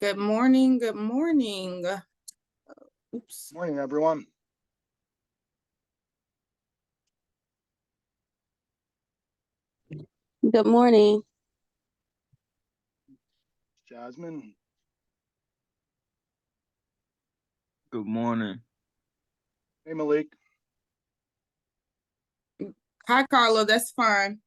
Good morning. Good morning. Oops. Morning, everyone. Good morning. Jasmine. Good morning. Hey, Malik. Hi, Carla. That's fine.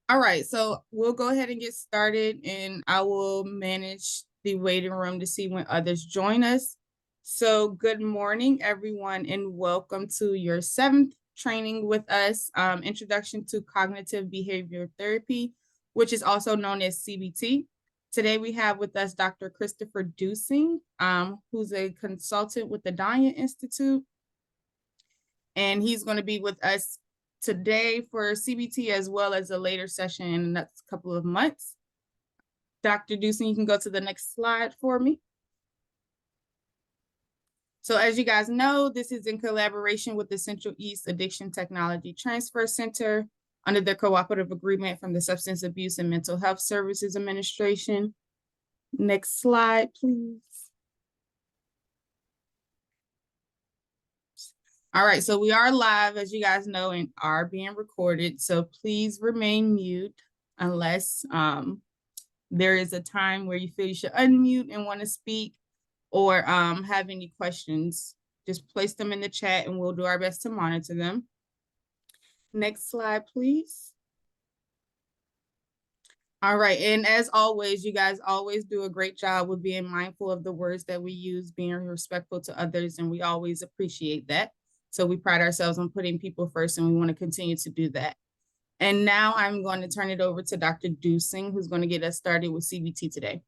All right, so we'll go ahead and get started, and I will manage the waiting room to see when others join us. So good morning, everyone, and welcome to your 7th training with us, Introduction to Cognitive Behavioral Therapy, which is also known as CBT. Today we have with us Dr. Christopher Deussing, who's a consultant with the Deussing Institute, and he's going to be with us today for CBT as well as a later session in the next couple of months. Dr. Deussing, you can go to the next slide for me. So as you guys know, this is in collaboration with the Central East Addiction Technology Transfer Center under the cooperative agreement from the Substance Abuse and Mental Health Services Administration. Next slide, please. All right, so we are live, as you guys know, and are being recorded. So please remain mute unless there is a time where you feel you should unmute and want to speak or have any questions. Just place them in the chat and we'll do our best to monitor them. Next slide, please. All right, and as always, you guys always do a great job with being mindful of the words that we use, being respectful to others, and we always appreciate that. So we pride ourselves on putting people first, and we want to continue to do that. And now I'm going to turn it over to Dr. Deussing, who's going to get us started with CBT today.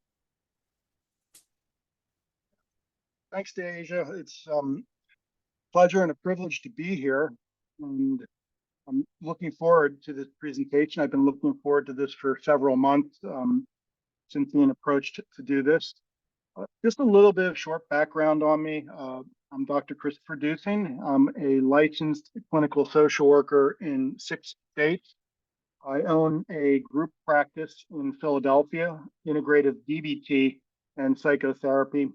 Thanks, Deja. It's a pleasure and a privilege to be here. And I'm looking forward to this presentation. I've been looking forward to this for several months since being approached to do this. Just a little bit of short background on me. I'm Dr. Christopher Deussing. I'm a licensed clinical social worker in 6 states. I own a group practice in Philadelphia, integrative DBT and psychotherapy.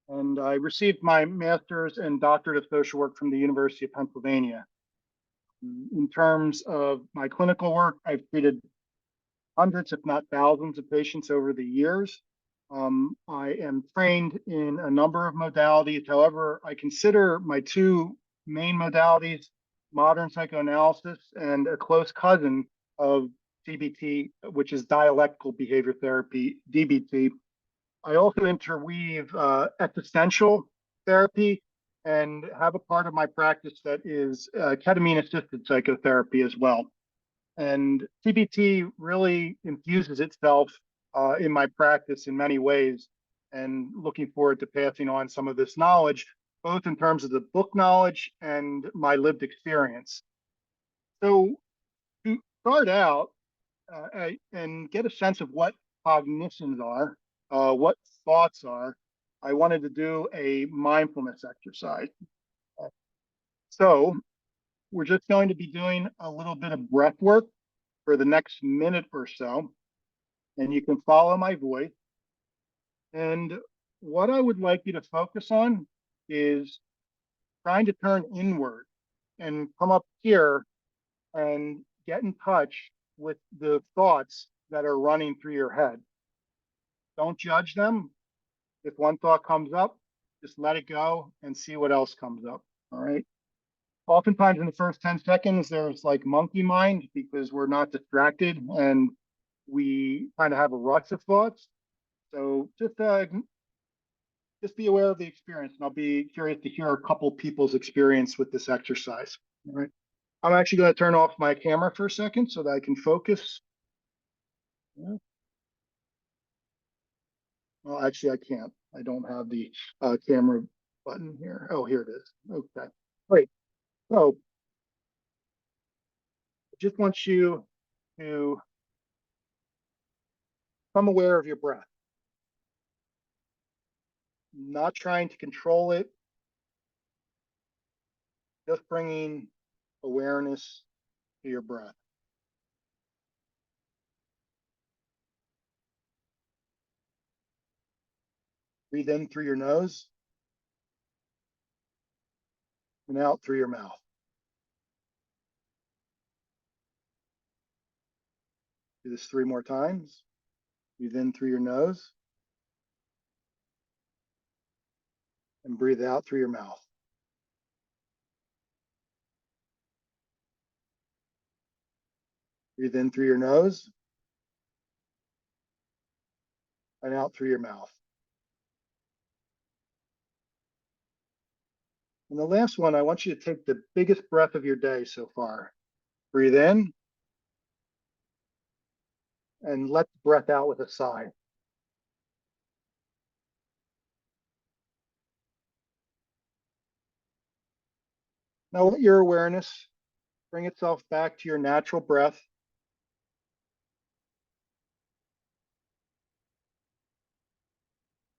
And I received my master's and doctorate of social work from the University of Pennsylvania. In terms of my clinical work, I've treated hundreds, if not thousands, of patients over the years. I am trained in a number of modalities. However, I consider my 2 main modalities modern psychoanalysis and a close cousin of CBT, which is dialectical behavior therapy, DBT. I also interweave existential therapy and have a part of my practice that is ketamine-assisted psychotherapy as well. And CBT really infuses itself in my practice in many ways, and looking forward to passing on some of this knowledge, both in terms of the book knowledge and my lived experience. So to start out and get a sense of what cognitions are, what thoughts are, I wanted to do a mindfulness exercise. So we're just going to be doing a little bit of breath work for the next minute or so, and you can follow my voice. And what I would like you to focus on is trying to turn inward and come up here and get in touch with the thoughts that are running through your head. Don't judge them. If one thought comes up, just let it go and see what else comes up. All right. Oftentimes in the first 10 seconds, there's like monkey mind because we're not distracted and we kind of have a rush of thoughts. So just be aware of the experience, and I'll be curious to hear a couple people's experience with this exercise. All right. I'm actually going to turn off my camera for a second so that I can focus. Yeah. Well, actually, I can't. I don't have the camera button here. Oh, here it is. Okay, great. So I just want you to become aware of your breath, not trying to control it, just bringing awareness to your breath. Breathe in through your nose and out through your mouth. Do this 3 more times. Breathe in through your nose and breathe out through your mouth. Breathe in through your nose and out through your mouth. And the last one, I want you to take the biggest breath of your day so far. Breathe in and let the breath out with a sigh. Now let your awareness bring itself back to your natural breath.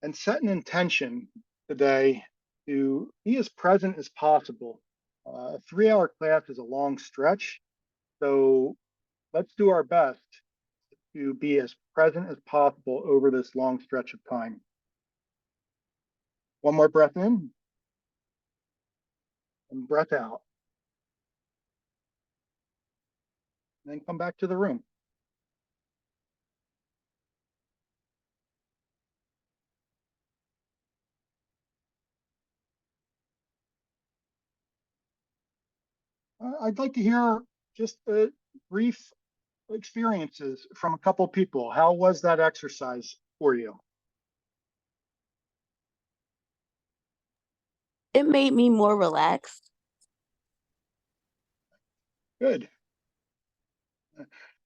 And set an intention today to be as present as possible. A 3-hour class is a long stretch, so let's do our best to be as present as possible over this long stretch of time. One more breath in and breath out. And then come back to the room. I'd like to hear just brief experiences from a couple people. How was that exercise for you? It made me more relaxed. Good.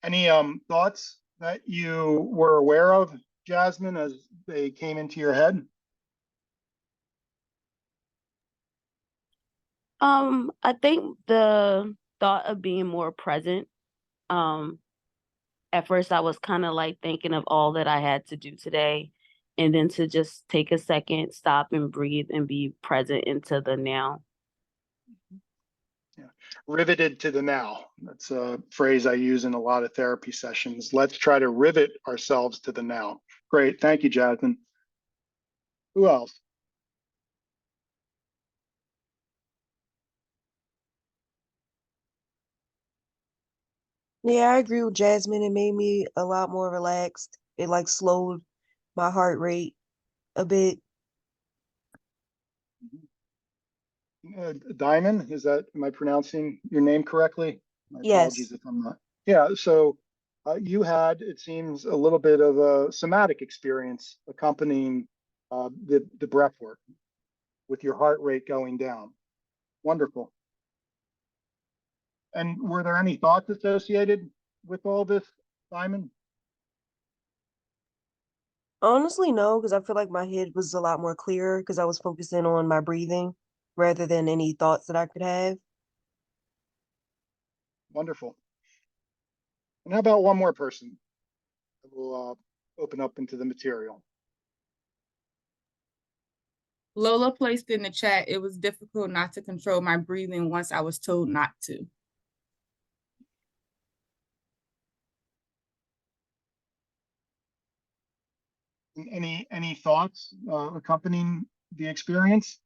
Any thoughts that you were aware of, Jasmine, as they came into your head? I think the thought of being more present, um, at first I was kind of like thinking of all that I had to do today, and then to just take a second, stop and breathe and be present into the now. Yeah. Riveted to the now. That's a phrase I use in a lot of therapy sessions. Let's try to rivet ourselves to the now. Great. Thank you, Jasmine. Who else? Yeah, I agree with Jasmine. It made me a lot more relaxed. It like slowed my heart rate a bit. Diamond, am I pronouncing your name correctly? My apologies Yes. if I'm not. Yeah, so you had, it seems, a little bit of a somatic experience accompanying the breath work with your heart rate going down. Wonderful. And were there any thoughts associated with all this, Simon? Honestly, no, because I feel like my head was a lot more clearer because I was focusing on my breathing rather than any thoughts that I could have. Wonderful. And how about one more person? We'll open up into the material. Lola placed in the chat, it was difficult not to control my breathing once I was told not to. Any thoughts accompanying the experience?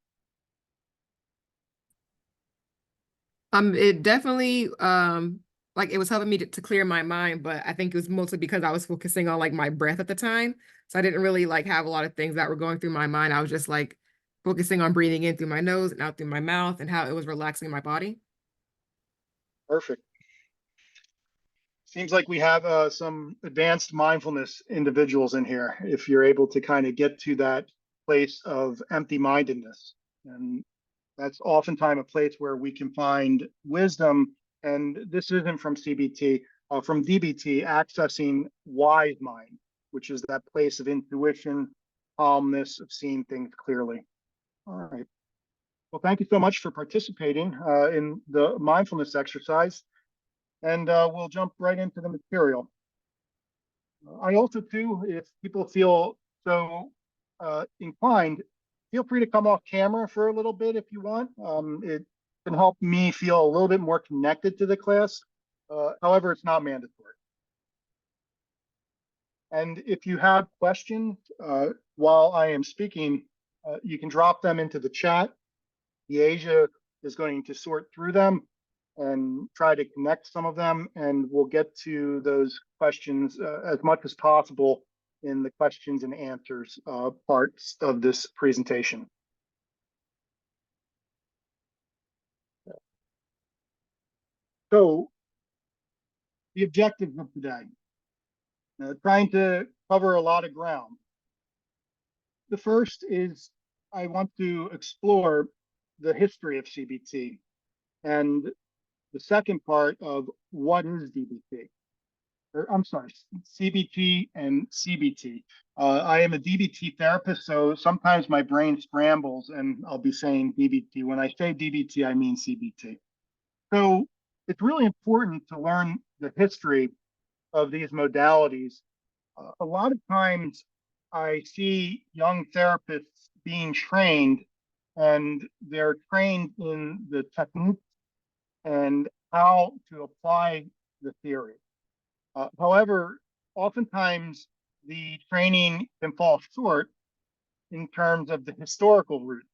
It definitely like it was helping me to clear my mind, but I think it was mostly because I was focusing on like my breath at the time. So I didn't really like have a lot of things that were going through my mind. I was just like focusing on breathing in through my nose and out through my mouth and how it was relaxing my body. Perfect. Seems like we have some advanced mindfulness individuals in here, if you're able to kind of get to that place of empty-mindedness. And that's oftentimes a place where we can find wisdom. And this isn't from CBT, from DBT, accessing wise mind, which is that place of intuition, calmness, of seeing things clearly. All right. Well, thank you so much for participating in the mindfulness exercise. And we'll jump right into the material. I also, too, if people feel so inclined, feel free to come off camera for a little bit if you want. It can help me feel a little bit more connected to the class. However, it's not mandatory. And if you have questions while I am speaking, you can drop them into the chat. Asia is going to sort through them and try to connect some of them, and we'll get to those questions as much as possible in the questions and answers parts of this presentation. So the objectives of today, trying to cover a lot of ground. The first is I want to explore the history of CBT, and the second part of what is DBT, or I'm sorry, CBT and CBT. I am a DBT therapist, so sometimes my brain scrambles and I'll be saying DBT. When I say DBT, I mean CBT. So it's really important to learn the history of these modalities. A lot of times I see young therapists being trained, and they're trained in the technique and how to apply the theory. However, oftentimes the training can fall short in terms of the historical root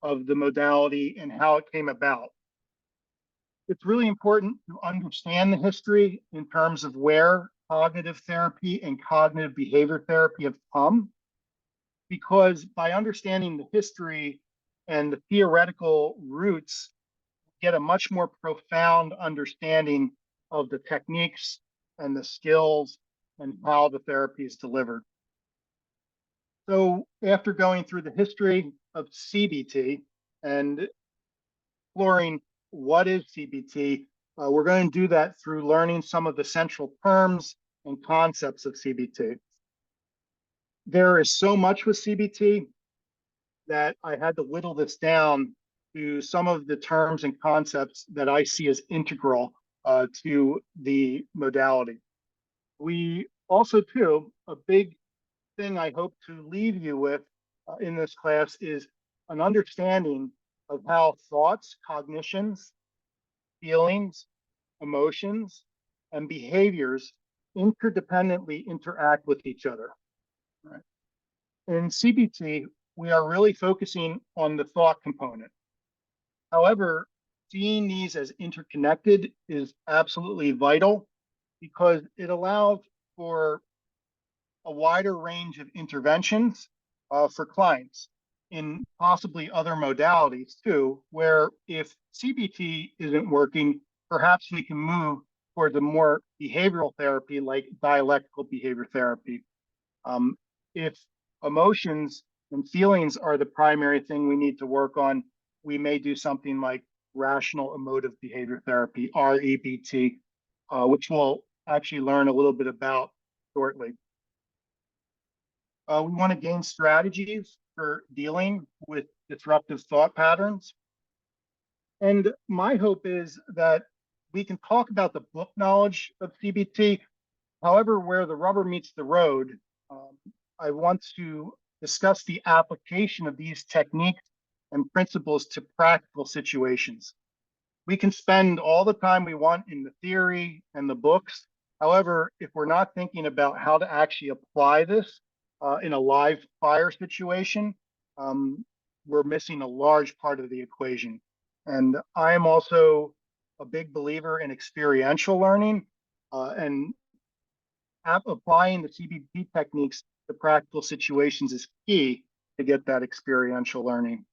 of the modality and how it came about. It's really important to understand the history in terms of where cognitive therapy and cognitive behavior therapy have come, because by understanding the history and the theoretical roots, get a much more profound understanding of the techniques and the skills and how the therapy is delivered. So after going through the history of CBT and exploring what is CBT, we're going to do that through learning some of the central terms and concepts of CBT. There is so much with CBT that I had to whittle this down to some of the terms and concepts that I see as integral to the modality. We also, too, a big thing I hope to leave you with in this class is an understanding of how thoughts, cognitions, feelings, emotions, and behaviors interdependently interact with each other. Right. In CBT, we are really focusing on the thought component. However, seeing these as interconnected is absolutely vital because it allows for a wider range of interventions for clients in possibly other modalities too, where if CBT isn't working, perhaps we can move towards a more behavioral therapy like dialectical behavior therapy. If emotions and feelings are the primary thing we need to work on, we may do something like rational emotive behavior therapy, REBT, which we'll actually learn a little bit about shortly. We want to gain strategies for dealing with disruptive thought patterns. And my hope is that we can talk about the book knowledge of CBT. However, where the rubber meets the road, I want to discuss the application of these techniques and principles to practical situations. We can spend all the time we want in the theory and the books. However, if we're not thinking about how to actually apply this in a live fire situation, we're missing a large part of the equation. And I am also a big believer in experiential learning and applying the CBT techniques to practical situations is key to get that experiential learning.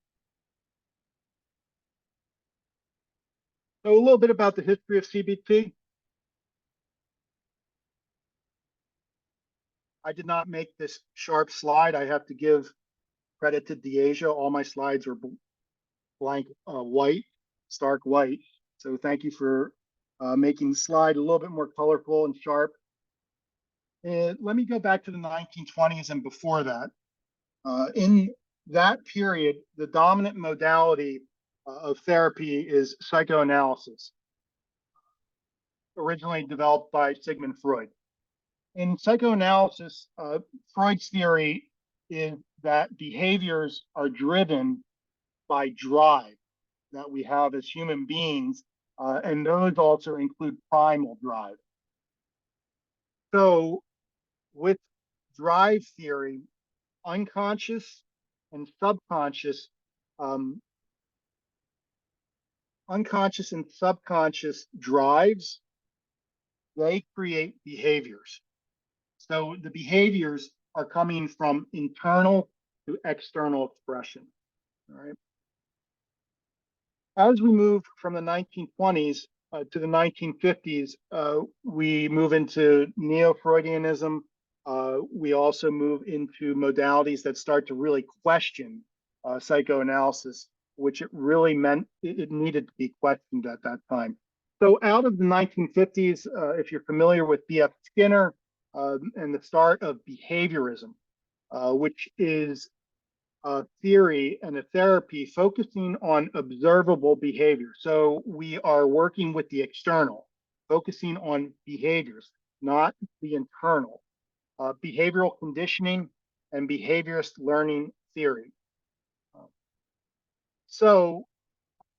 So a little bit about the history of CBT. I did not make this sharp slide. I have to give credit to Deasia. All my slides are blank white, stark white. So thank you for making the slide a little bit more colorful and sharp. And let me go back to the 1920s and before that. In that period, the dominant modality of therapy is psychoanalysis, originally developed by Sigmund Freud. In psychoanalysis, Freud's theory is that behaviors are driven by drive that we have as human beings, and those also include primal drive. So with drive theory, unconscious and subconscious, um, unconscious and subconscious drives, they create behaviors. So the behaviors are coming from internal to external expression. All right. As we move from the 1920s to the 1950s, we move into neo-Freudianism. We also move into modalities that start to really question psychoanalysis, which it really meant it needed to be questioned at that time. So out of the 1950s, if you're familiar with B.F. Skinner and the start of behaviorism, which is a theory and a therapy focusing on observable behavior. So we are working with the external, focusing on behaviors, not the internal. Behavioral conditioning and behaviorist learning theory. So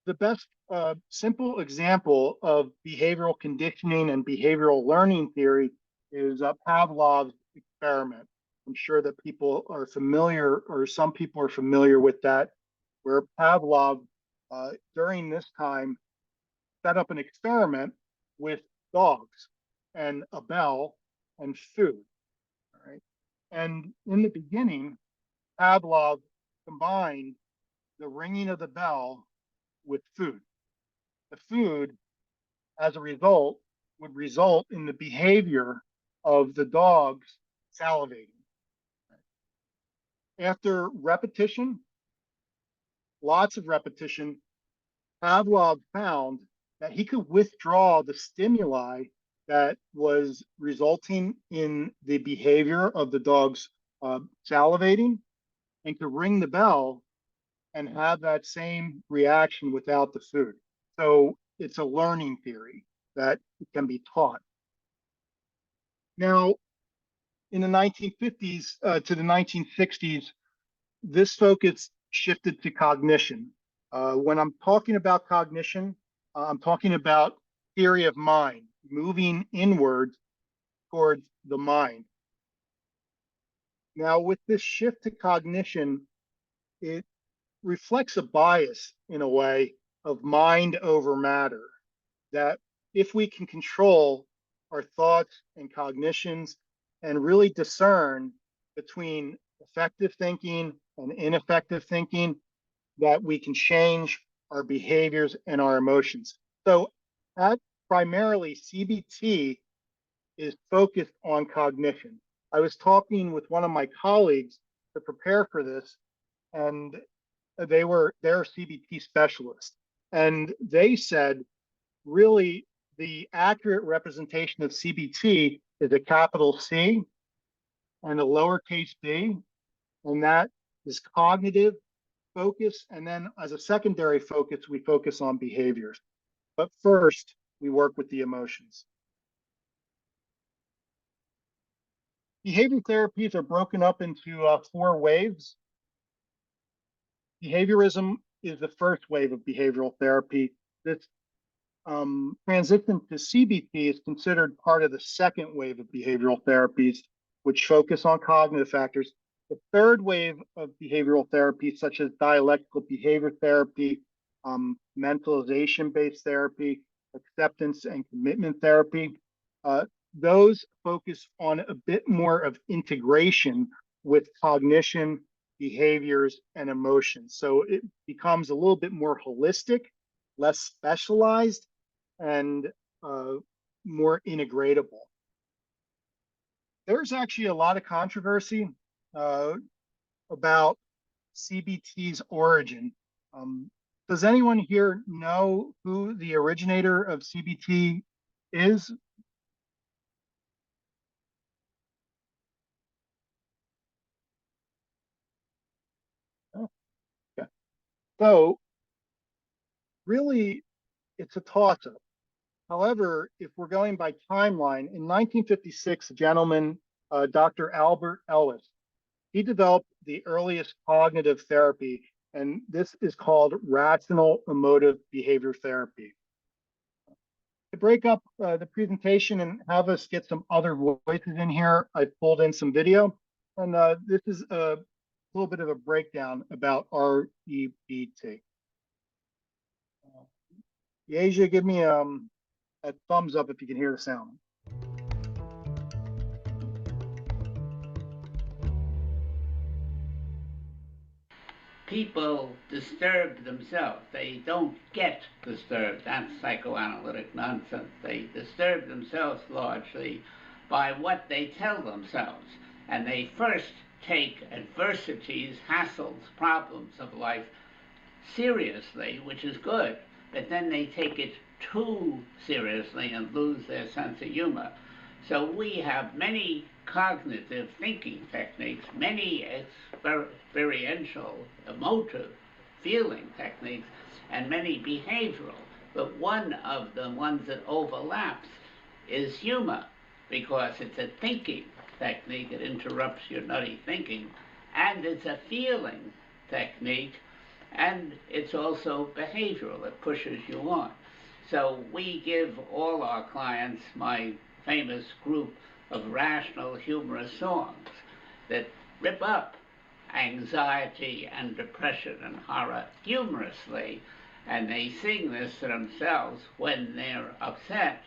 the best simple example of behavioral conditioning and behavioral learning theory is Pavlov's experiment. I'm sure that people are familiar, or some people are familiar with that, where Pavlov, during this time, set up an experiment with dogs and a bell and food. All right. And in the beginning, Pavlov combined the ringing of the bell with food. The food, as a result, would result in the behavior of the dogs salivating. After repetition, lots of repetition, Pavlov found that he could withdraw the stimuli that was resulting in the behavior of the dogs salivating, and could ring the bell and have that same reaction without the food. So it's a learning theory that can be taught. Now, in the 1950s to the 1960s, this focus shifted to cognition. When I'm talking about cognition, I'm talking about theory of mind, moving inward towards the mind. Now, with this shift to cognition, it reflects a bias in a way of mind over matter, that if we can control our thoughts and cognitions and really discern between effective thinking and ineffective thinking, that we can change our behaviors and our emotions. So at primarily CBT is focused on cognition. I was talking with one of my colleagues to prepare for this, and they're CBT specialists. And they said, really, the accurate representation of CBT is a capital C and a lowercase b, and that is cognitive focus. And then as a secondary focus, we focus on behaviors. But first, we work with the emotions. Behavior therapies are broken up into 4 waves. Behaviorism is the first wave of behavioral therapy. This transition to CBT is considered part of the second wave of behavioral therapies, which focus on cognitive factors. The third wave of behavioral therapy, such as dialectical behavior therapy, mentalization-based therapy, acceptance and commitment therapy, those focus on a bit more of integration with cognition, behaviors, and emotions. So it becomes a little bit more holistic, less specialized, and more integratable. There's actually a lot of controversy about CBT's origin. Does anyone here know who the originator of CBT is? Oh, yeah. So really, it's a toss-up. However, if we're going by timeline, in 1956, a gentleman, Dr. Albert Ellis, he developed the earliest cognitive therapy, and this is called rational emotive behavior therapy. To break up the presentation and have us get some other voices in here, I pulled in some video. And this is a little bit of a breakdown about REBT. Asia, give me a thumbs up if you can hear the sound. People disturb themselves. They don't get disturbed. That's psychoanalytic nonsense. They disturb themselves largely by what they tell themselves. And they first take adversities, hassles, problems of life seriously, which is good, but then they take it too seriously and lose their sense of humor. So we have many cognitive thinking techniques, many experiential, emotive feeling techniques, and many behavioral. But one of the ones that overlaps is humor, because it's a thinking technique, it interrupts your nutty thinking, and it's a feeling technique, and it's also behavioral, it pushes you on. So we give all our clients my famous group of rational, humorous songs that rip up anxiety and depression and horror humorously, and they sing this to themselves when they're upset,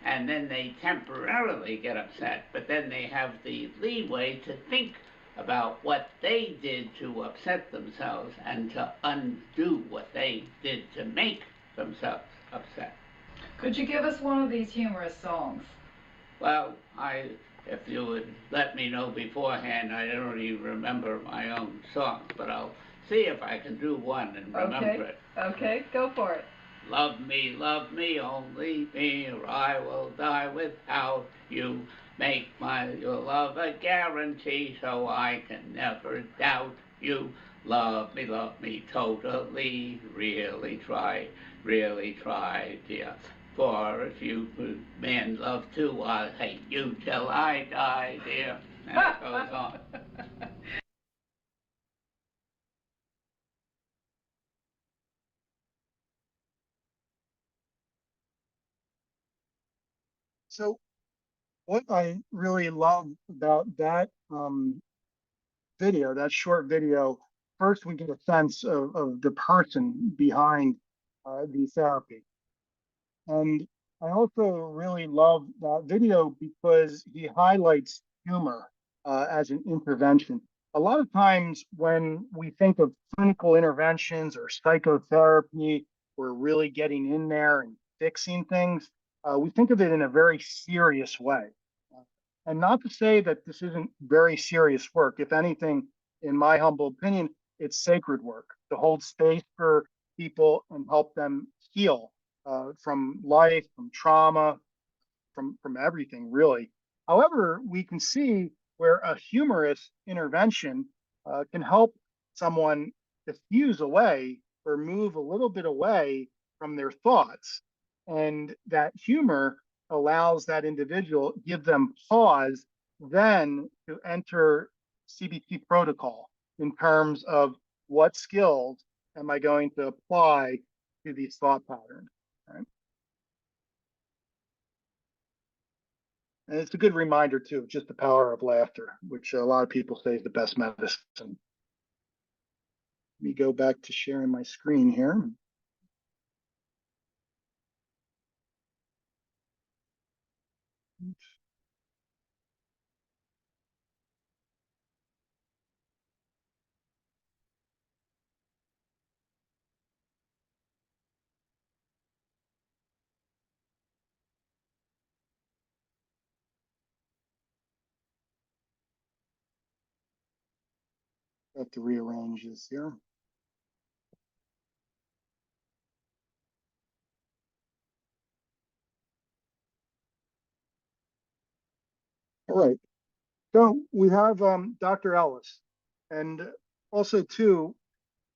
and then they temporarily get upset, but then they have the leeway to think about what they did to upset themselves and to undo what they did to make themselves upset. Could you give us one of these humorous songs? Well, if you would let me know beforehand, I don't even remember my own songs, but I'll see if I can do one and remember it. Okay, go for it. Love me, only me, or I will die without you. Make your love a guarantee, so I can never doubt you. Love me totally, really try, dear. For if you man love too, I'll hate you till I die, dear. And it goes on. So what I really love about that video, that short video, first we get a sense of the person behind the therapy. And I also really love that video because he highlights humor as an intervention. A lot of times when we think of clinical interventions or psychotherapy, we're really getting in there and fixing things. We think of it in a very serious way. And not to say that this isn't very serious work. If anything, in my humble opinion, it's sacred work to hold space for people and help them heal from life, from trauma, from everything, really. However, we can see where a humorous intervention can help someone diffuse away or move a little bit away from their thoughts. And that humor allows that individual, give them pause, then to enter CBT protocol in terms of what skills am I going to apply to these thought patterns. Right? And it's a good reminder too, of just the power of laughter, which a lot of people say is the best medicine. Let me go back to sharing my screen here. Have to rearrange this here. All right. So we have Dr. Ellis, and also too,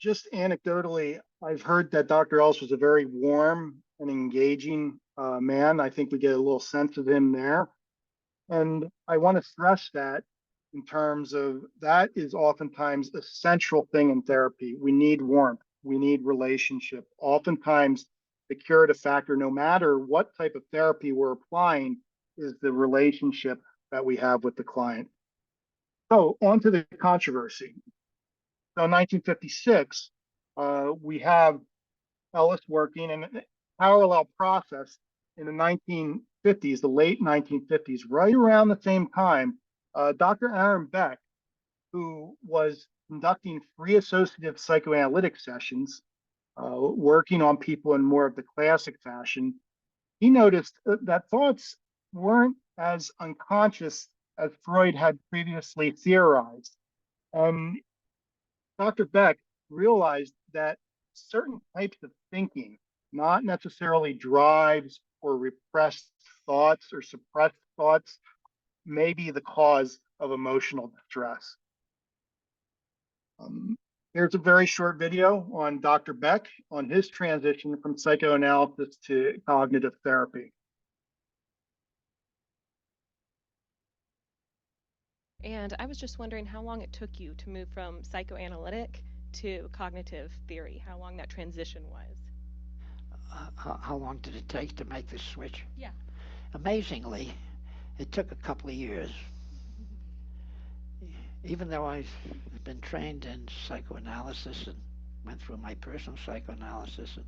just anecdotally, I've heard that Dr. Ellis was a very warm and engaging man. I think we get a little sense of him there. And I want to stress that in terms of that is oftentimes a central thing in therapy. We need warmth, we need relationship. Oftentimes, the curative factor, no matter what type of therapy we're applying, is the relationship that we have with the client. So on to the controversy. So in 1956, we have Ellis working in a parallel process in the 1950s, the late 1950s, right around the same time. Dr. Aaron Beck, who was conducting free associative psychoanalytic sessions, working on people in more of the classic fashion, he noticed that thoughts weren't as unconscious as Freud had previously theorized. And Dr. Beck realized that certain types of thinking, not necessarily drives or repressed thoughts or suppressed thoughts, may be the cause of emotional distress. Here's a very short video on Dr. Beck on his transition from psychoanalysis to cognitive therapy. And I was just wondering how long it took you to move from psychoanalytic to cognitive theory, how long that transition was. How long did it take to make the switch? Yeah. Amazingly, it took a couple of years. Even though I've been trained in psychoanalysis and went through my personal psychoanalysis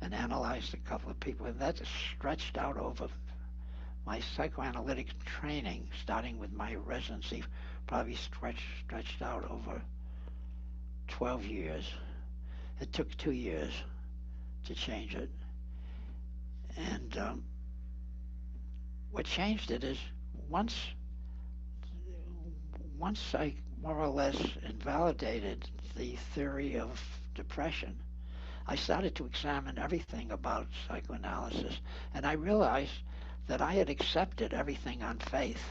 and analyzed a couple of people, and that stretched out over my psychoanalytic training, starting with my residency, probably stretched out over 12 years. It took 2 years to change it. And what changed it is once I more or less invalidated the theory of depression, I started to examine everything about psychoanalysis, and I realized that I had accepted everything on faith.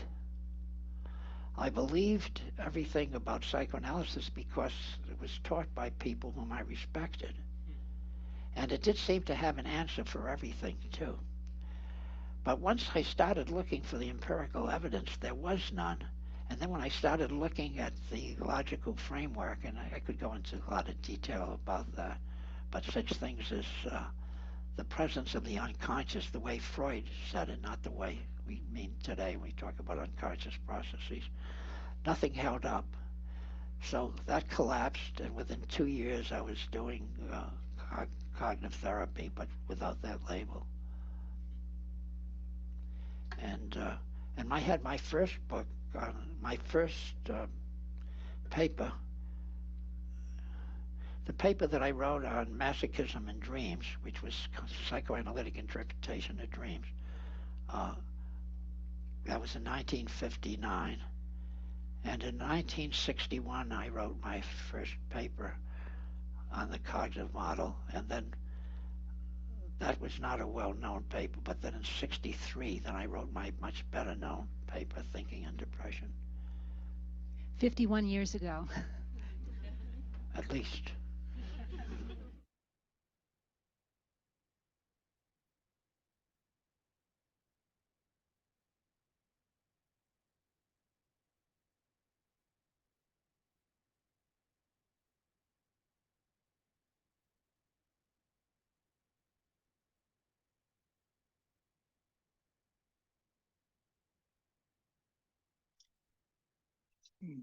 I believed everything about psychoanalysis because it was taught by people whom I respected. And it did seem to have an answer for everything, too. But once I started looking for the empirical evidence, there was none. And then when I started looking at the logical framework, and I could go into a lot of detail about that, but such things as the presence of the unconscious, the way Freud said it, not the way we mean today when we talk about unconscious processes, nothing held up. So that collapsed, and within 2 years I was doing cognitive therapy, but without that label. And I had my first book, my first paper, the paper that I wrote on masochism and dreams, which was psychoanalytic interpretation of dreams. That was in 1959. And in 1961, I wrote my first paper on the cognitive model, and then that was not a well-known paper, but then in 63, then I wrote my much better-known paper, Thinking and Depression. 51 years ago. At least.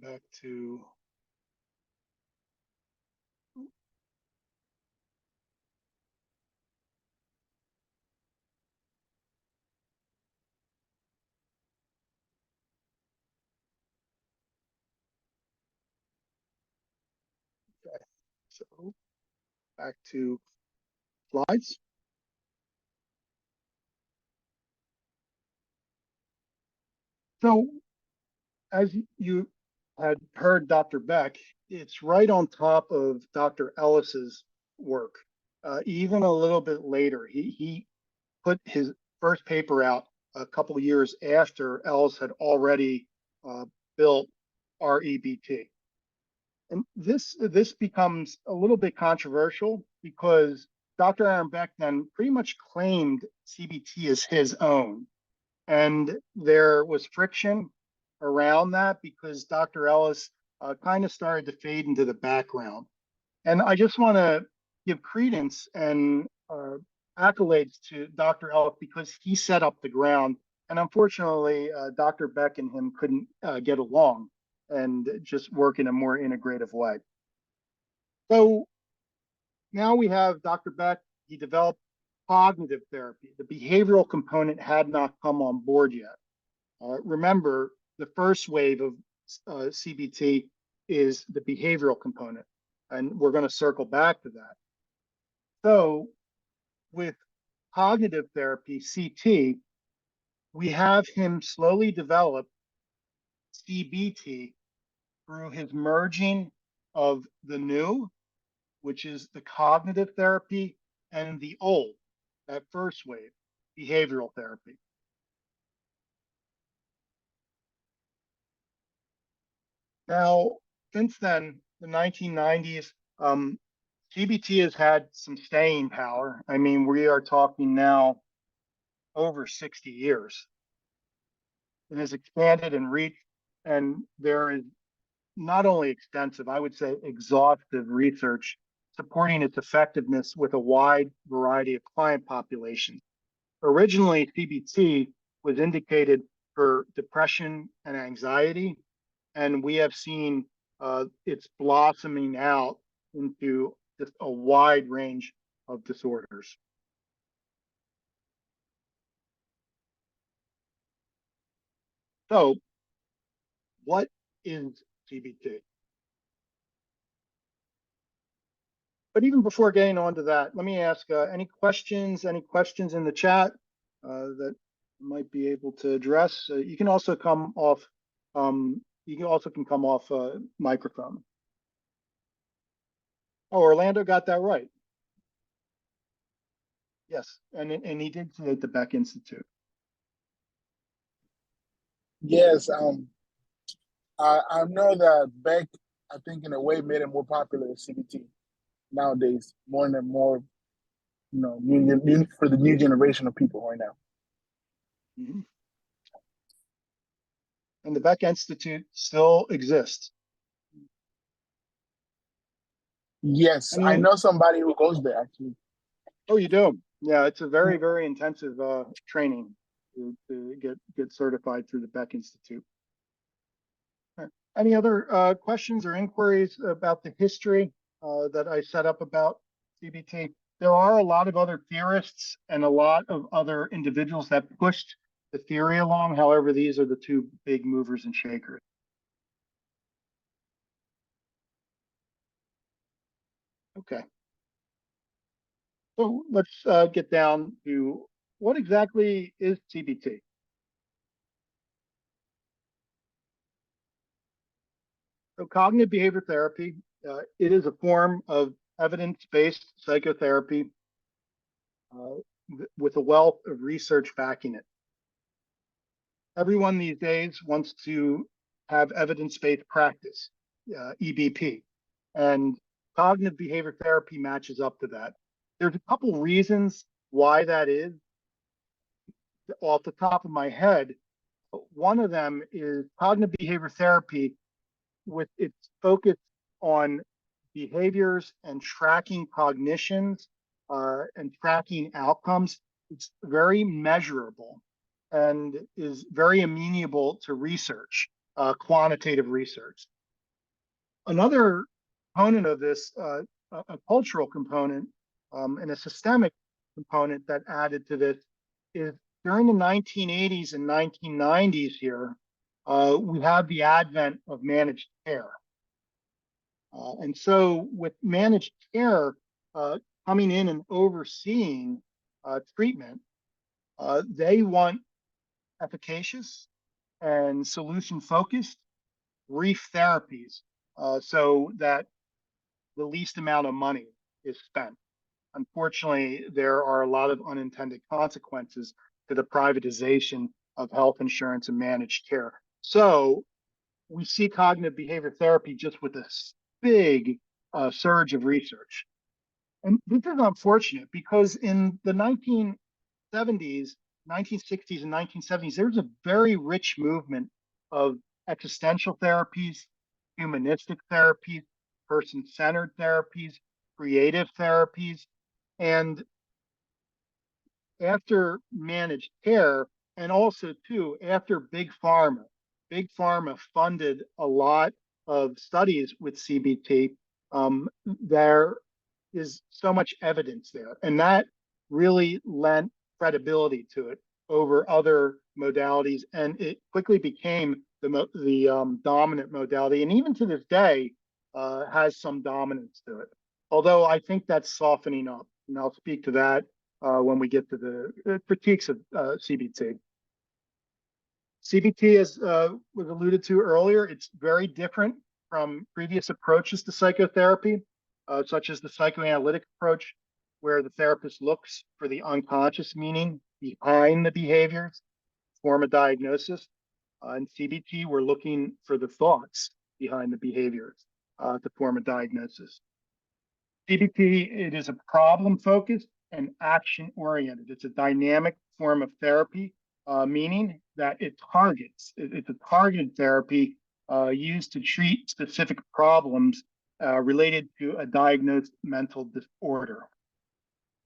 Back to okay. So back to slides. So as you had heard Dr. Beck, it's right on top of Dr. Ellis's work. Even a little bit later, he put his first paper out a couple of years after Ellis had already built REBT. And this becomes a little bit controversial because Dr. Aaron Beck then pretty much claimed CBT as his own. And there was friction around that because Dr. Ellis kind of started to fade into the background. And I just want to give credence and accolades to Dr. Ellis because he set up the ground. And unfortunately, Dr. Beck and him couldn't get along. and just work in a more integrative way. So now we have Dr. Beck. He developed cognitive therapy. The behavioral component had not come on board yet. Remember, the first wave of CBT is the behavioral component, and we're going to circle back to that. So with cognitive therapy, CT, we have him slowly develop CBT through his merging of the new, which is the cognitive therapy, and the old, that first wave, behavioral therapy. Now, since then, the 1990s, CBT has had some staying power. I mean, we are talking now over 60 years. It has expanded and reached, and there is not only extensive, I would say exhaustive research supporting its effectiveness with a wide variety of client populations. Originally, CBT was indicated for depression and anxiety, and we have seen it's blossoming out into just a wide range of disorders. So, what is CBT? But even before getting on to that, let me ask any questions in the chat that might be able to address. You can also come off microphone. Oh, Orlando got that right. Yes, and he did create the Beck Institute. Yes, I know that Beck, I think in a way made it more popular than CBT nowadays, more and more, for the new generation of people right now. Mm-hmm. And the Beck Institute still exists. Yes, I know somebody who goes there actually. Oh, you do? Yeah, it's a very, very intensive training to get certified through the Beck Institute. Any other questions or inquiries about the history that I set up about CBT? There are a lot of other theorists and a lot of other individuals that pushed the theory along. However, these are the two big movers and shakers. Okay. So let's get down to what exactly is CBT? So cognitive behavior therapy, it is a form of evidence-based psychotherapy with a wealth of research backing it. Everyone these days wants to have evidence-based practice, EBP, and cognitive behavior therapy matches up to that. There's a couple reasons why that is. Off the top of my head, one of them is cognitive behavior therapy with its focus on behaviors and tracking cognitions and tracking outcomes. It's very measurable and is very amenable to research, quantitative research. Another component of this, a cultural component and a systemic component that added to this is during the 1980s and 1990s here, we have the advent of managed care. And so with managed care coming in and overseeing treatment, they want efficacious and solution-focused brief therapies so that the least amount of money is spent. Unfortunately, there are a lot of unintended consequences to the privatization of health insurance and managed care. So we see cognitive behavior therapy just with this big surge of research. And this is unfortunate because in the 1970s, 1960s, and 1970s, there was a very rich movement of existential therapies, humanistic therapies, person-centered therapies, creative therapies. And after managed care, and also too, after big pharma Big Pharma funded a lot of studies with CBT, there is so much evidence there. And that really lent credibility to it over other modalities. And it quickly became the dominant modality. And even to this day, has some dominance to it. Although I think that's softening up. And I'll speak to that when we get to the critiques of CBT. CBT, as was alluded to earlier, it's very different from previous approaches to psychotherapy, such as the psychoanalytic approach, where the therapist looks for the unconscious meaning behind the behaviors, form a diagnosis. In CBT, we're looking for the thoughts behind the behaviors to form a diagnosis. CBT, it is a problem-focused and action-oriented. It's a dynamic form of therapy, meaning that it's a targeted therapy used to treat specific problems related to a diagnosed mental disorder.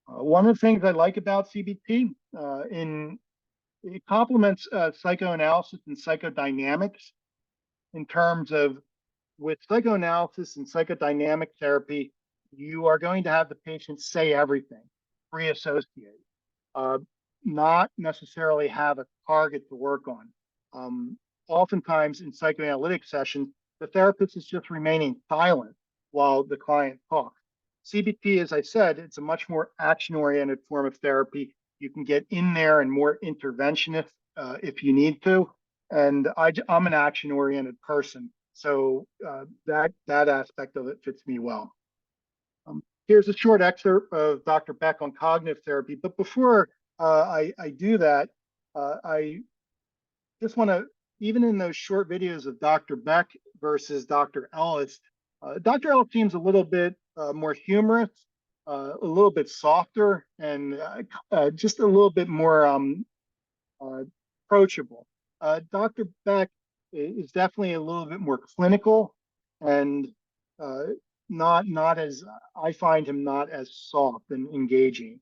One of the things I like about CBT, it complements psychoanalysis and psychodynamics in terms of, with psychoanalysis and psychodynamic therapy, you are going to have the patient say everything, free associate, not necessarily have a target to work on. Oftentimes in psychoanalytic sessions, the therapist is just remaining silent while the client talks. CBT, as I said, it's a much more action-oriented form of therapy. You can get in there and more interventionist if you need to. And I'm an action-oriented person, so that aspect of it fits me well. Here's a short excerpt of Dr. Beck on cognitive therapy. But before I do that, I just want to, even in those short videos of Dr. Beck versus Dr. Ellis, Dr. Ellis seems a little bit more humorous, a little bit softer, and just a little bit more approachable. Dr. Beck is definitely a little bit more clinical and not as, I find him not as soft and engaging.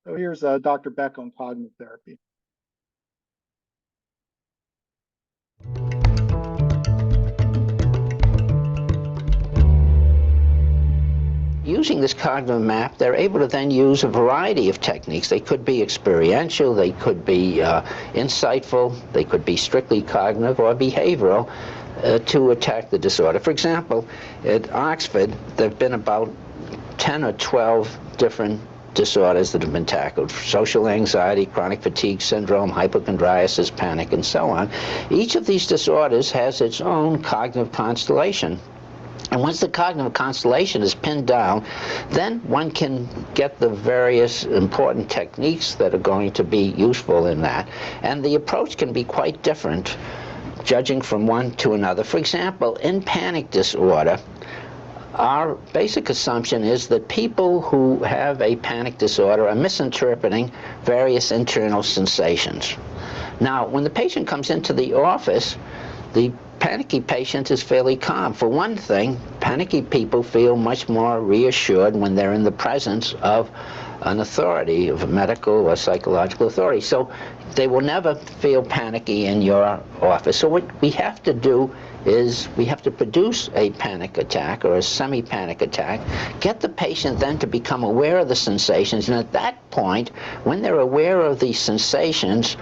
So here's Dr. Beck on cognitive therapy. Using this cognitive map, they're able to then use a variety of techniques. They could be experiential, they could be insightful, they could be strictly cognitive or behavioral to attack the disorder. For example, at Oxford, there have been about 10 or 12 different disorders that have been tackled: social anxiety, chronic fatigue syndrome, hypochondriasis, panic, and so on. Each of these disorders has its own cognitive constellation. And once the cognitive constellation is pinned down, then one can get the various important techniques that are going to be useful in that. And the approach can be quite different, judging from one to another. For example, in panic disorder, our basic assumption is that people who have a panic disorder are misinterpreting various internal sensations. Now, when the patient comes into the office, the panicky patient is fairly calm. For one thing, panicky people feel much more reassured when they're in the presence of an authority, of a medical or psychological authority. So they will never feel panicky in your office. So what we have to do is we have to produce a panic attack or a semi-panic attack, get the patient then to become aware of the sensations, and at that point, when they're aware of the sensations,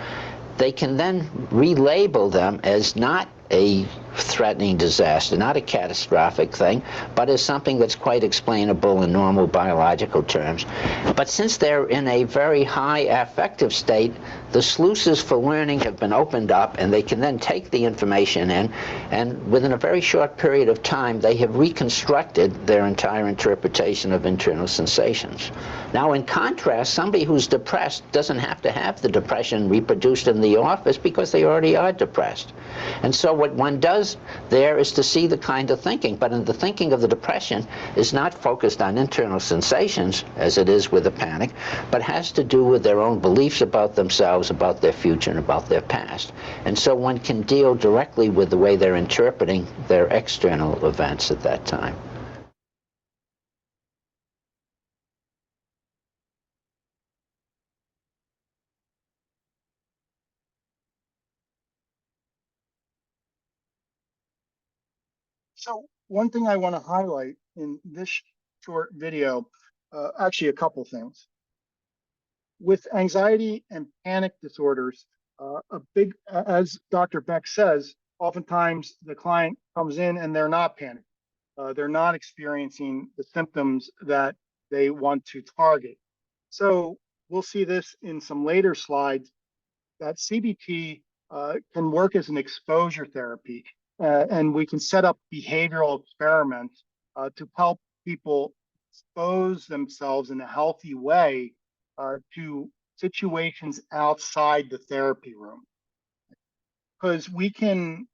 they can then relabel them as not a threatening disaster, not a catastrophic thing, but as something that's quite explainable in normal biological terms. But since they're in a very high affective state, the sluices for learning have been opened up, and they can then take the information in, and within a very short period of time, they have reconstructed their entire interpretation of internal sensations. Now, in contrast, somebody who's depressed doesn't have to have the depression reproduced in the office because they already are depressed. And so what one does there is to see the kind of thinking, but in the thinking of the depression is not focused on internal sensations, as it is with a panic, but has to do with their own beliefs about themselves, about their future, and about their past. And so one can deal directly with the way they're interpreting their external events at that time. So one thing I want to highlight in this short video, actually a couple things. With anxiety and panic disorders, as Dr. Beck says, oftentimes the client comes in and they're not panicked. They're not experiencing the symptoms that they want to target. So we'll see this in some later slides that CBT can work as an exposure therapy, and we can set up behavioral experiments to help people expose themselves in a healthy way to situations outside the therapy room. Because we can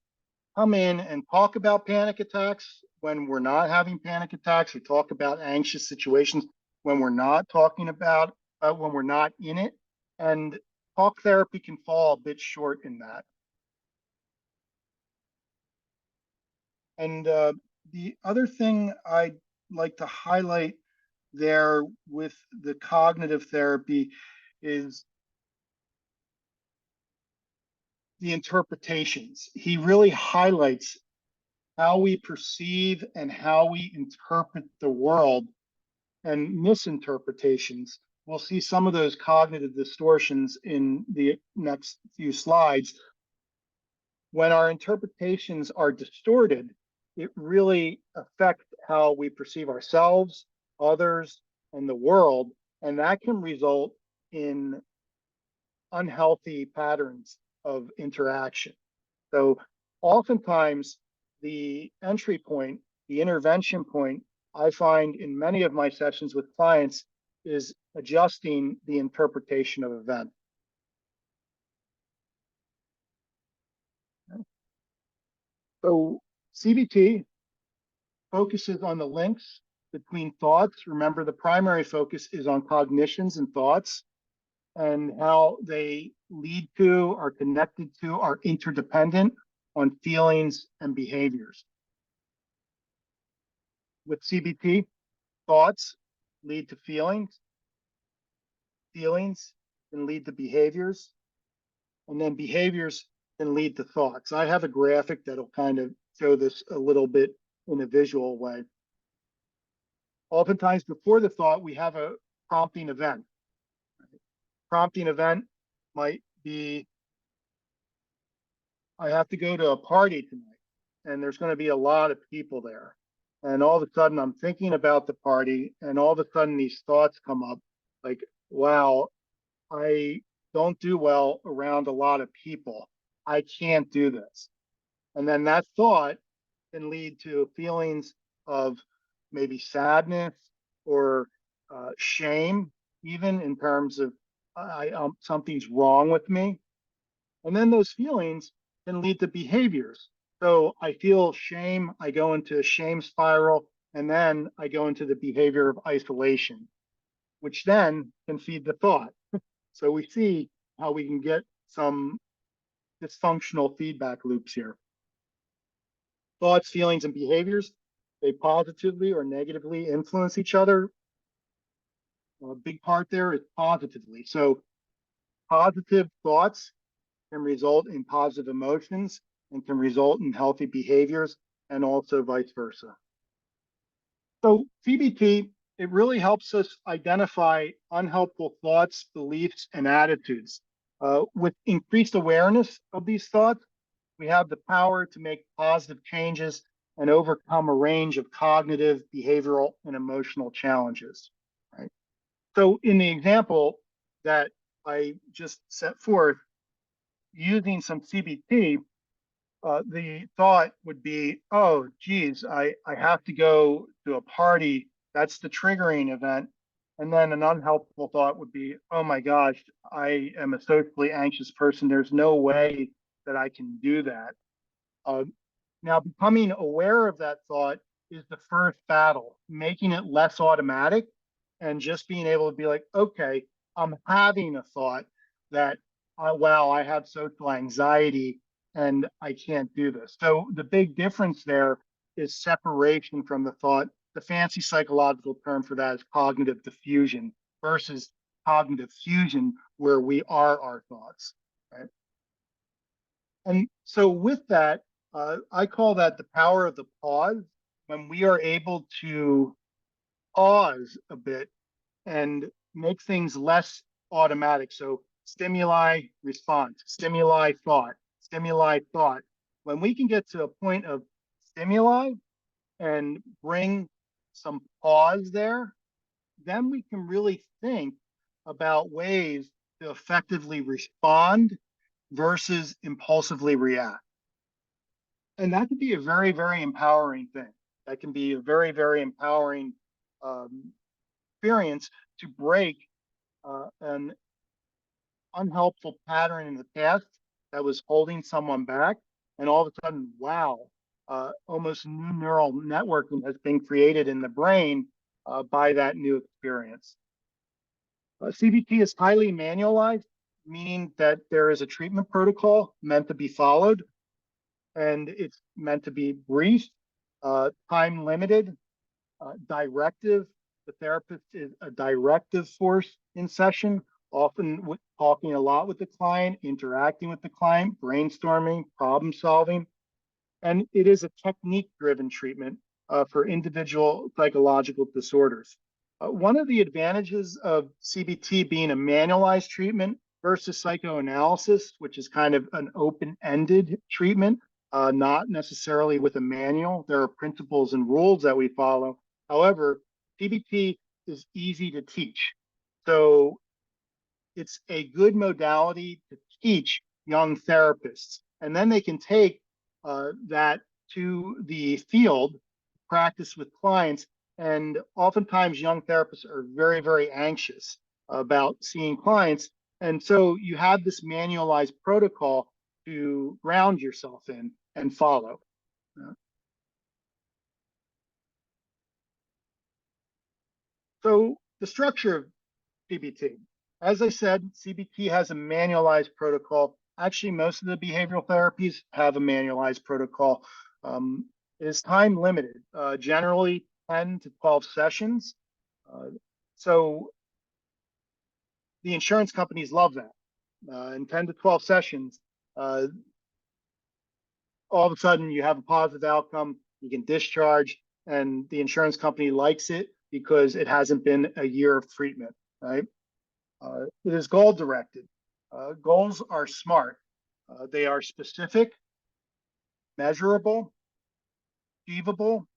come in and talk about panic attacks when we're not having panic attacks. We talk about anxious situations when we're not talking about, when we're not in it. And talk therapy can fall a bit short in that. And the other thing I'd like to highlight there with the cognitive therapy is the interpretations. He really highlights how we perceive and how we interpret the world and misinterpretations. We'll see some of those cognitive distortions in the next few slides. When our interpretations are distorted, it really affects how we perceive ourselves, others, and the world, and that can result in unhealthy patterns of interaction. So oftentimes the entry point, the intervention point, I find in many of my sessions with clients is adjusting the interpretation of events. So CBT focuses on the links between thoughts. Remember, the primary focus is on cognitions and thoughts and how they lead to, are connected to, are interdependent on feelings and behaviors. With CBT, thoughts lead to feelings, feelings can lead to behaviors, and then behaviors can lead to thoughts. I have a graphic that'll kind of show this a little bit in a visual way. Oftentimes before the thought, we have a prompting event. Prompting event might be, I have to go to a party tonight, and there's going to be a lot of people there. And all of a sudden I'm thinking about the party, and all of a sudden these thoughts come up like, wow, I don't do well around a lot of people. I can't do this. And then that thought can lead to feelings of maybe sadness or shame, even in terms of something's wrong with me. And then those feelings can lead to behaviors. So I feel shame, I go into a shame spiral, and then I go into the behavior of isolation, which then can feed the thought. So we see how we can get some dysfunctional feedback loops here. Thoughts, feelings, and behaviors, they positively or negatively influence each other. A big part there is positively. So positive thoughts can result in positive emotions and can result in healthy behaviors, and also vice versa. So CBT, it really helps us identify unhelpful thoughts, beliefs, and attitudes. With increased awareness of these thoughts, we have the power to make positive changes and overcome a range of cognitive, behavioral, and emotional challenges. Right? So in the example that I just set forth, using some CBT, the thought would be, oh, geez, I have to go to a party. That's the triggering event. And then an unhelpful thought would be, oh my gosh, I am a socially anxious person. There's no way that I can do that. Now, becoming aware of that thought is the first battle, making it less automatic and just being able to be like, okay, I'm having a thought that, wow, I have social anxiety and I can't do this. So the big difference there is separation from the thought. The fancy psychological term for that is cognitive diffusion versus cognitive fusion, where we are our thoughts. Right? And so with that, I call that the power of the pause. When we are able to pause a bit and make things less automatic. So stimuli, response, stimuli, thought. When we can get to a point of stimuli and bring some pause there, then we can really think about ways to effectively respond versus impulsively react. And that can be a very, very empowering thing. That can be a very, very empowering experience to break an unhelpful pattern in the past that was holding someone back. And all of a sudden, wow, almost new neural networking has been created in the brain by that new experience. CBT is highly manualized, meaning that there is a treatment protocol meant to be followed, and it's meant to be brief, time limited, directive. The therapist is a directive force in session, often talking a lot with the client, interacting with the client, brainstorming, problem solving. And it is a technique driven treatment for individual psychological disorders. One of the advantages of CBT being a manualized treatment versus psychoanalysis, which is kind of an open ended treatment, not necessarily with a manual. There are principles and rules that we follow. However, CBT is easy to teach. So it's a good modality to teach young therapists. And then they can take that to the field, practice with clients. And oftentimes, young therapists are very, very anxious about seeing clients. And so you have this manualized protocol to ground yourself in and follow. So the structure of CBT. As I said, CBT has a manualized protocol. Actually, most of the behavioral therapies have a manualized protocol. It is time limited, generally 10 to 12 sessions. So the insurance companies love that. In 10 to 12 sessions, all of a sudden you have a positive outcome, you can discharge, and the insurance company likes it because it hasn't been a year of treatment, right? It is goal directed. Goals are smart. They are specific, measurable, achievable,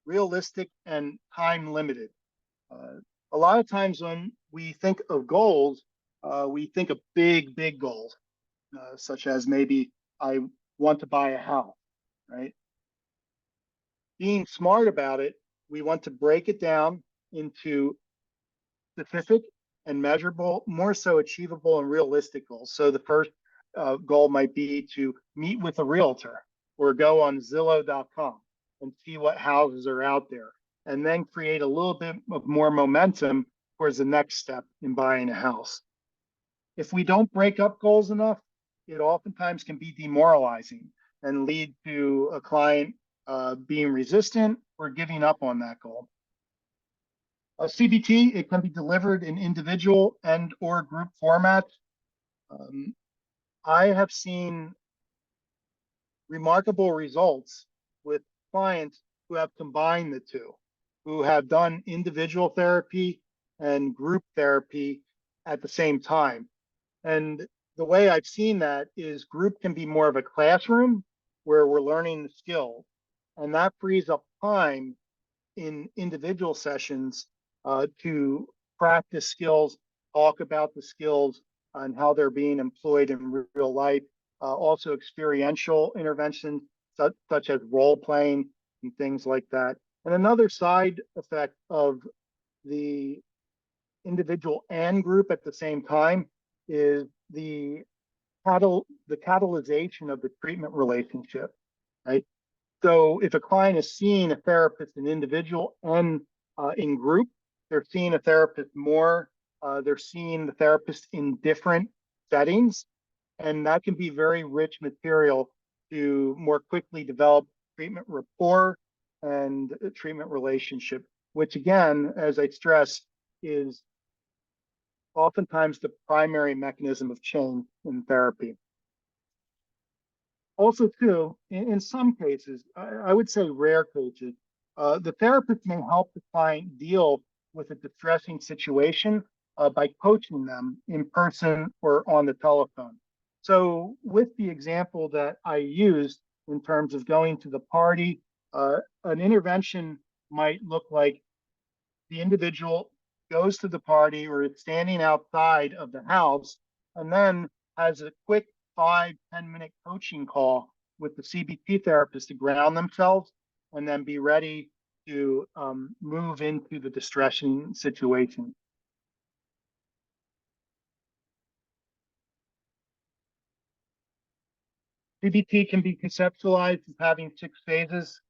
realistic, and time limited. A lot of times when we think of goals, we think of big, big goals, such as maybe I want to buy a house, right? Being smart about it, we want to break it down into specific and measurable, more so achievable and realistic goals. So the first goal might be to meet with a realtor or go on Zillow.com and see what houses are out there, and then create a little bit of more momentum towards the next step in buying a house. If we don't break up goals enough, it oftentimes can be demoralizing and lead to a client being resistant or giving up on that goal. CBT, it can be delivered in individual and or group formats. I have seen remarkable results with clients who have combined the two, who have done individual therapy and group therapy at the same time. And the way I've seen that is group can be more of a classroom where we're learning the skills, and that frees up time in individual sessions to practice skills, talk about the skills and how they're being employed in real life. Also experiential interventions such as role playing and things like that. And another side effect of the individual and group at the same time is the catalyzation of the treatment relationship, right? So if a client is seeing a therapist in individual and in group, they're seeing a therapist more, they're seeing the therapist in different settings, and that can be very rich material to more quickly develop treatment rapport and treatment relationship, which again, as I stress, is oftentimes the primary mechanism of change in therapy. Also, too, in some cases, I would say rare cases, the therapist may help the client deal with a distressing situation by coaching them in person or on the telephone. So, with the example that I used in terms of going to the party, an intervention might look like the individual goes to the party or is standing outside of the house and then has a quick 5-10 minute coaching call with the CBT therapist to ground themselves and then be ready to move into the distressing situation. CBT can be conceptualized as having 6 phases.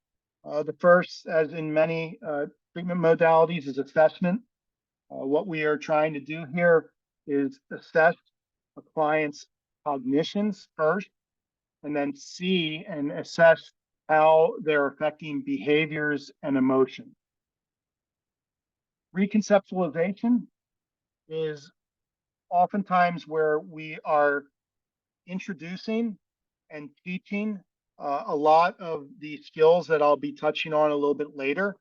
The first, as in many treatment modalities, is assessment. What we are trying to do here is assess a client's cognitions first, and then see and assess how they're affecting behaviors and emotions. Reconceptualization is oftentimes where we are introducing and teaching a lot of the skills that I'll be touching on a little bit later.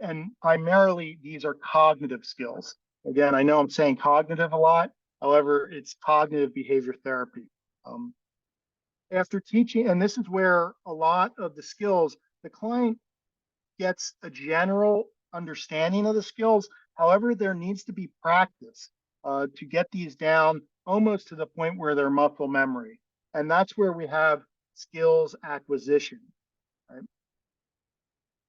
And primarily, these are cognitive skills. Again, I know I'm saying cognitive a lot. However, it's cognitive behavior therapy. After teaching, and this is where a lot of the skills, the client gets a general understanding of the skills. However, there needs to be practice to get these down almost to the point where they're muscle memory. And that's where we have skills acquisition. Right?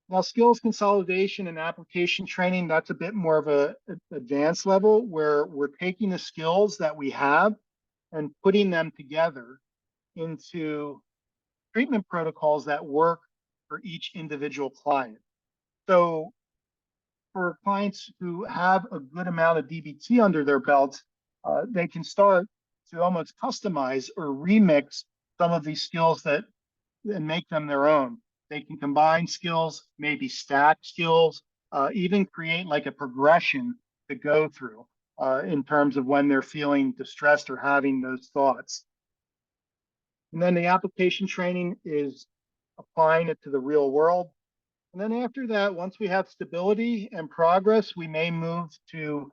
Now, skills consolidation and application training, that's a bit more of a advanced level where we're taking the skills that we have and putting them together into treatment protocols that work for each individual client. So for clients who have a good amount of DBT under their belts, they can start to almost customize or remix some of these skills and make them their own. They can combine skills, maybe stack skills, even create like a progression to go through in terms of when they're feeling distressed or having those thoughts. And then the application training is applying it to the real world. And then after that, once we have stability and progress, we may move to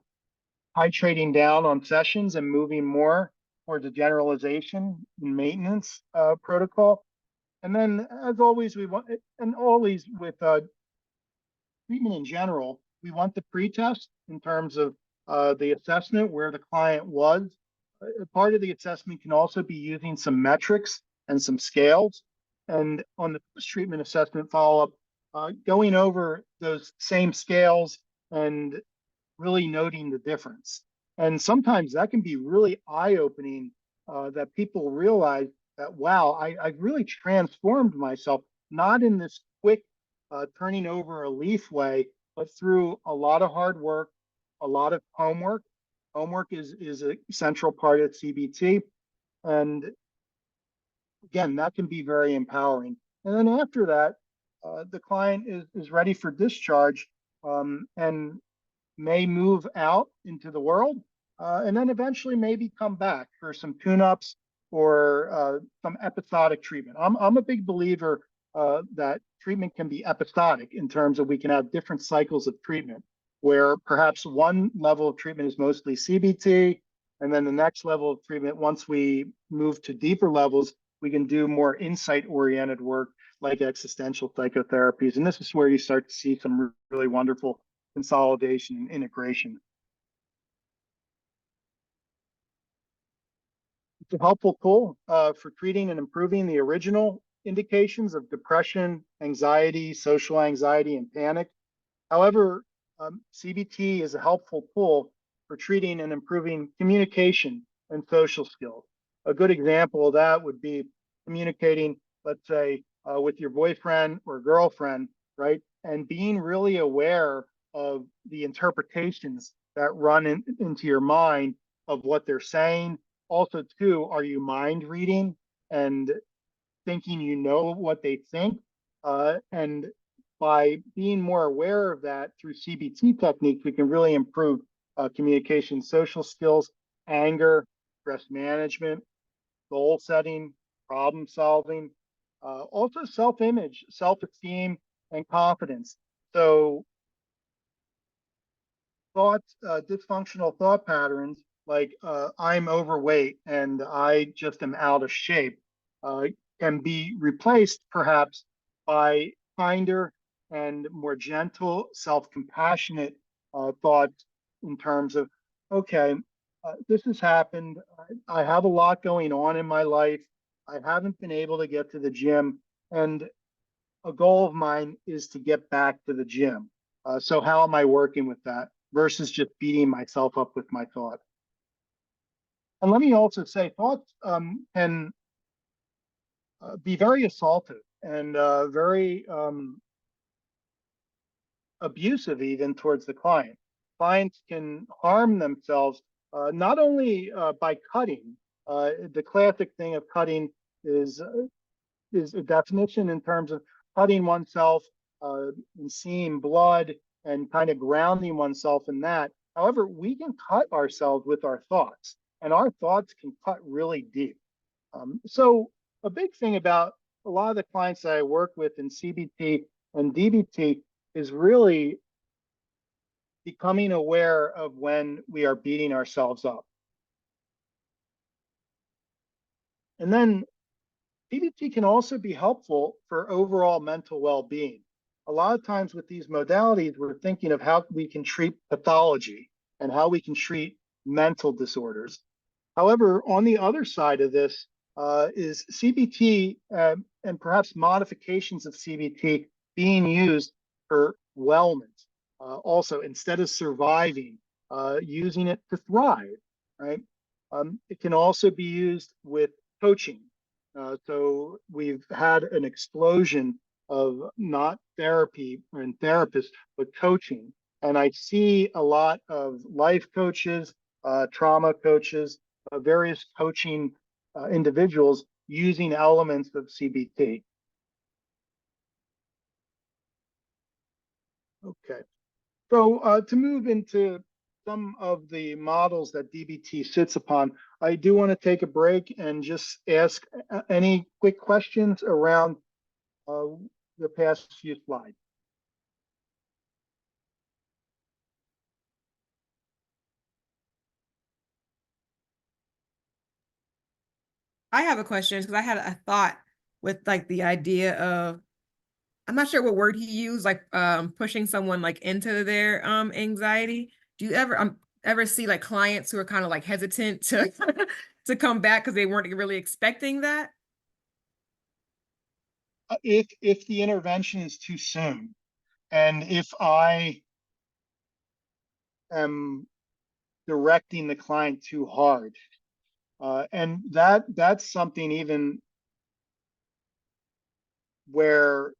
titrating down on sessions and moving more towards a generalization and maintenance protocol. And then, as always, we want, and always with treatment in general, we want the pre-test in terms of the assessment where the client was. Part of the assessment can also be using some metrics and some scales. And on the post-treatment assessment follow-up, going over those same scales and really noting the difference. And sometimes that can be really eye-opening that people realize that, wow, I've really transformed myself, not in this quick turning over a leaf way, but through a lot of hard work, a lot of homework. Homework is a central part of CBT. And again, that can be very empowering. And then after that, the client is ready for discharge and may move out into the world and then eventually maybe come back for some tune-ups or some episodic treatment. I'm a big believer that treatment can be episodic in terms of we can have different cycles of treatment where perhaps one level of treatment is mostly CBT, and then the next level of treatment, once we move to deeper levels, we can do more insight-oriented work like existential psychotherapies. And this is where you start to see some really wonderful consolidation and integration. It's a helpful tool for treating and improving the original indications of depression, anxiety, social anxiety, and panic. However, CBT is a helpful tool for treating and improving communication and social skills. A good example of that would be communicating, let's say, with your boyfriend or girlfriend, right? And being really aware of the interpretations that run into your mind of what they're saying. Also, too, are you mind reading and thinking you know what they think? And by being more aware of that through CBT techniques, we can really improve communication, social skills, anger, stress management, goal setting, problem solving, also self-image, self-esteem, and confidence. So thoughts, dysfunctional thought patterns like I'm overweight and I just am out of shape uh, can be replaced perhaps by kinder and more gentle, self-compassionate thoughts in terms of, okay, this has happened. I have a lot going on in my life. I haven't been able to get to the gym, and a goal of mine is to get back to the gym. So how am I working with that versus just beating myself up with my thought? And let me also say, thoughts can be very assaultive and very abusive even towards the client. Clients can harm themselves not only by cutting. The classic thing of cutting is a definition in terms of cutting oneself and seeing blood and kind of grounding oneself in that. However, we can cut ourselves with our thoughts, and our thoughts can cut really deep. So a big thing about a lot of the clients that I work with in CBT and DBT is really becoming aware of when we are beating ourselves up. And then DBT can also be helpful for overall mental well-being. A lot of times with these modalities, we're thinking of how we can treat pathology and how we can treat mental disorders. However, on the other side of this is CBT and perhaps modifications of CBT being used for wellness. Also, instead of surviving, using it to thrive, right? It can also be used with coaching. So we've had an explosion of not therapy and therapists, but coaching. And I see a lot of life coaches, trauma coaches, various coaching individuals using elements of CBT. Okay, so to move into some of the models that DBT sits upon, I do want to take a break and just ask any quick questions around the past few slides. I have a question because I had a thought with like the idea of, I'm not sure what word he used, like pushing someone like into their anxiety. Do you ever see like clients who are kind of like hesitant to to come back because they weren't really expecting that? If the intervention is too soon, and if I am directing the client too hard, and that's something even where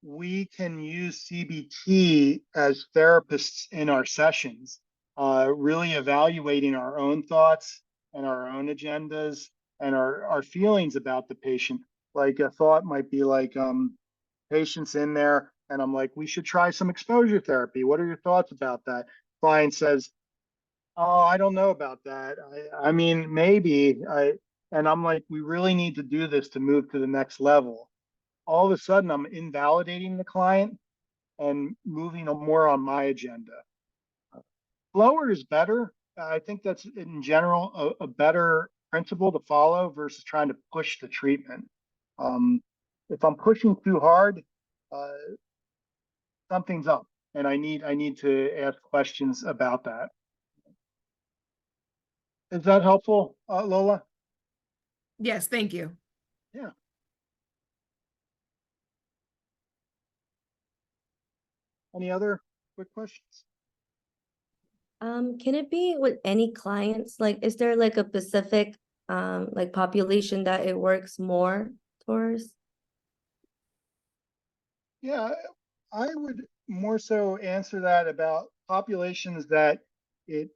we can use CBT as therapists in our sessions, really evaluating our own thoughts and our own agendas and our feelings about the patient. Like a thought might be like, patient's in there, and I'm like, we should try some exposure therapy. What are your thoughts about that? Client says, oh, I don't know about that. I mean, maybe. And I'm like, we really need to do this to move to the next level. All of a sudden, I'm invalidating the client and moving more on my agenda. Slower is better. I think that's in general a better principle to follow versus trying to push the treatment. If I'm pushing too hard, uh, something's up, and I need to ask questions about that. Is that helpful, Lola? Yes, thank you. Yeah. Any other quick questions? Can it be with any clients? Like, is there like a specific like population that it works more towards? Yeah, I would more so answer that about populations that it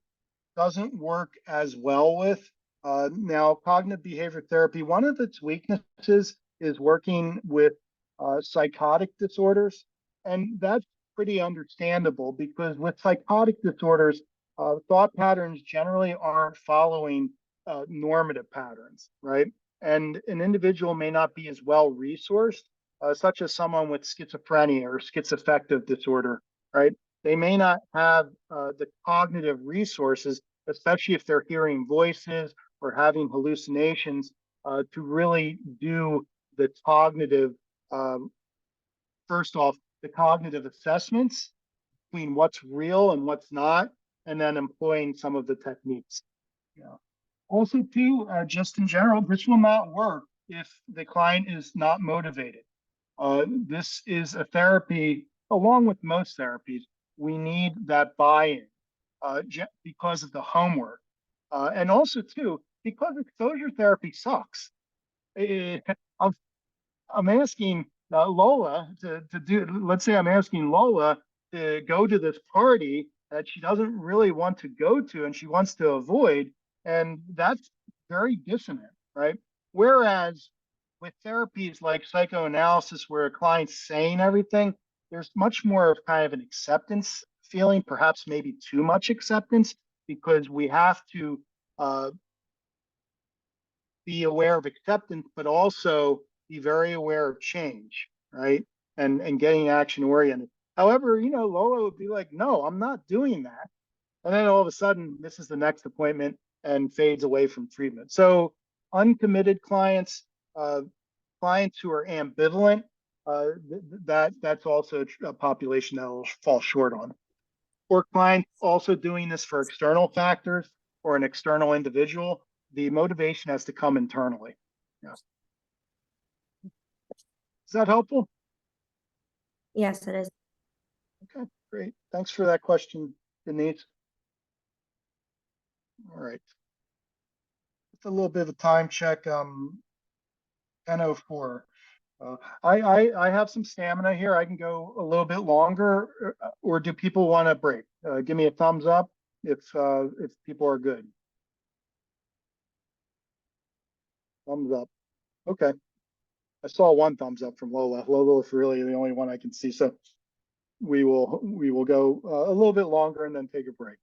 doesn't work as well with. Now, cognitive behavior therapy, one of its weaknesses is working with psychotic disorders. And that's pretty understandable because with psychotic disorders, thought patterns generally aren't following normative patterns, right? and an individual may not be as well resourced, such as someone with schizophrenia or schizoaffective disorder, right? They may not have the cognitive resources, especially if they're hearing voices or having hallucinations, to really do the cognitive, um, first off, the cognitive assessments between what's real and what's not, and then employing some of the techniques. Yeah. Also, too, just in general, this will not work if the client is not motivated. This is a therapy, along with most therapies, we need that buy-in because of the homework. And also, too, because exposure therapy sucks. I'm I'm asking Lola to do, let's say I'm asking Lola to go to this party that she doesn't really want to go to and she wants to avoid. And that's very dissonant, right? Whereas with therapies like psychoanalysis, where a client's saying everything, there's much more of kind of an acceptance feeling, perhaps maybe too much acceptance, because we have to uh, be aware of acceptance, but also be very aware of change, right? And getting action oriented. However, Lola would be like, no, I'm not doing that. And then all of a sudden, this is the next appointment and fades away from treatment. So uncommitted clients, clients who are ambivalent, that's also a population that will fall short on. Or clients also doing this for external factors or an external individual, the motivation has to come internally. Yeah. Is that helpful? Yes, it is. Okay, great. Thanks for that question, Denise. All right. Just a little bit of a time check. 10:04. I have some stamina here. I can go a little bit longer, or do people want a break? Give me a thumbs up if people are good. Thumbs up. Okay. I saw one thumbs up from Lola. Lola is really the only one I can see. So we will go a little bit longer and then take a break.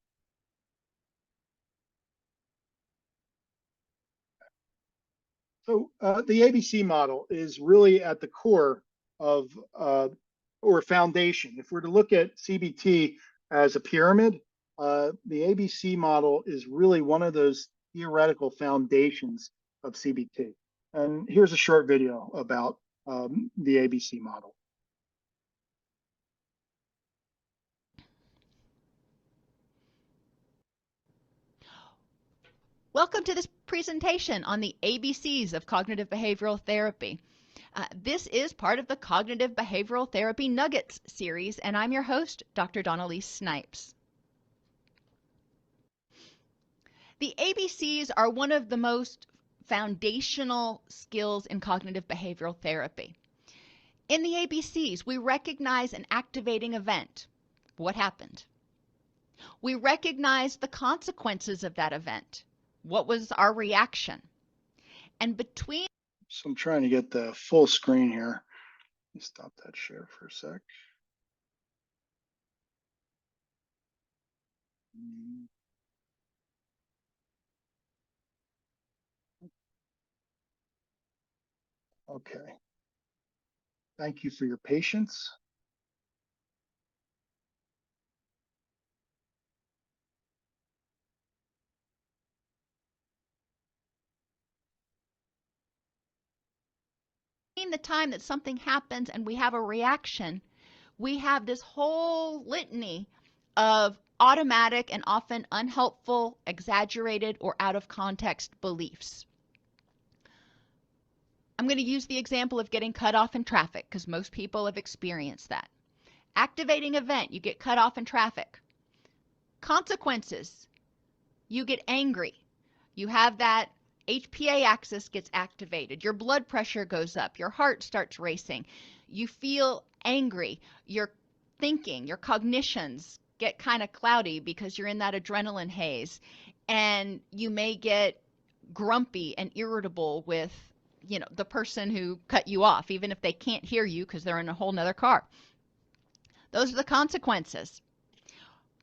So the ABC model is really at the core of or foundation. If we're to look at CBT as a pyramid, the ABC model is really one of those theoretical foundations of CBT. And here's a short video about the ABC model. Welcome to this presentation on the ABCs of cognitive behavioral therapy. This is part of the Cognitive Behavioral Therapy Nuggets series, and I'm your host, Dr. Dawn-Elise Snipes. The ABCs are one of the most foundational skills in cognitive behavioral therapy. In the ABCs, we recognize an activating event. What happened? We recognize the consequences of that event. What was our reaction? And between... So I'm trying to get the full screen here. Let me stop that share for a sec. Okay. Thank you for your patience. the time that something happens and we have a reaction, we have this whole litany of automatic and often unhelpful, exaggerated, or out of context beliefs. I'm going to use the example of getting cut off in traffic because most people have experienced that. Activating event, you get cut off in traffic. Consequences, you get angry. You have that HPA axis gets activated. Your blood pressure goes up. Your heart starts racing. You feel angry. Your thinking, your cognitions get kind of cloudy because you're in that adrenaline haze. And you may get grumpy and irritable with, the person who cut you off, even if they can't hear you because they're in a whole nother car. Those are the consequences.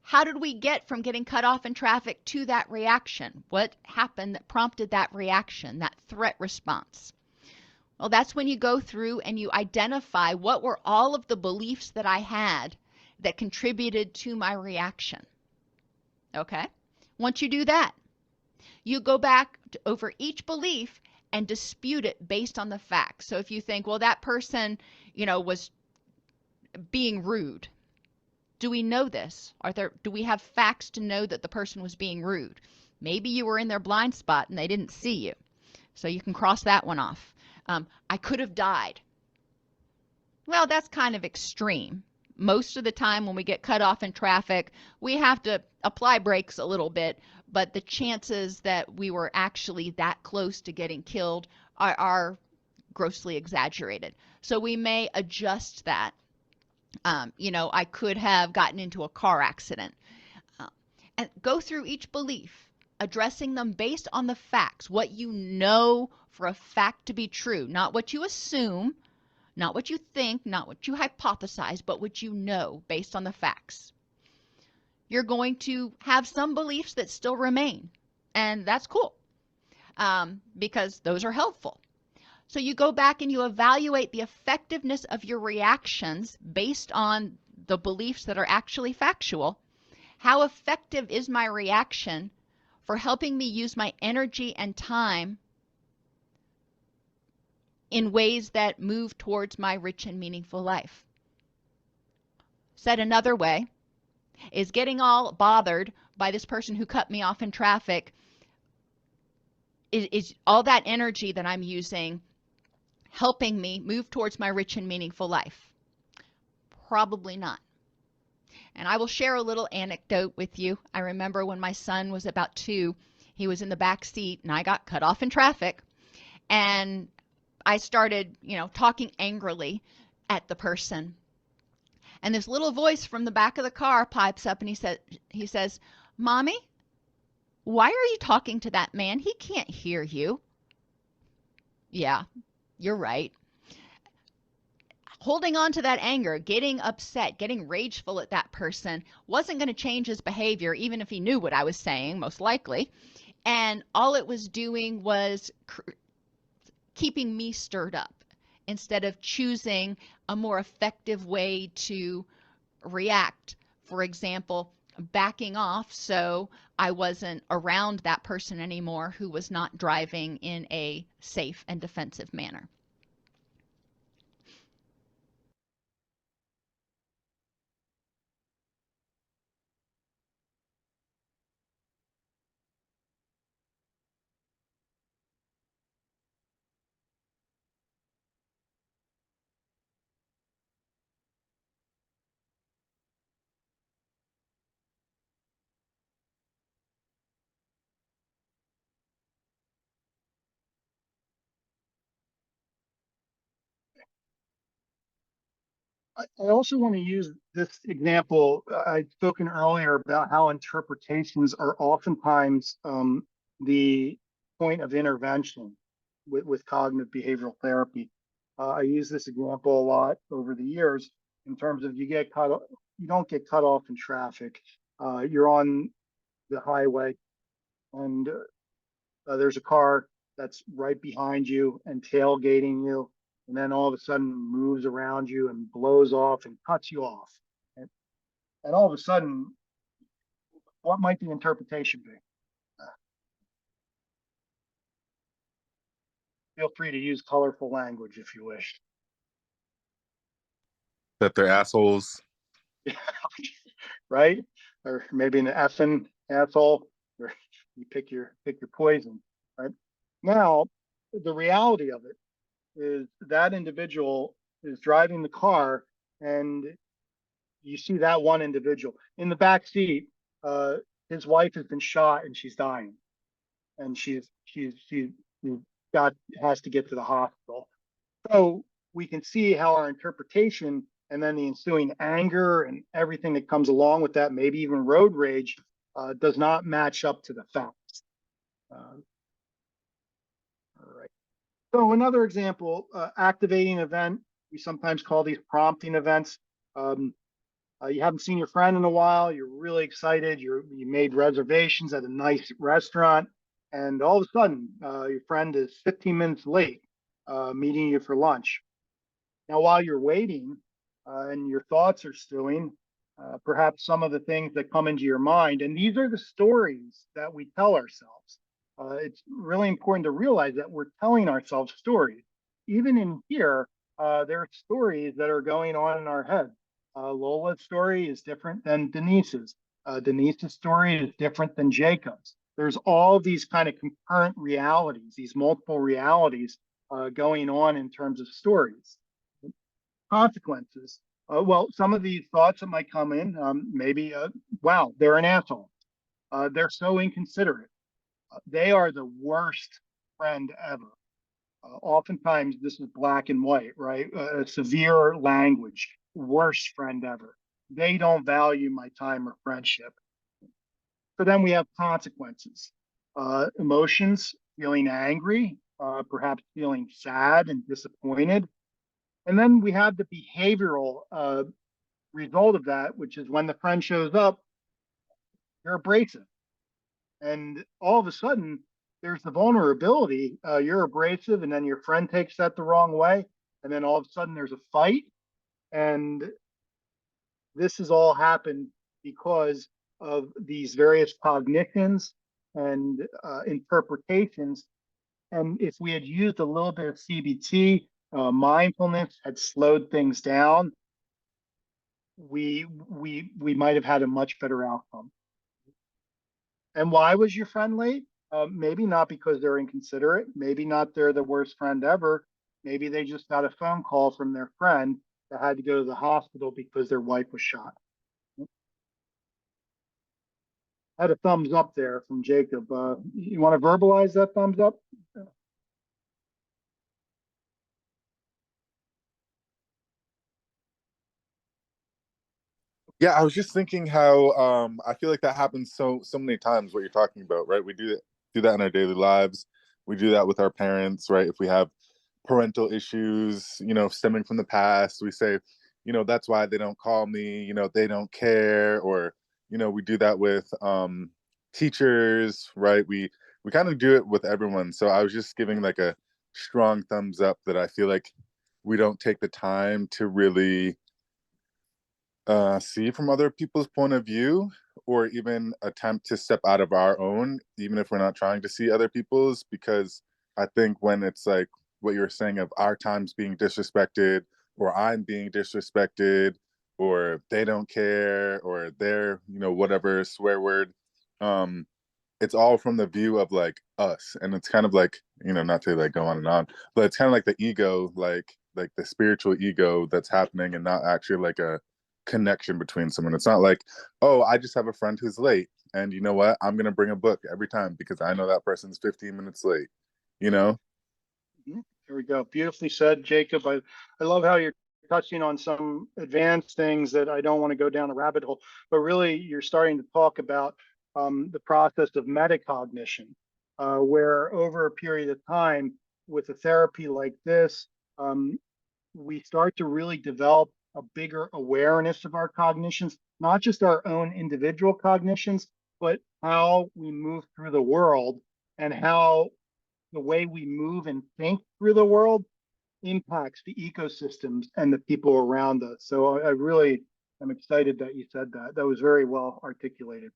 How did we get from getting cut off in traffic to that reaction? What happened that prompted that reaction, that threat response? Well, that's when you go through and you identify what were all of the beliefs that I had that contributed to my reaction. Okay? Once you do that, you go back over each belief and dispute it based on the facts. So if you think, well, that person, was being rude. Do we know this? Do we have facts to know that the person was being rude? Maybe you were in their blind spot and they didn't see you. So you can cross that one off. I could have died. Well, that's kind of extreme. Most of the time when we get cut off in traffic, we have to apply brakes a little bit, but the chances that we were actually that close to getting killed are grossly exaggerated. So we may adjust that. I could have gotten into a car accident. And go through each belief, addressing them based on the facts, what you know for a fact to be true, not what you assume, not what you think, not what you hypothesize, but what you know based on the facts. You're going to have some beliefs that still remain, and that's cool because those are helpful. So you go back and you evaluate the effectiveness of your reactions based on the beliefs that are actually factual. How effective is my reaction for helping me use my energy and time in ways that move towards my rich and meaningful life? Said another way, is getting all bothered by this person who cut me off in traffic, is all that energy that I'm using helping me move towards my rich and meaningful life? Probably not. And I will share a little anecdote with you. I remember when my son was about 2, he was in the back seat and I got cut off in traffic. And I started, talking angrily at the person. And this little voice from the back of the car pipes up and he says, "Mommy, why are you talking to that man? He can't hear you." Yeah, you're right. Holding on to that anger, getting upset, getting rageful at that person wasn't going to change his behavior, even if he knew what I was saying, most likely. And all it was doing was keeping me stirred up instead of choosing a more effective way to react. For example, backing off so I wasn't around that person anymore who was not driving in a safe and defensive manner. I also want to use this example. I'd spoken earlier about how interpretations are oftentimes the point of intervention with cognitive behavioral therapy. I use this example a lot over the years in terms of you don't get cut off in traffic. You're on the highway and there's a car that's right behind you and tailgating you, and then all of a sudden moves around you and blows off and cuts you off. And all of a sudden, what might the interpretation be? Feel free to use colorful language if you wish. That they're assholes. Right? Or maybe an effing asshole. Or you pick your poison, right? Now, the reality of it is that individual is driving the car and you see that one individual in the back seat. His wife has been shot and she's dying, and she's got has to get to the hospital. So we can see how our interpretation and then the ensuing anger and everything that comes along with that, maybe even road rage, does not match up to the facts. All right. So another example, activating event. We sometimes call these prompting events. You haven't seen your friend in a while. You're really excited. You made reservations at a nice restaurant, and all of a sudden, your friend is 15 minutes late, meeting you for lunch. Now, while you're waiting and your thoughts are stewing, perhaps some of the things that come into your mind, and these are the stories that we tell ourselves. It's really important to realize that we're telling ourselves stories. Even in here, there are stories that are going on in our head. Lola's story is different than Denise's. Denise's story is different than Jacob's. There's all these kind of concurrent realities, these multiple realities going on in terms of stories. Consequences. Well, some of these thoughts that might come in, maybe, wow, they're an asshole. They're so inconsiderate. They are the worst friend ever. Oftentimes, this is black and white, right? Severe language, worst friend ever. They don't value my time or friendship. So then we have consequences. Emotions, feeling angry, perhaps feeling sad and disappointed. And then we have the behavioral result of that, which is when the friend shows up, you're abrasive. And all of a sudden, there's the vulnerability. You're abrasive, and then your friend takes that the wrong way. And then all of a sudden, there's a fight. And this has all happened because of these various cognitions and interpretations. And if we had used a little bit of CBT, mindfulness had slowed things down, we might have had a much better outcome. And why was your friend late? Maybe not because they're inconsiderate. Maybe not they're the worst friend ever. Maybe they just got a phone call from their friend that had to go to the hospital because their wife was shot. I had a thumbs up there from Jacob. You want to verbalize that thumbs up? Yeah, I was just thinking how I feel like that happens so many times, what you're talking about, right? We do that in our daily lives. We do that with our parents, right? If we have parental issues, stemming from the past, we say, that's why they don't call me, they don't care. Or, we do that with teachers, right? We kind of do it with everyone. So I was just giving like a strong thumbs up that I feel like we don't take the time to really see from other people's point of view, or even attempt to step out of our own, even if we're not trying to see other people's. Because I think when it's like what you were saying of our times being disrespected, or I'm being disrespected, or they don't care, or they're, whatever swear word, um it's all from the view of like us. And it's kind of like, not to like go on, but it's kind of like the ego, like the spiritual ego that's happening, and not actually like a connection between someone. It's not like, oh, I just have a friend who's late, and you know what, I'm gonna bring a book every time because I know that person's 15 minutes late, you know. There we go. Beautifully said, Jacob. I love how you're touching on some advanced things that I don't want to go down a rabbit hole, but really you're starting to talk about the process of metacognition, where over a period of time with a therapy like this, we start to really develop a bigger awareness of our cognitions, not just our own individual cognitions, but how we move through the world, and how the way we move and think through the world impacts the ecosystems and the people around us. So I really am excited that you said that. That was very well articulated.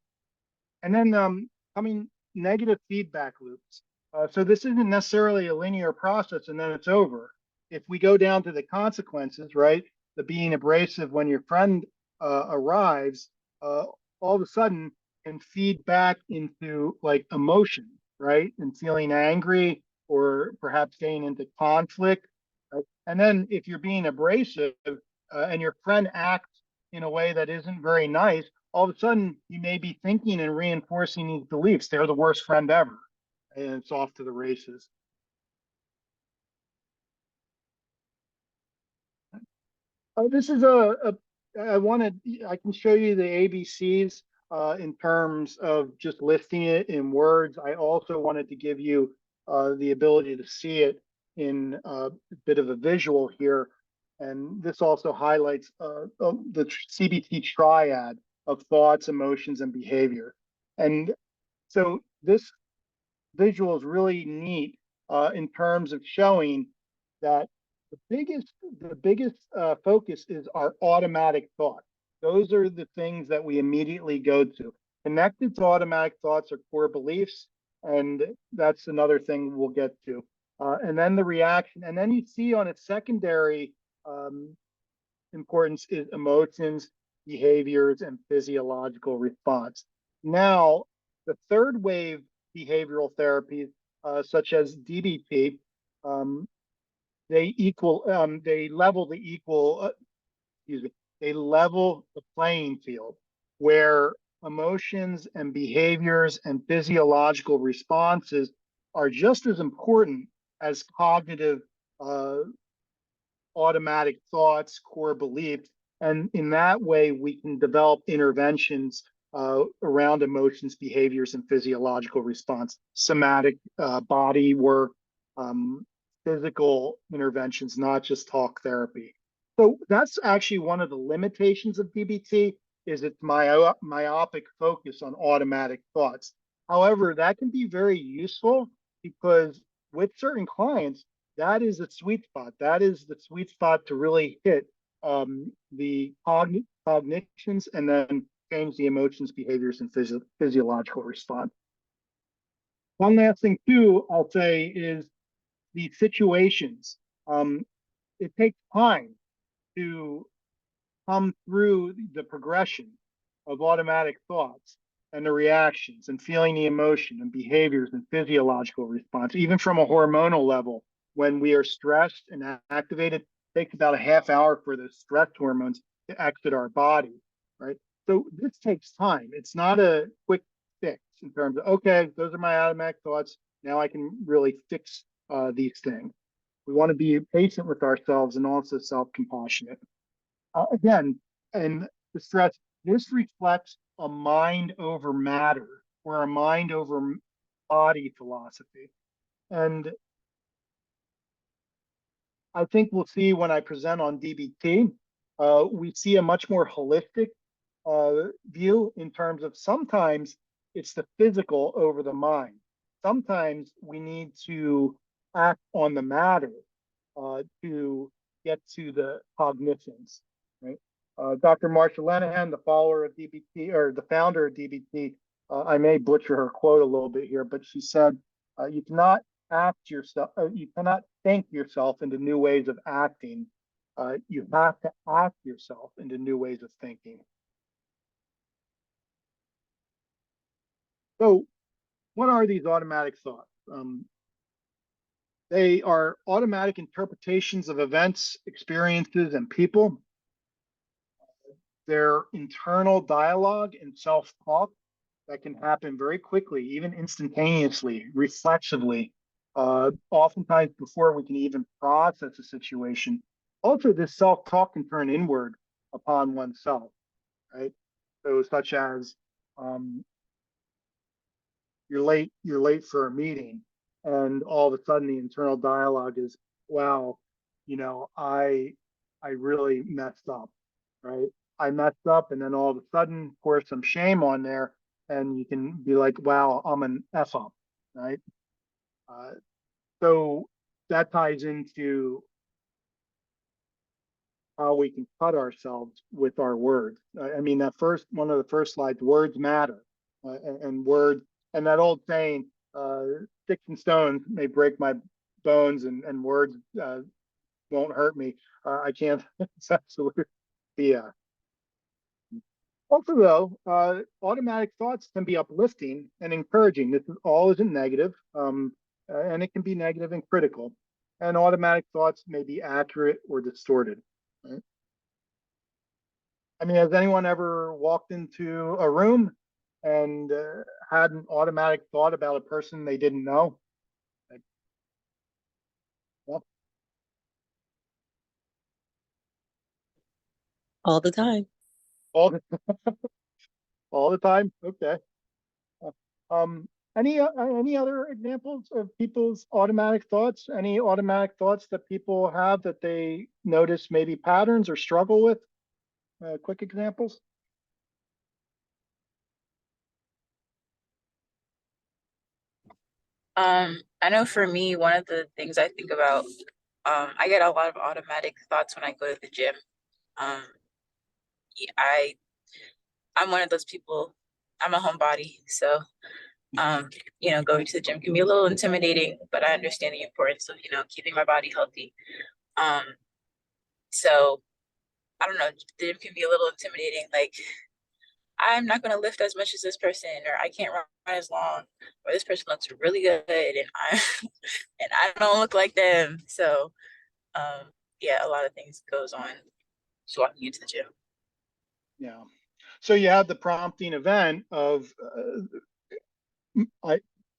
And then negative feedback loops. So this isn't necessarily a linear process and then it's over. If we go down to the consequences, right? The being abrasive when your friend arrives, all of a sudden can feed back into like emotion, right? And feeling angry or perhaps getting into conflict. Right? And then if you're being abrasive and your friend acts in a way that isn't very nice, all of a sudden you may be thinking and reinforcing these beliefs. They're the worst friend ever. And it's off to the races. This is I can show you the ABCs in terms of just listing it in words. I also wanted to give you the ability to see it in a bit of a visual here. And this also highlights the CBT triad of thoughts, emotions, and behavior. And so this visual is really neat in terms of showing that the biggest focus is our automatic thought. Those are the things that we immediately go to. Connected to automatic thoughts are core beliefs, and that's another thing we'll get to. And then the reaction, and then you see on its secondary um, importance is emotions, behaviors, and physiological response. Now, the third wave behavioral therapies, such as DBT, um, they level the excuse me, they level the playing field where emotions and behaviors and physiological responses are just as important as cognitive automatic thoughts, core beliefs. And in that way, we can develop interventions around emotions, behaviors, and physiological response, somatic body work, um, physical interventions, not just talk therapy. So that's actually one of the limitations of DBT is its myopic focus on automatic thoughts. However, that can be very useful because with certain clients, that is a sweet spot. That is the sweet spot to really hit the cognitions and then change the emotions, behaviors, and physiological response. One last thing, too, I'll say is the situations. It takes time to come through the progression of automatic thoughts and the reactions and feeling the emotion and behaviors and physiological response, even from a hormonal level. When we are stressed and activated, it takes about a half hour for the stress hormones to exit our body, right? So this takes time. It's not a quick fix in terms of, okay, those are my automatic thoughts. Now I can really fix these things. We want to be patient with ourselves and also self-compassionate. Again, and the stress, this reflects a mind over matter or a mind over body philosophy. And I think we'll see when I present on DBT, we see a much more holistic view in terms of sometimes it's the physical over the mind. Sometimes we need to act on the matter to get to the cognitions, right? Dr. Marsha Lenihan, the follower of DBT or the founder of DBT, I may butcher her quote a little bit here, but she said, "You cannot you cannot think yourself into new ways of acting. You have to act yourself into new ways of thinking." So, what are these automatic thoughts? They are automatic interpretations of events, experiences, and people. They're internal dialogue and self-talk that can happen very quickly, even instantaneously, reflexively, oftentimes before we can even process a situation. Also, this self-talk can turn inward upon oneself, right? So, such as you're late for a meeting, and all of a sudden the internal dialogue is, "Wow, I really messed up, right? I messed up," and then all of a sudden pour some shame on there, and you can be like, "Wow, I'm an f up," right? Uh, so that ties into how we can cut ourselves with our words. I mean, that first one of the first slides, words matter, and words, and that old saying, "Sticks and stones may break my bones, and words won't hurt me." I can't. It's absolutely yeah. Also, though, automatic thoughts can be uplifting and encouraging. This is all isn't negative, and it can be negative and critical. And automatic thoughts may be accurate or distorted. Right? I mean, has anyone ever walked into a room and had an automatic thought about a person they didn't know? Like, well, All the time. all the all the time. Okay. Any other examples of people's automatic thoughts? Any automatic thoughts that people have that they notice maybe patterns or struggle with? Quick examples. I know for me, one of the things I think about, I get a lot of automatic thoughts when I go to the gym. Um, I I'm one of those people. I'm a homebody, so going to the gym can be a little intimidating, but I understand the importance of keeping my body healthy. Um, so I don't know, the gym can be a little intimidating. Like I'm not going to lift as much as this person, or I can't run as long, or this person looks really good, and I and I don't look like them. So yeah, a lot of things goes on just walking into the gym. Yeah. So you have the prompting event of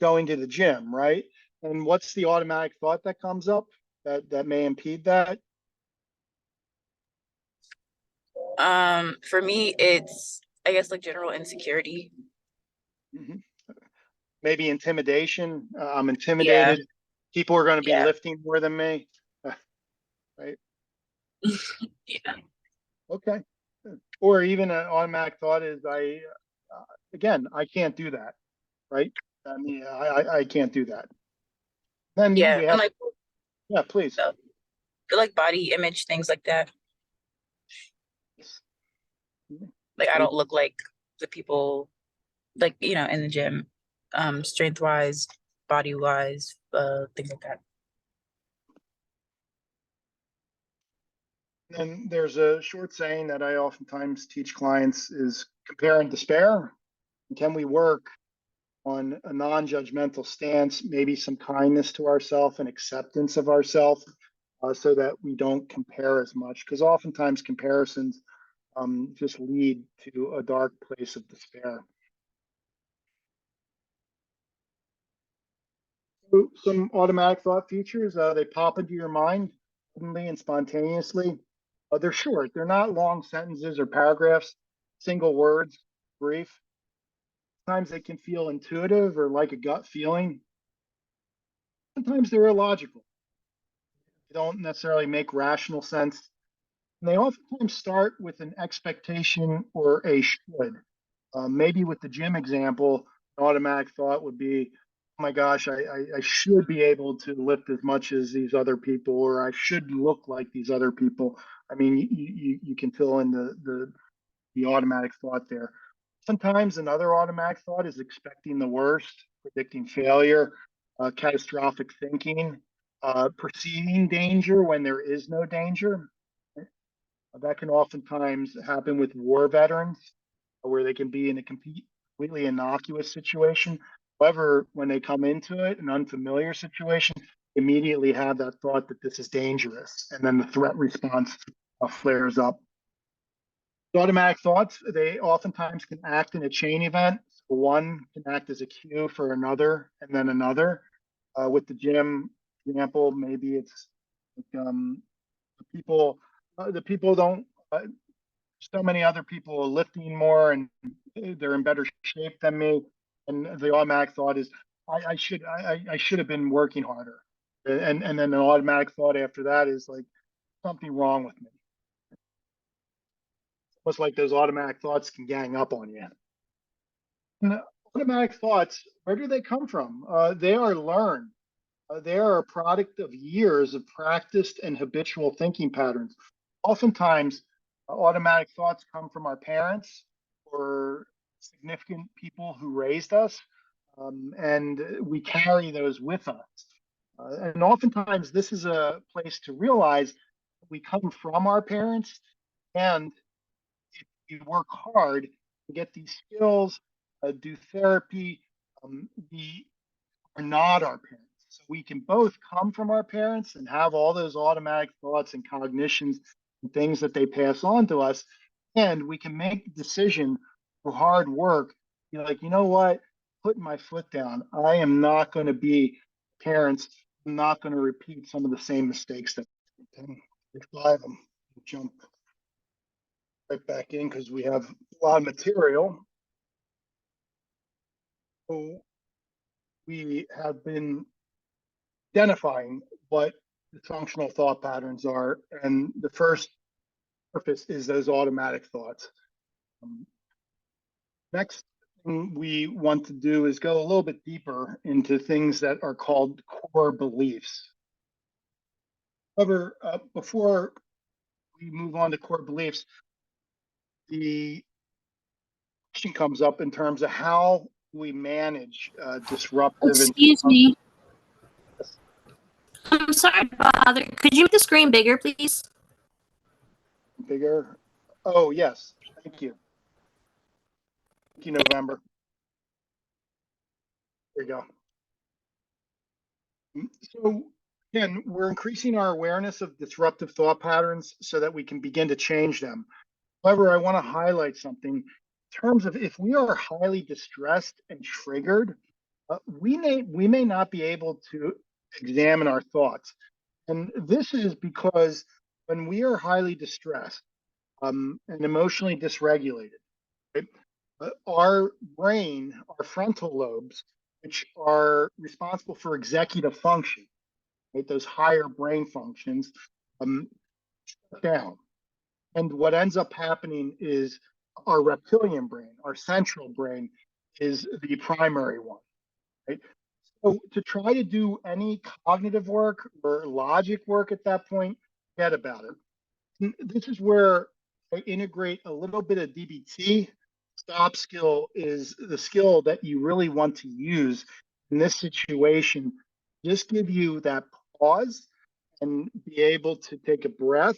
going to the gym, right? And what's the automatic thought that comes up that may impede that? For me, it's I guess like general insecurity. Mhm. Maybe intimidation. I'm Yeah, intimidated. People are going to be yeah, lifting more than me, right? yeah, Okay. Or even an automatic thought is again, I can't do that, right? I mean, I can't do that. Then yeah, we and have, like yeah, please. uh, like body image things like that. Like I don't look like the people like in the gym, strength wise, body wise, things like that. And there's a short saying that I oftentimes teach clients is compare and despair. Can we work on a non-judgmental stance, maybe some kindness to ourselves and acceptance of ourselves, so that we don't compare as much? Because oftentimes comparisons just lead to a dark place of despair. So some automatic thought features, they pop into your mind suddenly and spontaneously. They're short, they're not long sentences or paragraphs, single words, brief. Sometimes they can feel intuitive or like a gut feeling. Sometimes they're illogical. They don't necessarily make rational sense. And they oftentimes start with an expectation or a should. Maybe with the gym example, an automatic thought would be, oh my gosh, I should be able to lift as much as these other people, or I should look like these other people. I mean, you can fill in the automatic thought there. Sometimes another automatic thought is expecting the worst, predicting failure, catastrophic thinking, perceiving danger when there is no danger. That can oftentimes happen with war veterans, where they can be in a completely innocuous situation. However, when they come into it, an unfamiliar situation, immediately have that thought that this is dangerous, and then the threat response flares up. The automatic thoughts, they oftentimes can act in a chain event. So one can act as a cue for another and then another. With the gym example, maybe it's like, the people don't, so many other people are lifting more and they're in better shape than me. And the automatic thought is, I should have been working harder. And then an automatic thought after that is like, something wrong with me. Almost like those automatic thoughts can gang up on you. And automatic thoughts, where do they come from? They are learned. They are a product of years of practiced and habitual thinking patterns. Oftentimes, automatic thoughts come from our parents or significant people who raised us, and we carry those with us. And oftentimes, this is a place to realize we come from our parents, and if you work hard to get these skills, do therapy, we are not our parents. So we can both come from our parents and have all those automatic thoughts and cognitions and things that they pass on to us. And we can make the decision through hard work. You're like, you know what? Putting my foot down. I am not going to be parents. I'm not going to repeat some of the same mistakes that five them. Jump right back in because we have a lot of material. So we have been identifying what dysfunctional thought patterns are, and the first purpose is those automatic thoughts. Next thing we want to do is go a little bit deeper into things that are called core beliefs. However, before we move on to core beliefs, the question comes up in terms of how we manage disruptive and Excuse me. I'm sorry to bother. Could you make the screen bigger, please? bigger. Oh, yes. Thank you. Thank you, November. There you go. So again, we're increasing our awareness of disruptive thought patterns so that we can begin to change them. However, I want to highlight something in terms of if we are highly distressed and triggered, we may not be able to examine our thoughts. And this is because when we are highly distressed and emotionally dysregulated, right, our brain, our frontal lobes, which are responsible for executive function, right, those higher brain functions, shut down. And what ends up happening is our reptilian brain, our central brain, is the primary one, right? So to try to do any cognitive work or logic work at that point, forget about it. And this is where I integrate a little bit of DBT. Stop skill is the skill that you really want to use in this situation. Just give you that pause and be able to take a breath,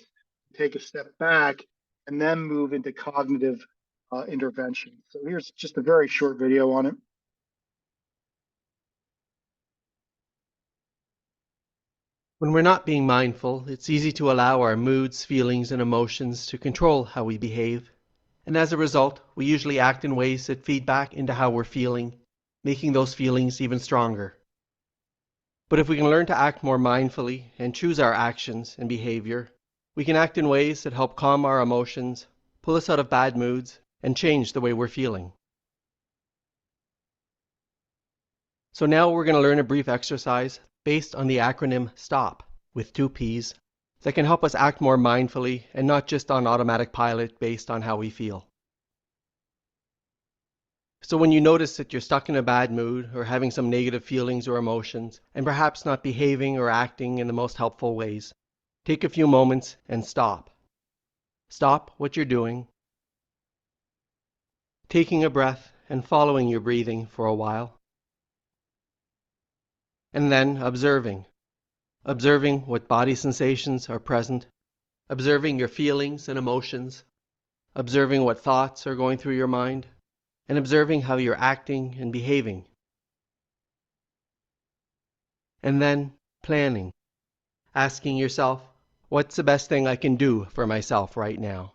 take a step back, and then move into cognitive intervention. So here's just a very short video on it. When we're not being mindful, it's easy to allow our moods, feelings, and emotions to control how we behave. And as a result, we usually act in ways that feed back into how we're feeling, making those feelings even stronger. But if we can learn to act more mindfully and choose our actions and behavior, we can act in ways that help calm our emotions, pull us out of bad moods, and change the way we're feeling. So now we're going to learn a brief exercise based on the acronym STOP with 2 P's that can help us act more mindfully and not just on automatic pilot based on how we feel. So when you notice that you're stuck in a bad mood or having some negative feelings or emotions and perhaps not behaving or acting in the most helpful ways, take a few moments and stop. Stop what you're doing, taking a breath and following your breathing for a while, and then observing what body sensations are present, observing your feelings and emotions, observing what thoughts are going through your mind, and observing how you're acting and behaving. And then planning, asking yourself, what's the best thing I can do for myself right now?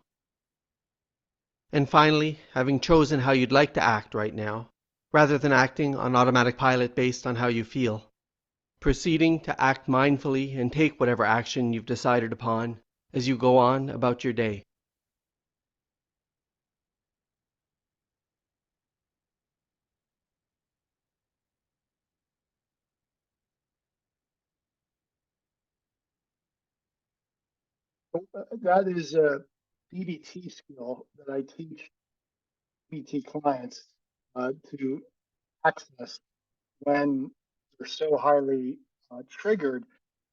And finally, having chosen how you'd like to act right now, rather than acting on automatic pilot based on how you feel, proceeding to act mindfully and take whatever action you've decided upon as you go on about your day. That is a DBT skill that I teach DBT clients to access when they're so highly triggered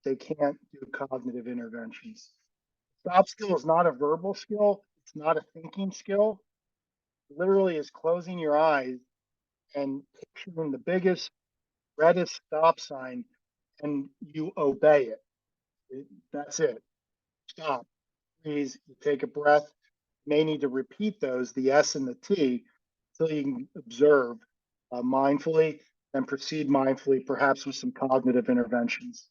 they can't do cognitive interventions. Stop skill is not a verbal skill. It's not a thinking skill. It literally is closing your eyes and picturing the biggest, reddest stop sign and you obey it. That's it. Stop. Please, you take a breath. You may need to repeat those, the S and the T, so you can observe mindfully and proceed mindfully, perhaps with some cognitive interventions.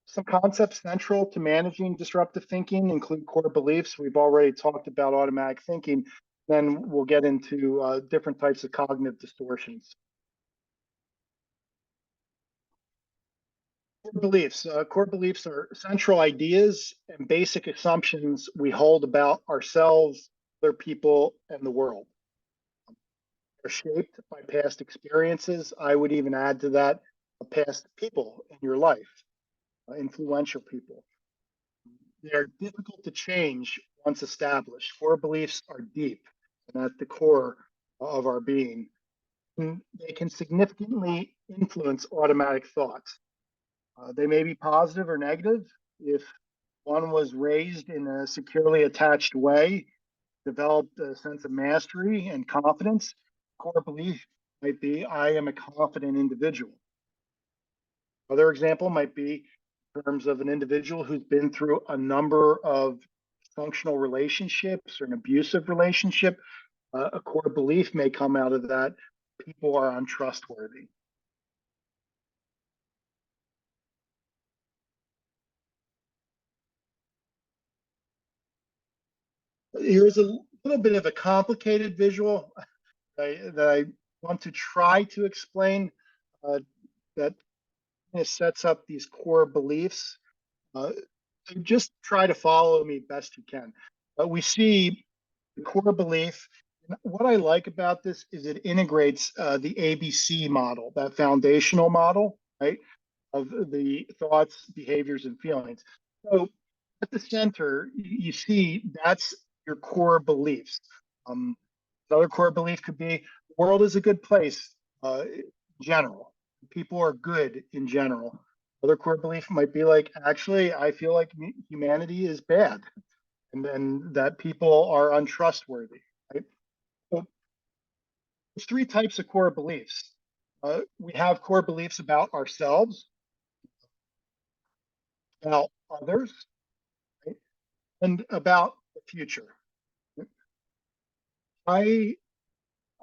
Some concepts central to managing disruptive thinking include core beliefs. We've already talked about automatic thinking. Then we'll get into different types of cognitive distortions. Core beliefs are central ideas and basic assumptions we hold about ourselves, other people, and the world. They're shaped by past experiences. I would even add to that past people in your life, influential people. They are difficult to change once established. Core beliefs are deep and at the core of our being. And they can significantly influence automatic thoughts. They may be positive or negative. If one was raised in a securely attached way, developed a sense of mastery and confidence, core belief might be, I am a confident individual. Other example might be in terms of an individual who's been through a number of functional relationships or an abusive relationship. A core belief may come out of that. People are untrustworthy. Here's a little bit of a complicated visual that I want to try to explain that sets up these core beliefs. So just try to follow me best you can. But we see the core belief. What I like about this is it integrates the ABC model, that foundational model, right, of the thoughts, behaviors, and feelings. So at the center, you see that's your core beliefs. Another core belief could be the world is a good place in general. People are good in general. Other core belief might be like, actually, I feel like humanity is bad, and then that people are untrustworthy. Right? So there's three types of core beliefs. We have core beliefs about ourselves, about others, right? And about the future. I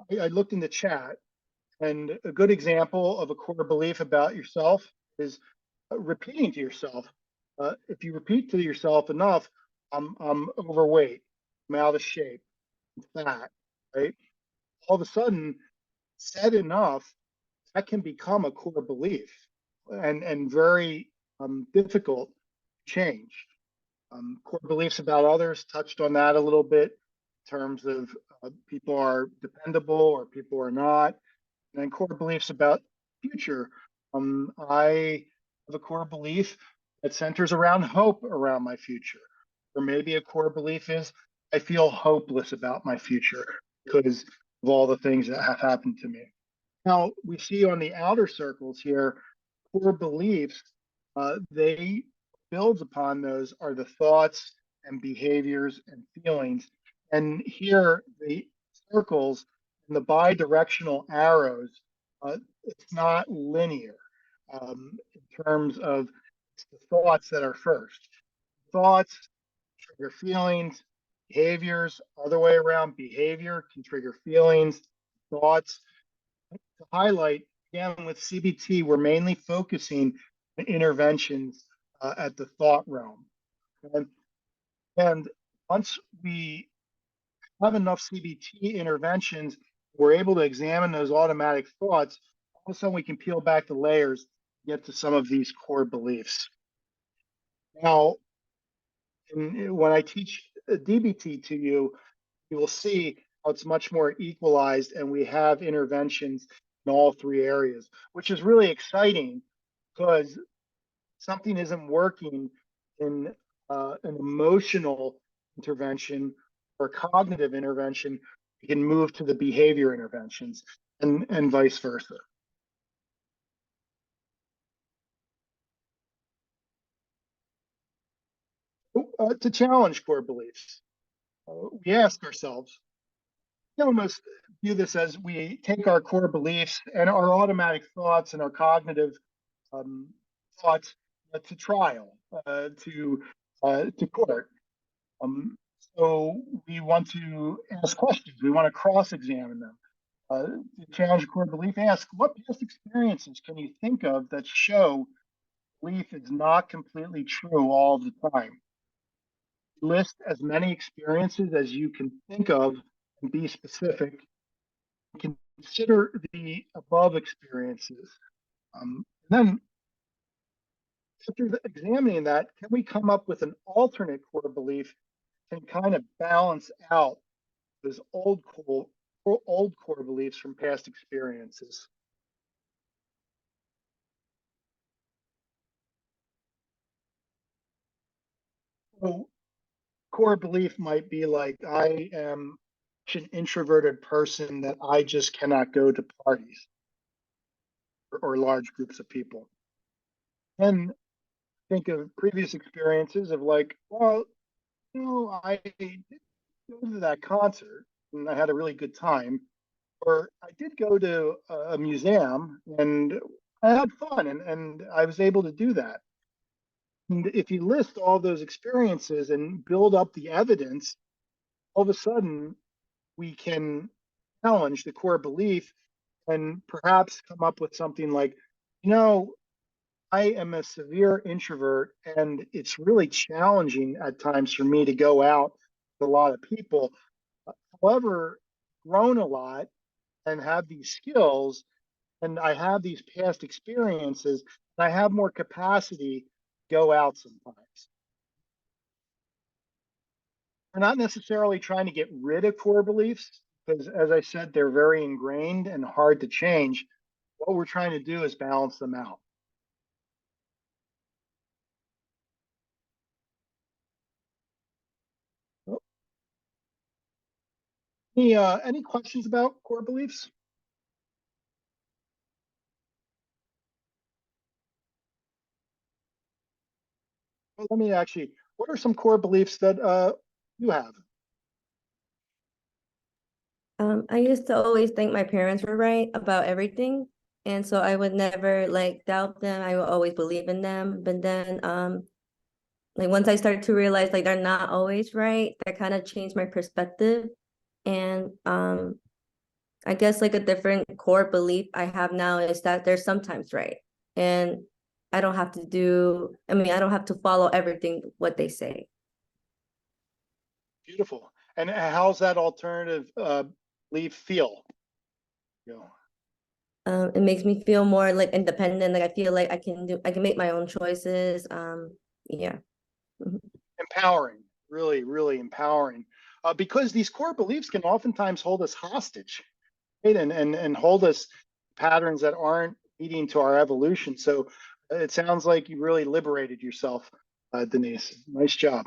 looked in the chat, and a good example of a core belief about yourself is repeating to yourself. If you repeat to yourself enough, I'm overweight, I'm out of shape, I'm fat, right? All of a sudden, said enough, that can become a core belief and very difficult to change. Core beliefs about others touched on that a little bit in terms of people are dependable or people are not. And then core beliefs about future. I have a core belief that centers around hope around my future. Or maybe a core belief is I feel hopeless about my future because of all the things that have happened to me. Now, we see on the outer circles here, core beliefs, they builds upon those are the thoughts and behaviors and feelings. And here, the circles and the bi-directional arrows, it's not linear in terms of the thoughts that are first. Thoughts trigger feelings, behaviors, other way around, behavior can trigger feelings, thoughts. To highlight, again, with CBT, we're mainly focusing on interventions at the thought realm. And once we have enough CBT interventions, we're able to examine those automatic thoughts. All of a sudden, we can peel back the layers, get to some of these core beliefs. Now, when I teach DBT to you, you will see how it's much more equalized, and we have interventions in all three areas, which is really exciting because something isn't working in an emotional intervention or cognitive intervention, we can move to the behavior interventions and vice versa. To challenge core beliefs, we ask ourselves, we almost view this as we take our core beliefs and our automatic thoughts and our cognitive thoughts to trial, to court. So we want to ask questions. We want to cross-examine them. To challenge a core belief, ask what past experiences can you think of that show belief is not completely true all the time? List as many experiences as you can think of and be specific. Consider the above experiences. Then, after examining that, can we come up with an alternate core belief and kind of balance out those old core old core beliefs from past experiences. So core belief might be like, I am an introverted person that I just cannot go to parties or large groups of people. And think of previous experiences of like, well, I did go to that concert and I had a really good time, or I did go to a museum and I had fun and I was able to do that. And if you list all those experiences and build up the evidence, all of a sudden we can challenge the core belief and perhaps come up with something like, you know, I am a severe introvert and it's really challenging at times for me to go out with a lot of people. However, grown a lot and have these skills and I have these past experiences, I have more capacity to go out sometimes. We're not necessarily trying to get rid of core beliefs because, as I said, they're very ingrained and hard to change. What we're trying to do is balance them out. Any questions about core beliefs? Well, let me actually, what are some core beliefs that you have? I used to always think my parents were right about everything. And so I would never like doubt them. I would always believe in them. But then like once I started to realize like they're not always right, that kind of changed my perspective. And I guess like a different core belief I have now is that they're sometimes right. And I don't have to I don't have to follow everything what they say. Beautiful. And how's that alternative belief feel? You know, It makes me feel more like independent. Like I feel like I can make my own choices. Yeah. Mhm. empowering, really, really empowering. Because these core beliefs can oftentimes hold us hostage, right? And hold us patterns that aren't leading to our evolution. So it sounds like you really liberated yourself, Denise. Nice job.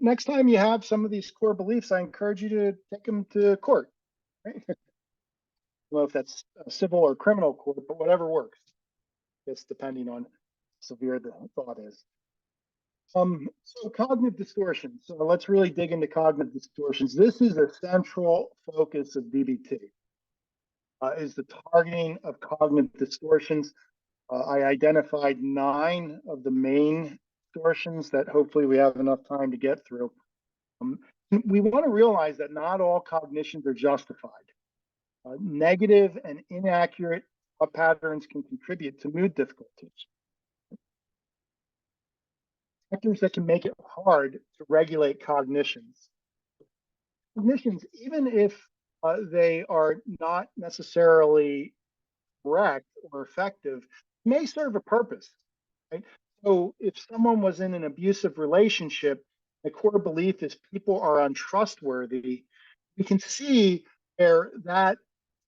Next time you have some of these core beliefs, I encourage you to take them to court. Right? I don't know if that's a civil or criminal court, but whatever works. It's depending on how severe the thought is. So cognitive distortions. So let's really dig into cognitive distortions. This is a central focus of DBT. Is the targeting of cognitive distortions. I identified 9 of the main distortions that hopefully we have enough time to get through. We want to realize that not all cognitions are justified. Negative and inaccurate thought patterns can contribute to mood difficulties. Factors that can make it hard to regulate cognitions. Cognitions, even if they are not necessarily correct or effective, may serve a purpose. Right? So if someone was in an abusive relationship, the core belief is people are untrustworthy, we can see where that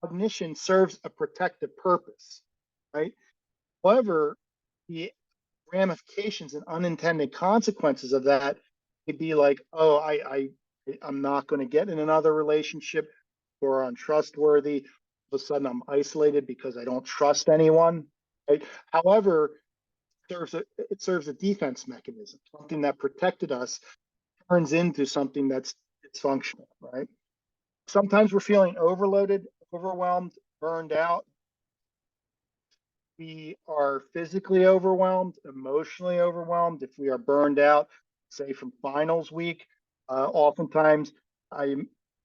cognition serves a protective purpose, right? However, the ramifications and unintended consequences of that could be like, oh, I'm not going to get in another relationship, or untrustworthy. All of a sudden, I'm isolated because I don't trust anyone. Right? However, it serves a defense mechanism. Something that protected us turns into something that's dysfunctional. Right? Sometimes we're feeling overloaded, overwhelmed, burned out. We are physically overwhelmed, emotionally overwhelmed. If we are burned out, say from finals week, oftentimes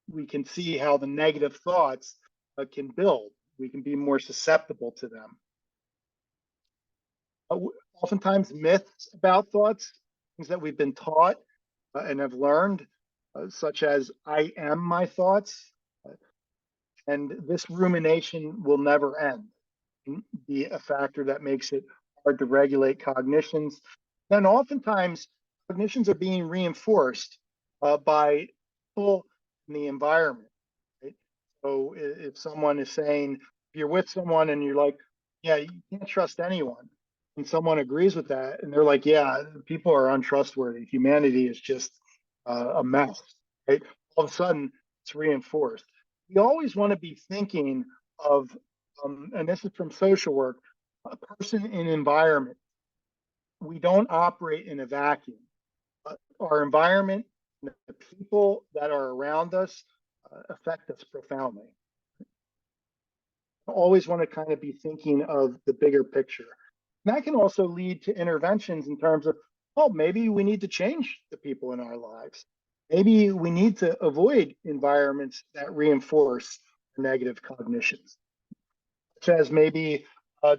we can see how the negative thoughts can build. We can be more susceptible to them. Oftentimes myths about thoughts, things that we've been taught and have learned, such as I am my thoughts, and this rumination will never end. Be a factor that makes it hard to regulate cognitions. Then oftentimes cognitions are being reinforced by people in the environment, right? So if someone is saying, if you're with someone and you're like, yeah, you can't trust anyone, and someone agrees with that, and they're like, yeah, people are untrustworthy. Humanity is just a mess, right? All of a sudden, it's reinforced. You always want to be thinking of, and this is from social work, a person in environment. We don't operate in a vacuum. Our environment, the people that are around us affect us profoundly. I always want to kind of be thinking of the bigger picture. And that can also lead to interventions in terms of, oh, maybe we need to change the people in our lives. Maybe we need to avoid environments that reinforce negative cognitions, such as maybe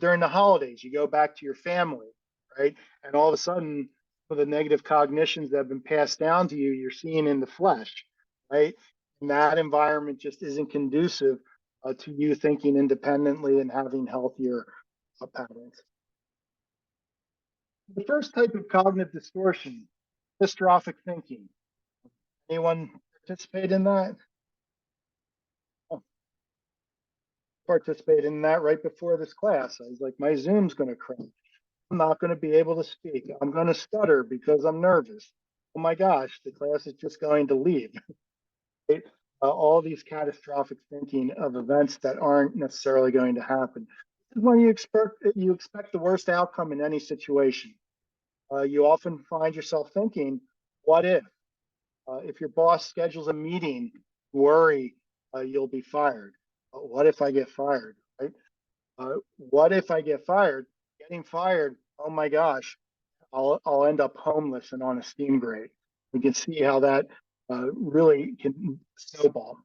during the holidays, you go back to your family, right? And all of a sudden, for the negative cognitions that have been passed down to you, you're seeing in the flesh, right? And that environment just isn't conducive to you thinking independently and having healthier patterns. The first type of cognitive distortion, dystrophic thinking. Anyone participate in that? Oh, participate in that right before this class. I was like, my Zoom's going to crash. I'm not going to be able to speak. I'm going to stutter because I'm nervous. Oh my gosh, the class is just going to leave. Right? All these catastrophic thinking of events that aren't necessarily going to happen. This is when you expect the worst outcome in any situation. You often find yourself thinking, what if? If your boss schedules a meeting, worry you'll be fired. What if I get fired? Right? What if I get fired? Getting fired, oh my gosh, I'll end up homeless and on a steam grate. We can see how that really can snowball.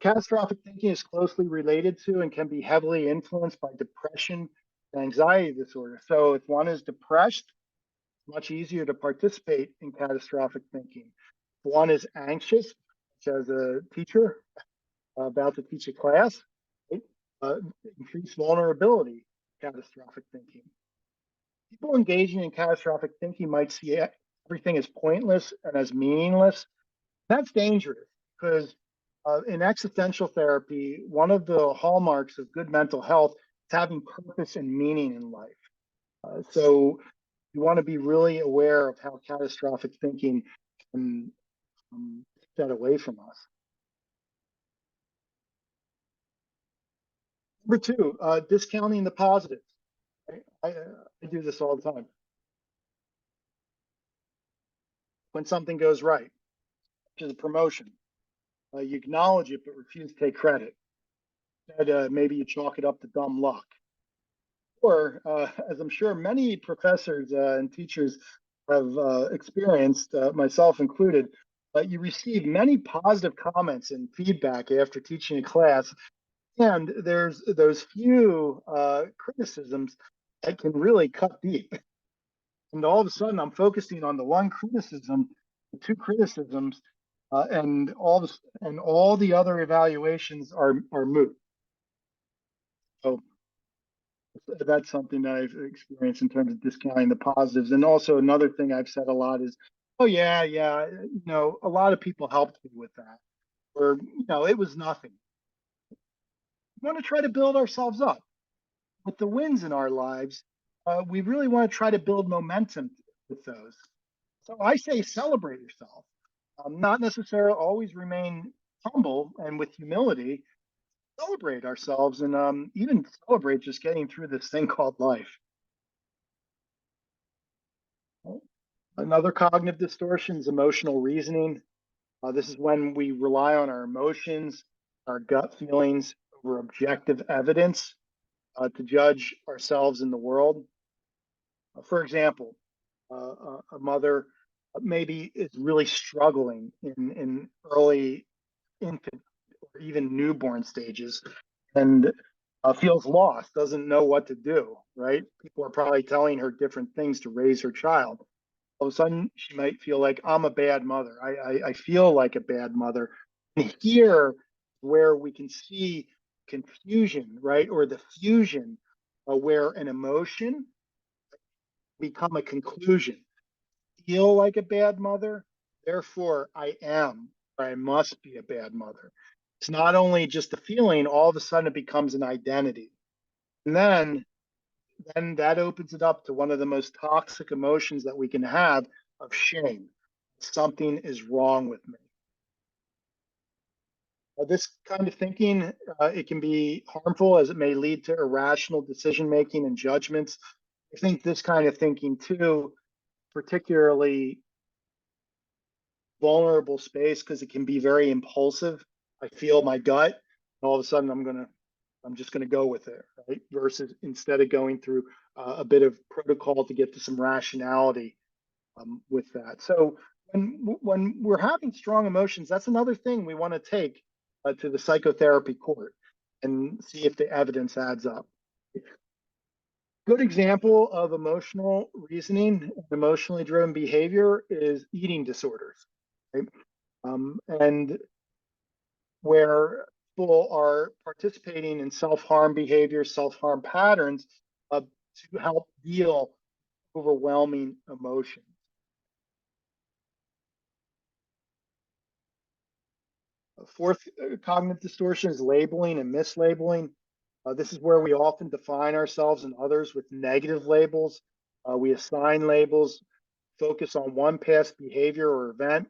Catastrophic thinking is closely related to and can be heavily influenced by depression and anxiety disorder. So if one is depressed, it's much easier to participate in catastrophic thinking. If one is anxious, such as a teacher about to teach a class, right? Increased vulnerability, catastrophic thinking. People engaging in catastrophic thinking might see everything as pointless and as meaningless. That's dangerous because in existential therapy, one of the hallmarks of good mental health is having purpose and meaning in life. So you want to be really aware of how catastrophic thinking can take that away from us. Number two, discounting the positives. I do this all the time. When something goes right, which is a promotion, you acknowledge it but refuse to take credit. Instead, maybe you chalk it up to dumb luck. Or, as I'm sure many professors and teachers have experienced, myself included, you receive many positive comments and feedback after teaching a class, and there's those few criticisms that can really cut deep. And all of a sudden, I'm focusing on the one criticism, the two criticisms, and all the other evaluations are moot. So that's something that I've experienced in terms of discounting the positives. And also another thing I've said a lot is, oh yeah, a lot of people helped me with that, or it was nothing. We want to try to build ourselves up with the wins in our lives. We really want to try to build momentum with those. So I say celebrate yourself. Not necessarily always remain humble and with humility. Celebrate ourselves and even celebrate just getting through this thing called life. Another cognitive distortion is emotional reasoning. This is when we rely on our emotions, our gut feelings over objective evidence to judge ourselves in the world. For example, a mother maybe is really struggling in early infant or even newborn stages and feels lost, doesn't know what to do, right? People are probably telling her different things to raise her child. All of a sudden, she might feel like, I'm a bad mother. I feel like a bad mother. And here, where we can see confusion, right? Or the fusion where an emotion become a conclusion. Feel like a bad mother, therefore I am I must be a bad mother. It's not only just a feeling, all of a sudden it becomes an identity. And then that opens it up to one of the most toxic emotions that we can have of shame. Something is wrong with me. This kind of thinking, it can be harmful as it may lead to irrational decision making and judgments. I think this kind of thinking too, particularly vulnerable space because it can be very impulsive. I feel my gut, and all of a sudden I'm just gonna go with it, right? Versus instead of going through a bit of protocol to get to some rationality with that. So when we're having strong emotions, that's another thing we want to take to the psychotherapy court and see if the evidence adds up. Good example of emotional reasoning, emotionally driven behavior is eating disorders, right? And where people are participating in self-harm behavior, self-harm patterns to help deal with overwhelming emotions. Fourth cognitive distortion is labeling and mislabeling. This is where we often define ourselves and others with negative labels. We assign labels, focus on one past behavior or event.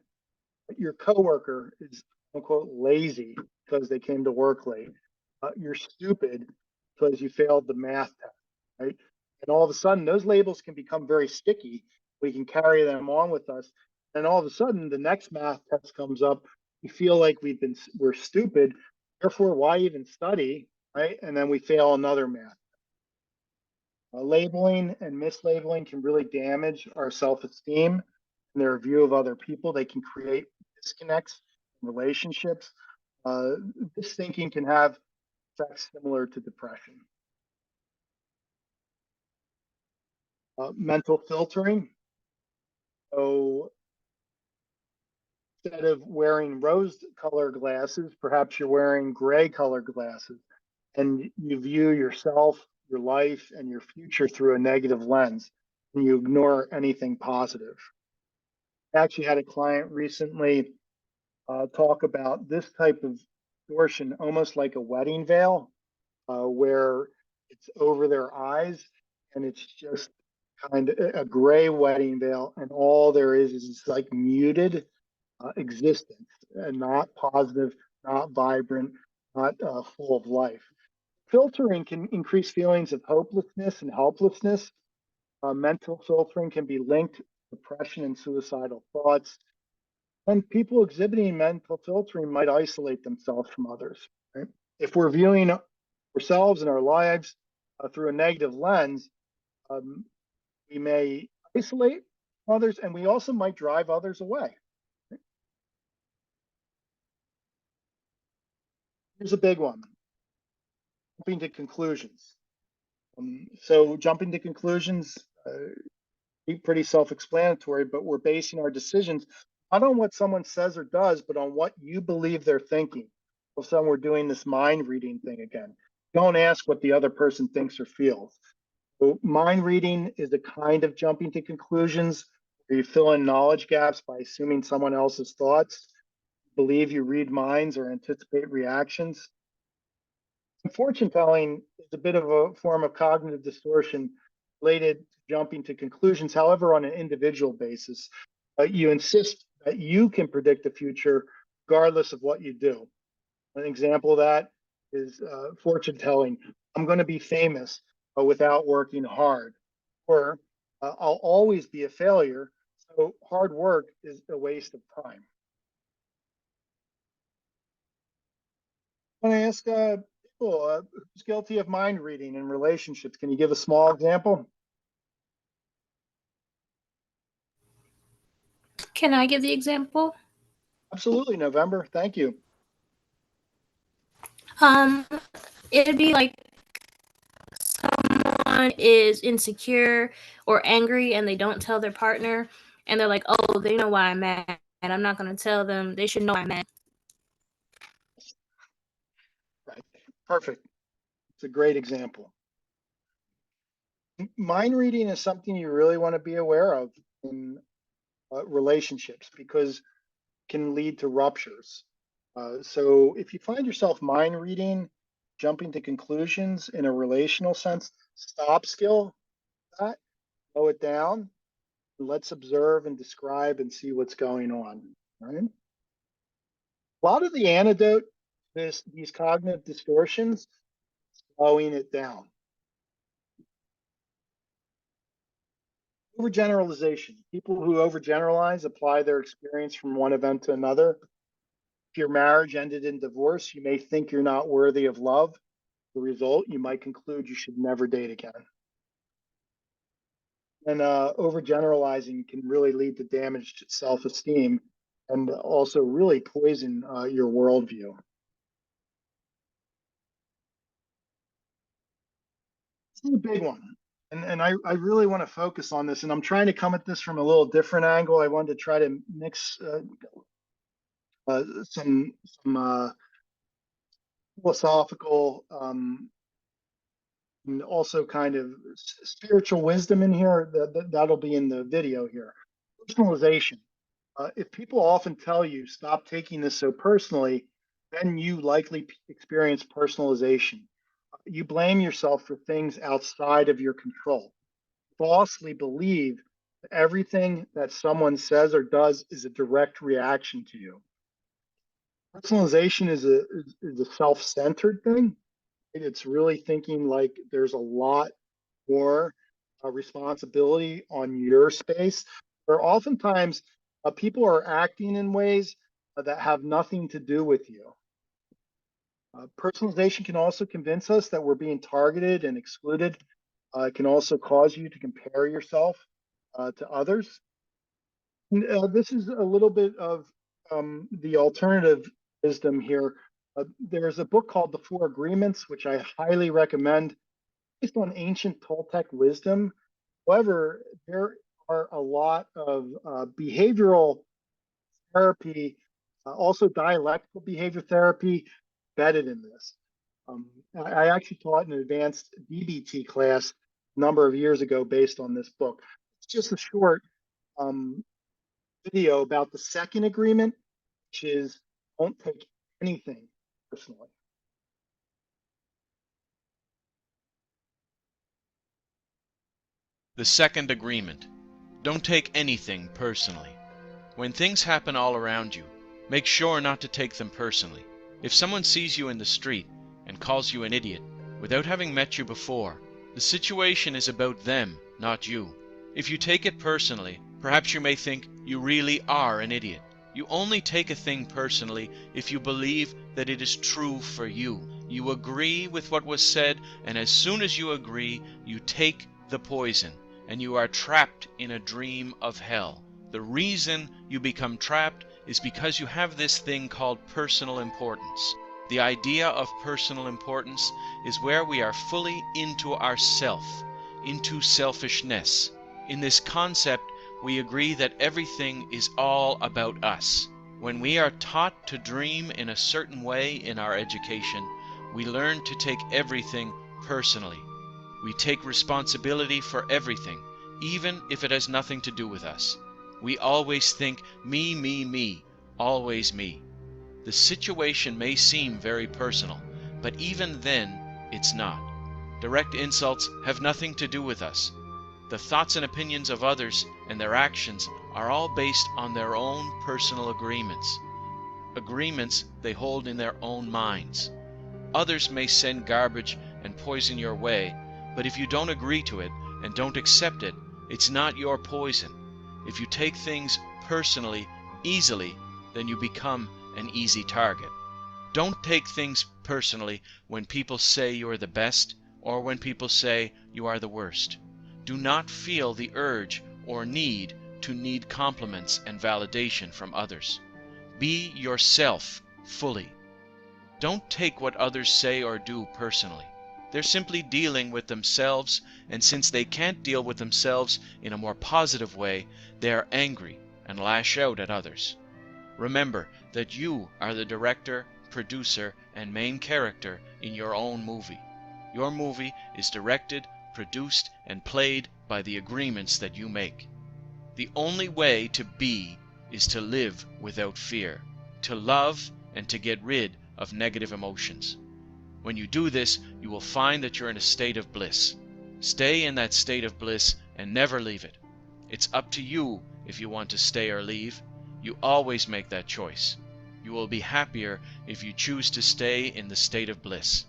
Your coworker is quote unquote lazy because they came to work late. You're stupid because you failed the math test, right? And all of a sudden, those labels can become very sticky. We can carry them on with us, and all of a sudden, the next math test comes up. We feel like we're stupid. Therefore, why even study, right? And then we fail another math. Labeling and mislabeling can really damage our self-esteem and their view of other people. They can create disconnects in relationships. This thinking can have effects similar to depression. Mental filtering. So instead of wearing rose-colored glasses, perhaps you're wearing gray-colored glasses, and you view yourself, your life, and your future through a negative lens, and you ignore anything positive. I actually had a client recently talk about this type of distortion, almost like a wedding veil, where it's over their eyes and it's just kind of a gray wedding veil, and all there is this like muted existence, and not positive, not vibrant, not full of life. Filtering can increase feelings of hopelessness and helplessness. Mental filtering can be linked to depression and suicidal thoughts. And people exhibiting mental filtering might isolate themselves from others. Right? If we're viewing ourselves and our lives through a negative lens, we may isolate others, and we also might drive others away. Here's a big one: jumping to conclusions. So jumping to conclusions, pretty self-explanatory, but we're basing our decisions not on what someone says or does, but on what you believe they're thinking. All of a sudden, we're doing this mind reading thing again. Don't ask what the other person thinks or feels. So mind reading is a kind of jumping to conclusions where you fill in knowledge gaps by assuming someone else's thoughts, believe you read minds or anticipate reactions. Fortune telling is a bit of a form of cognitive distortion related to jumping to conclusions. However, on an individual basis, you insist that you can predict the future regardless of what you do. An example of that is fortune telling. I'm going to be famous without working hard, or I'll always be a failure, so hard work is a waste of time. I want to ask people who's guilty of mind reading in relationships. Can you give a small example? Can I give the example? Absolutely, November. Thank you. Um, it'd be like someone is insecure or angry and they don't tell their partner, and they're like, "Oh, they know why I'm mad. I'm not gonna tell them. They should know I'm mad." Right. Perfect. It's a great example. Mind reading is something you really want to be aware of in relationships, because can lead to ruptures. So if you find yourself mind reading, jumping to conclusions in a relational sense, stop skill that, slow it down, and let's observe and describe and see what's going on. Right? A lot of the antidote to these cognitive distortions, slowing it down. Overgeneralization. People who overgeneralize apply their experience from one event to another. If your marriage ended in divorce, you may think you're not worthy of love. The result, you might conclude you should never date again. And overgeneralizing can really lead to damaged self-esteem and also really poison your worldview. This is a big one. And I really want to focus on this, and I'm trying to come at this from a little different angle. I wanted to try to mix some philosophical and also kind of spiritual wisdom in here. That'll be in the video here. Personalization. If people often tell you stop taking this so personally, then you likely experience personalization. You blame yourself for things outside of your control. Falsely believe that everything that someone says or does is a direct reaction to you. Personalization is a self-centered thing. It's really thinking like there's a lot more responsibility on your space, or oftentimes people are acting in ways that have nothing to do with you. Personalization can also convince us that we're being targeted and excluded. It can also cause you to compare yourself to others. And, this is a little bit of the alternative wisdom here. There's a book called The Four Agreements, which I highly recommend, based on ancient Toltec wisdom. However, there are a lot of behavioral therapy, also dialectical behavior therapy embedded in this. I actually taught an advanced DBT class a number of years ago based on this book. It's just a short video about the second agreement, which is don't take anything personally. The second agreement. Don't take anything personally. When things happen all around you, make sure not to take them personally. If someone sees you in the street and calls you an idiot without having met you before, the situation is about them, not you. If you take it personally, perhaps you may think you really are an idiot. You only take a thing personally if you believe that it is true for you. You agree with what was said, and as soon as you agree, you take the poison, and you are trapped in a dream of hell. The reason you become trapped is because you have this thing called personal importance. The idea of personal importance is where we are fully into ourself, into selfishness. In this concept, we agree that everything is all about us. When we are taught to dream in a certain way in our education, we learn to take everything personally. We take responsibility for everything, even if it has nothing to do with us. We always think, me, me, me, always me. The situation may seem very personal, but even then, it's not. Direct insults have nothing to do with us. The thoughts and opinions of others and their actions are all based on their own personal agreements. Agreements they hold in their own minds. Others may send garbage and poison your way, but if you don't agree to it and don't accept it, it's not your poison. If you take things personally, easily, then you become an easy target. Don't take things personally when people say you are the best or when people say you are the worst. Do not feel the urge or need to need compliments and validation from others. Be yourself fully. Don't take what others say or do personally. They're simply dealing with themselves, and since they can't deal with themselves in a more positive way, they are angry and lash out at others. Remember that you are the director, producer, and main character in your own movie. Your movie is directed, produced, and played by the agreements that you make. The only way to be is to live without fear, to love and to get rid of negative emotions. When you do this, you will find that you're in a state of bliss. Stay in that state of bliss and never leave it. It's up to you if you want to stay or leave. You always make that choice. You will be happier if you choose to stay in the state of bliss.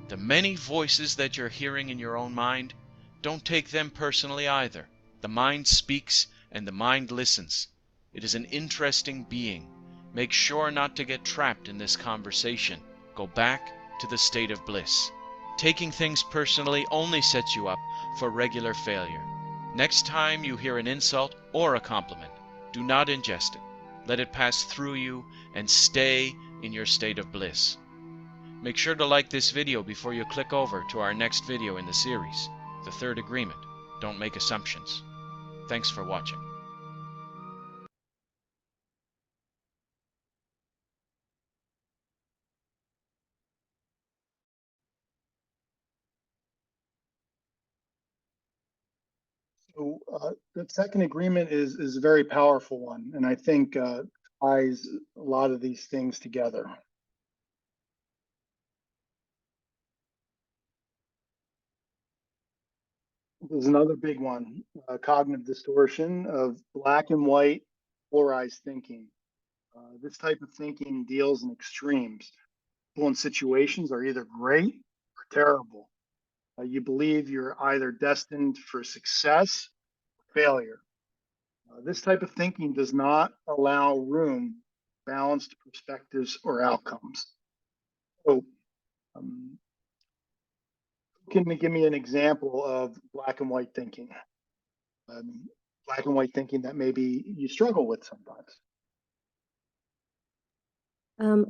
The many voices that you're hearing in your own mind, don't take them personally either. The mind speaks and the mind listens. It is an interesting being. Make sure not to get trapped in this conversation. Go back to the state of bliss. Taking things personally only sets you up for regular failure. Next time you hear an insult or a compliment, do not ingest it. Let it pass through you and stay in your state of bliss. Make sure to like this video before you click over to our next video in the series, The Third Agreement. Don't make assumptions. Thanks for watching. So the second agreement is a very powerful one, and I think ties a lot of these things together. There's another big one, cognitive distortion of black and white polarized thinking. This type of thinking deals in extremes. People in situations are either great or terrible. You believe you're either destined for success or failure. This type of thinking does not allow room for balanced perspectives or outcomes. So, can you give me an example of black and white thinking? Black and white thinking that maybe you struggle with sometimes.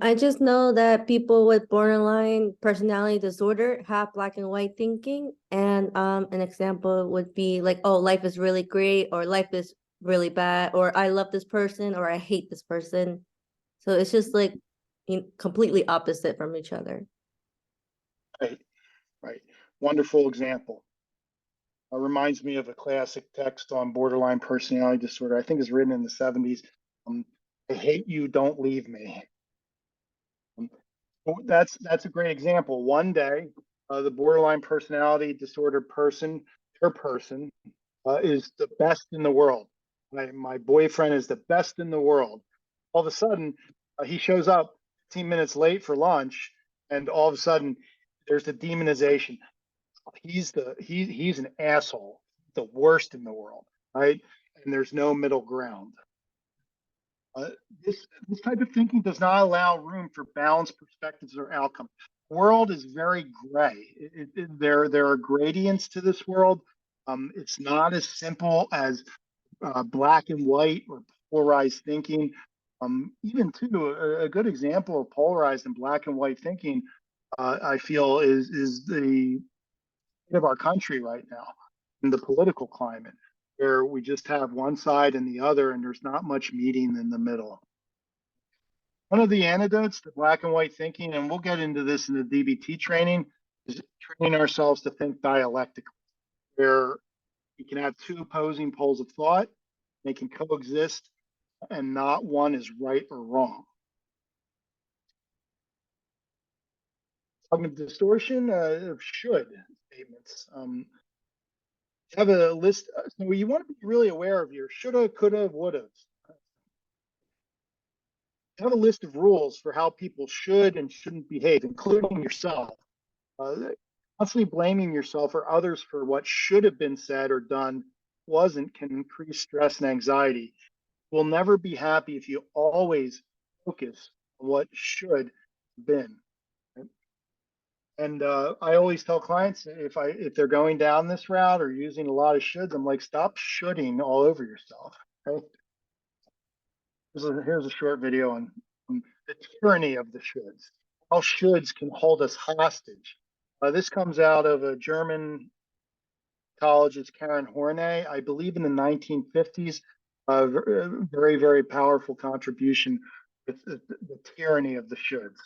I just know that people with borderline personality disorder have black and white thinking, and an example would be like, oh, life is really great, or life is really bad, or I love this person, or I hate this person. So it's just like completely opposite from each other. Right, right. Wonderful example. Reminds me of a classic text on borderline personality disorder. I think it's written in the 70s. I hate you, don't leave me. That's a great example. One day, the borderline personality disorder person, their person, is the best in the world. My boyfriend is the best in the world. All of a sudden, he shows up 15 minutes late for lunch, and all of a sudden, there's the demonization. He's an asshole, the worst in the world, right? And there's no middle ground. Uh, this type of thinking does not allow room for balanced perspectives or outcomes. The world is very gray. There are gradients to this world. It's not as simple as black and white or polarized thinking. Even too, a good example of polarized and black and white thinking, I feel, is the state of our country right now in the political climate, where we just have one side and the other, and there's not much meeting in the middle. One of the antidotes to black and white thinking, and we'll get into this in the DBT training, is training ourselves to think dialectically, where you can have two opposing poles of thought, they can coexist, and not one is right or wrong. Cognitive distortion of should statements. Have a list. So you want to be really aware of your shoulda, coulda, woulda. Have a list of rules for how people should and shouldn't behave, including yourself. Constantly blaming yourself or others for what should have been said or done wasn't can increase stress and anxiety. You'll never be happy if you always focus on what should have been. And I always tell clients if they're going down this route or using a lot of shoulds, I'm like, stop shoulding all over yourself. Okay? Here's a short video on the tyranny of the shoulds. How shoulds can hold us hostage. This comes out of a German college. It's Karen Horney, I believe, in the 1950s. Very, very powerful contribution with the tyranny of the shoulds.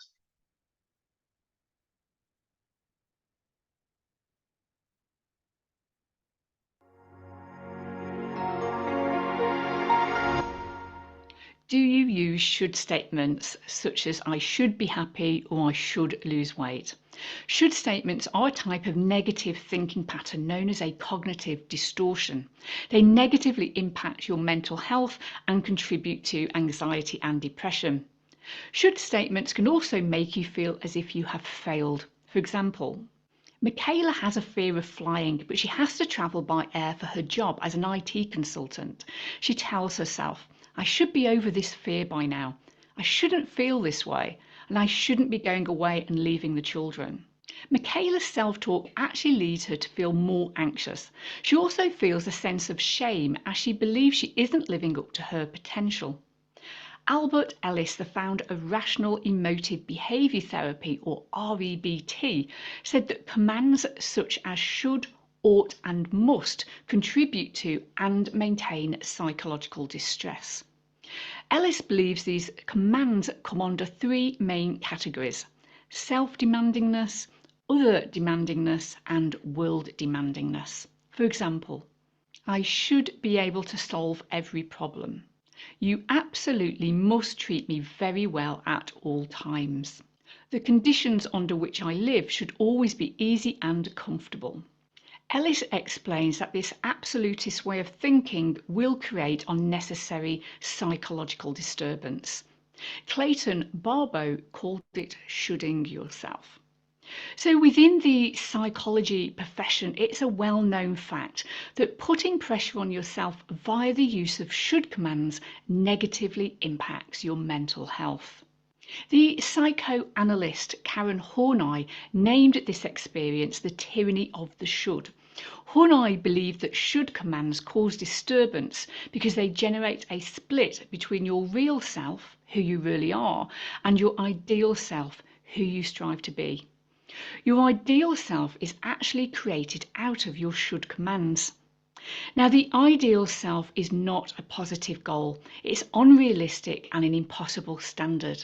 Do you use should statements such as I should be happy or I should lose weight? Should statements are a type of negative thinking pattern known as a cognitive distortion. They negatively impact your mental health and contribute to anxiety and depression. Should statements can also make you feel as if you have failed. For example, Michaela has a fear of flying, but she has to travel by air for her job as an IT consultant. She tells herself, I should be over this fear by now. I shouldn't feel this way, and I shouldn't be going away and leaving the children. Michaela's self-talk actually leads her to feel more anxious. She also feels a sense of shame as she believes she isn't living up to her potential. Albert Ellis, the founder of Rational Emotive Behavior Therapy, or REBT, said that commands such as should, ought, and must contribute to and maintain psychological distress. Ellis believes these commands come under three main categories: self-demandingness, other demandingness, and world demandingness. For example, I should be able to solve every problem. You absolutely must treat me very well at all times. The conditions under which I live should always be easy and comfortable. Ellis explains that this absolutist way of thinking will create unnecessary psychological disturbance. Clayton Barbeau called it shoulding yourself. So within the psychology profession, it's a well-known fact that putting pressure on yourself via the use of should commands negatively impacts your mental health. The psychoanalyst Karen Horney named this experience the tyranny of the should. Horney believed that should commands cause disturbance because they generate a split between your real self, who you really are, and your ideal self, who you strive to be. Your ideal self is actually created out of your should commands. Now, the ideal self is not a positive goal. It's unrealistic and an impossible standard.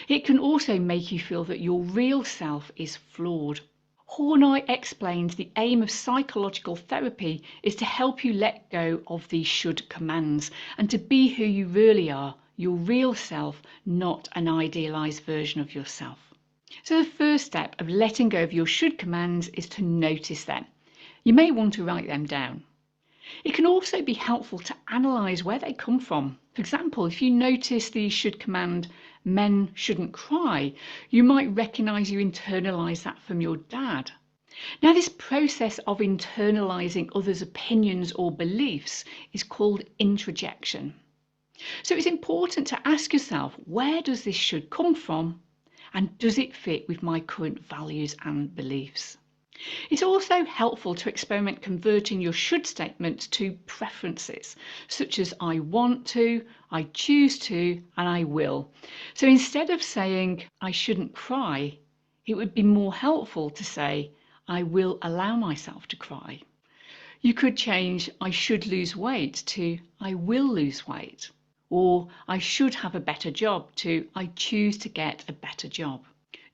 It can also make you feel that your real self is flawed. Horney explains the aim of psychological therapy is to help you let go of these should commands and to be who you really are, your real self, not an idealized version of yourself. So the first step of letting go of your should commands is to notice them. You may want to write them down. It can also be helpful to analyse where they come from. For example, if you notice the should command, men shouldn't cry, you might recognise you internalise that from your dad. Now, this process of internalising others' opinions or beliefs is called introjection. So it's important to ask yourself, where does this should come from? And does it fit with my current values and beliefs? It's also helpful to experiment converting your should statements to preferences, such as I want to, I choose to, and I will. So instead of saying I shouldn't cry, it would be more helpful to say I will allow myself to cry. You could change I should lose weight to I will lose weight. Or I should have a better job to I choose to get a better job.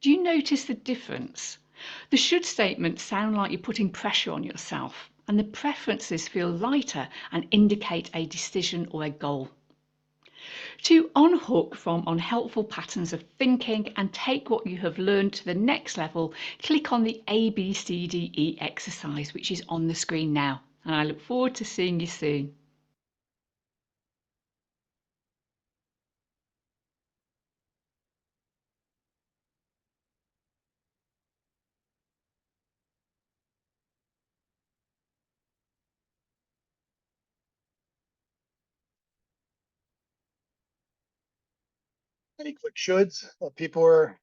Do you notice the difference? The should statements sound like you're putting pressure on yourself, and the preferences feel lighter and indicate a decision or a goal. To unhook from unhelpful patterns of thinking and take what you have learned to the next level, click on the ABCDE exercise, which is on the screen now. And I look forward to seeing you soon. Any quick shoulds? People are,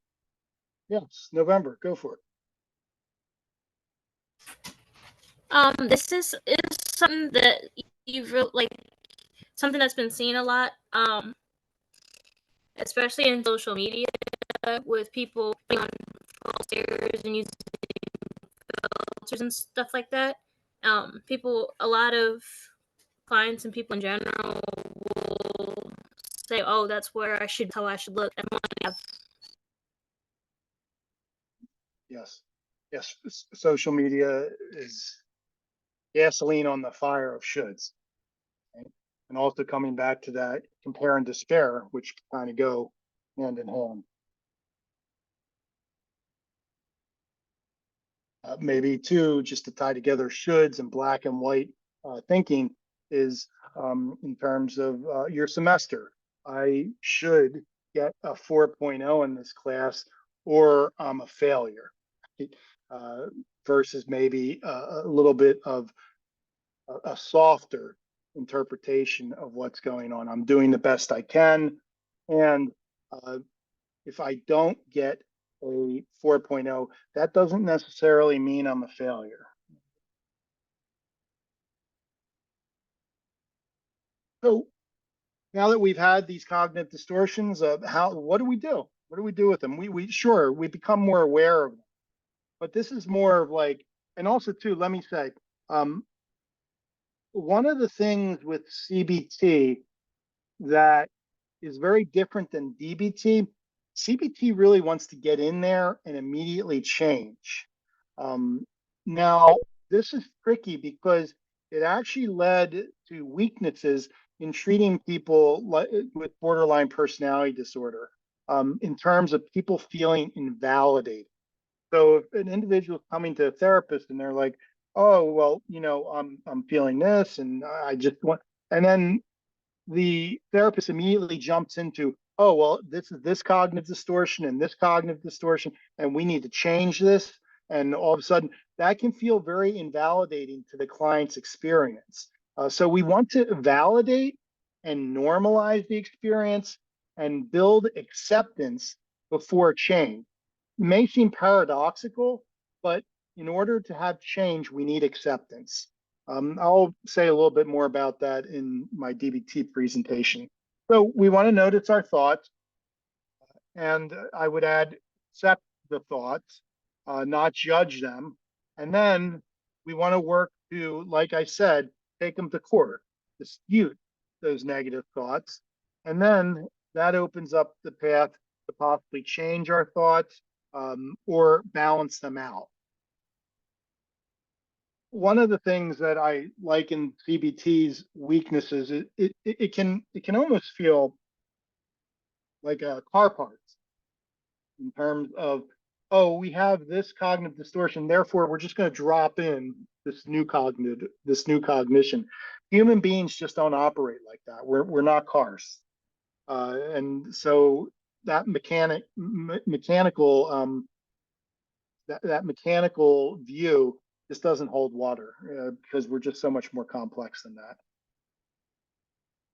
yeah, it's November. Go for it. This is something that you've like something that's been seen a lot, especially in social media with people on stairs and using filters and stuff like that. A lot of clients and people in general will say, "Oh, that's how I should look." And Yes. Yes. Social media is gasoline on the fire of shoulds. Right? and also coming back to that compare and despair, which kind of go hand in hand. Maybe too, just to tie together shoulds and black and white thinking is in terms of your semester. I should get a 4.0 in this class, or I'm a failure, versus maybe a little bit of a softer interpretation of what's going on. I'm doing the best I can, and if I don't get a 4.0, that doesn't necessarily mean I'm a failure. So now that we've had these cognitive distortions, what do we do? What do we do with them? We sure, we become more aware of them, but this is more of like, and also too, let me say, one of the things with CBT that is very different than DBT. CBT really wants to get in there and immediately change. Now, this is tricky because it actually led to weaknesses in treating people with borderline personality disorder, in terms of people feeling invalidated. So if an individual is coming to a therapist and they're like, "Oh, well, I'm feeling this, and I just want," and then the therapist immediately jumps into, "Oh, well, this is this cognitive distortion and this cognitive distortion, and we need to change this." And all of a sudden, that can feel very invalidating to the client's experience. So we want to validate and normalize the experience and build acceptance before change. It may seem paradoxical, but in order to have change, we need acceptance. I'll say a little bit more about that in my DBT presentation. So we want to notice our thoughts, and I would add, accept the thoughts, not judge them. And then we want to work to, like I said, take them to court, dispute those negative thoughts. And then that opens up the path to possibly change our thoughts, or balance them out. One of the things that I like in CBT's weaknesses, it can almost feel like a car parts, in terms of, oh, we have this cognitive distortion, therefore we're just going to drop in this new cognition. Human beings just don't operate like that. We're not cars, and so that mechanical view just doesn't hold water, because we're just so much more complex than that.